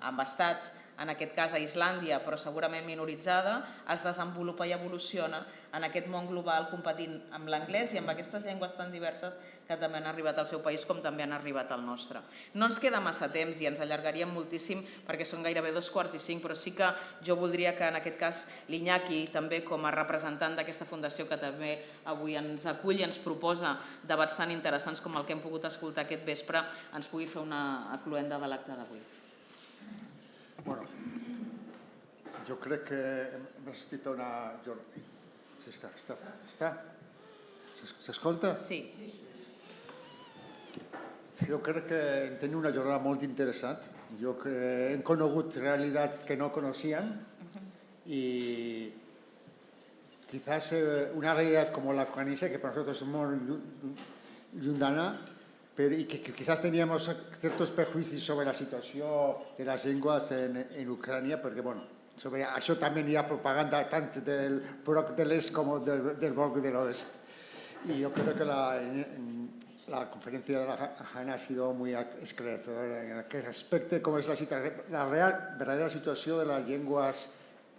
amb estat, en aquest cas a Islàndia, però segurament minoritzada, es desenvolupa i evoluciona en aquest món global competint amb l'anglès i amb aquestes llengües tan diverses que també han arribat al seu país com també han arribat al nostre. No ens queda massa temps i ens allargaríem moltíssim perquè són gairebé 2:45, però sí que jo voldria que en aquest cas l'Iñaki, també com a representant d'aquesta fundació que també avui ens acull i ens proposa debats tan interessants com el que hem pogut escoltar aquest vespre, ens pugui fer una cloenda de l'acte d'avui.
Bueno, yo creo que hemos assistit una... Està? S'escolta?
Sí.
Jo crec que hem tingut una jornada molt interessant. Jo crec que hem conegut realitats que no conocíem y quizás una realidad como la ucraniana, que para nosotros es muy llunyana, y que quizás teníamos ciertos prejuicios sobre la situación de las lenguas en Ucrania, porque bueno, sobre això també hi ha propaganda tant del bloc de l'est com del bloc de l'oest. Y yo creo que la conferencia de la Hanna ha sido muy esclarecedora en aquel aspecto, cómo es la verdadera situación de las lenguas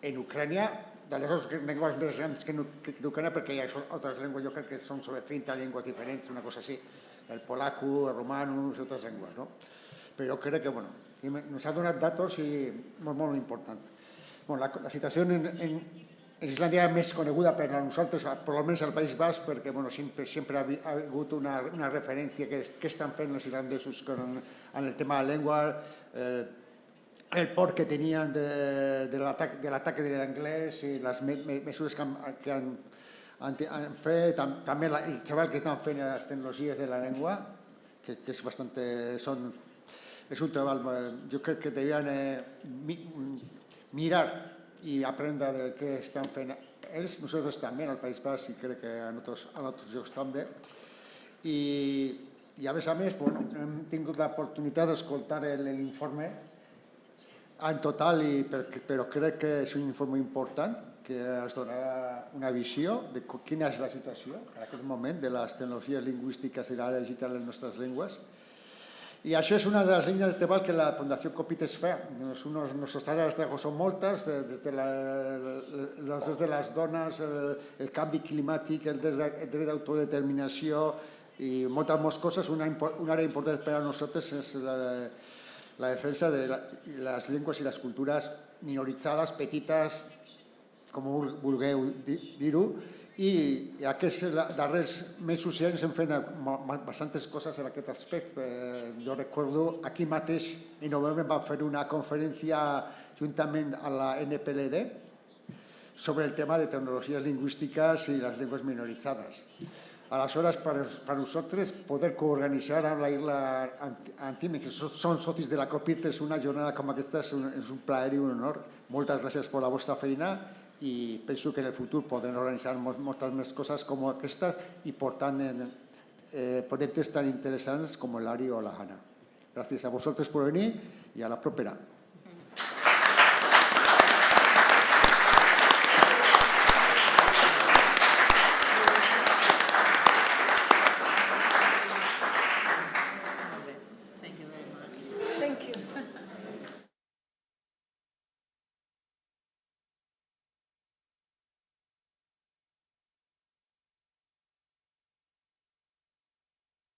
en Ucrania, de les lenguas més grans que d'Ucrania, perquè hi ha altres llengües, jo crec que són sobre 30 llengües diferents, una cosa així, el polaco, el romano y otras lenguas, ¿no? Pero creo que, bueno, nos ha donat datos y muy importantes. Bueno, la situación Islàndia és més coneguda per a nosaltres, almenys al País Basc, perquè sempre ha hagut una referència que estan fent els islandesos en el tema de la llengua, el por que tenien de l'atac de l'anglès i les mesures que han fet, també el treball que estan fent les tecnologies de la llengua, que és bastant... És un treball, jo crec que devien mirar i aprendre del que estan fent ells, nosaltres també al País Basc i crec que en altres llocs també. I a més, hem tingut l'oportunitat d'escoltar l'informe en total, però crec que és un informe important que ens donarà una visió de quina és la situació en aquest moment de les tecnologies lingüístiques i l'àrea digital en les nostres llengües. I això és una de les línies de treball que la Fundació Coppieters fa. Nostres àrees de treball són moltes, des de les dones, el canvi climàtic, el dret d'autodeterminació i moltes coses. Una àrea important per a nosaltres és la defensa de les llengües i les cultures minoritzades, petites, com vulgueu dir-ho, i aquests darrers mesos i anys hem fet bastantes coses en aquest aspecte. Jo recordo aquí mateix en novembre vam fer una conferència juntament a la NPLD sobre el tema de tecnologies lingüístiques i les llengües minoritzades. Aleshores, per nosaltres, poder coorganitzar amb la Irla Antime, que són socis de la Coppieters, una jornada com aquesta és un plaer i un honor. Moltes gràcies per la vostra feina i penso que en el futur podrem organitzar moltes més coses com aquesta i portant ponentes tan interessants com l'Ari o la Hanna. Gràcies a vosaltres per venir i a la propera.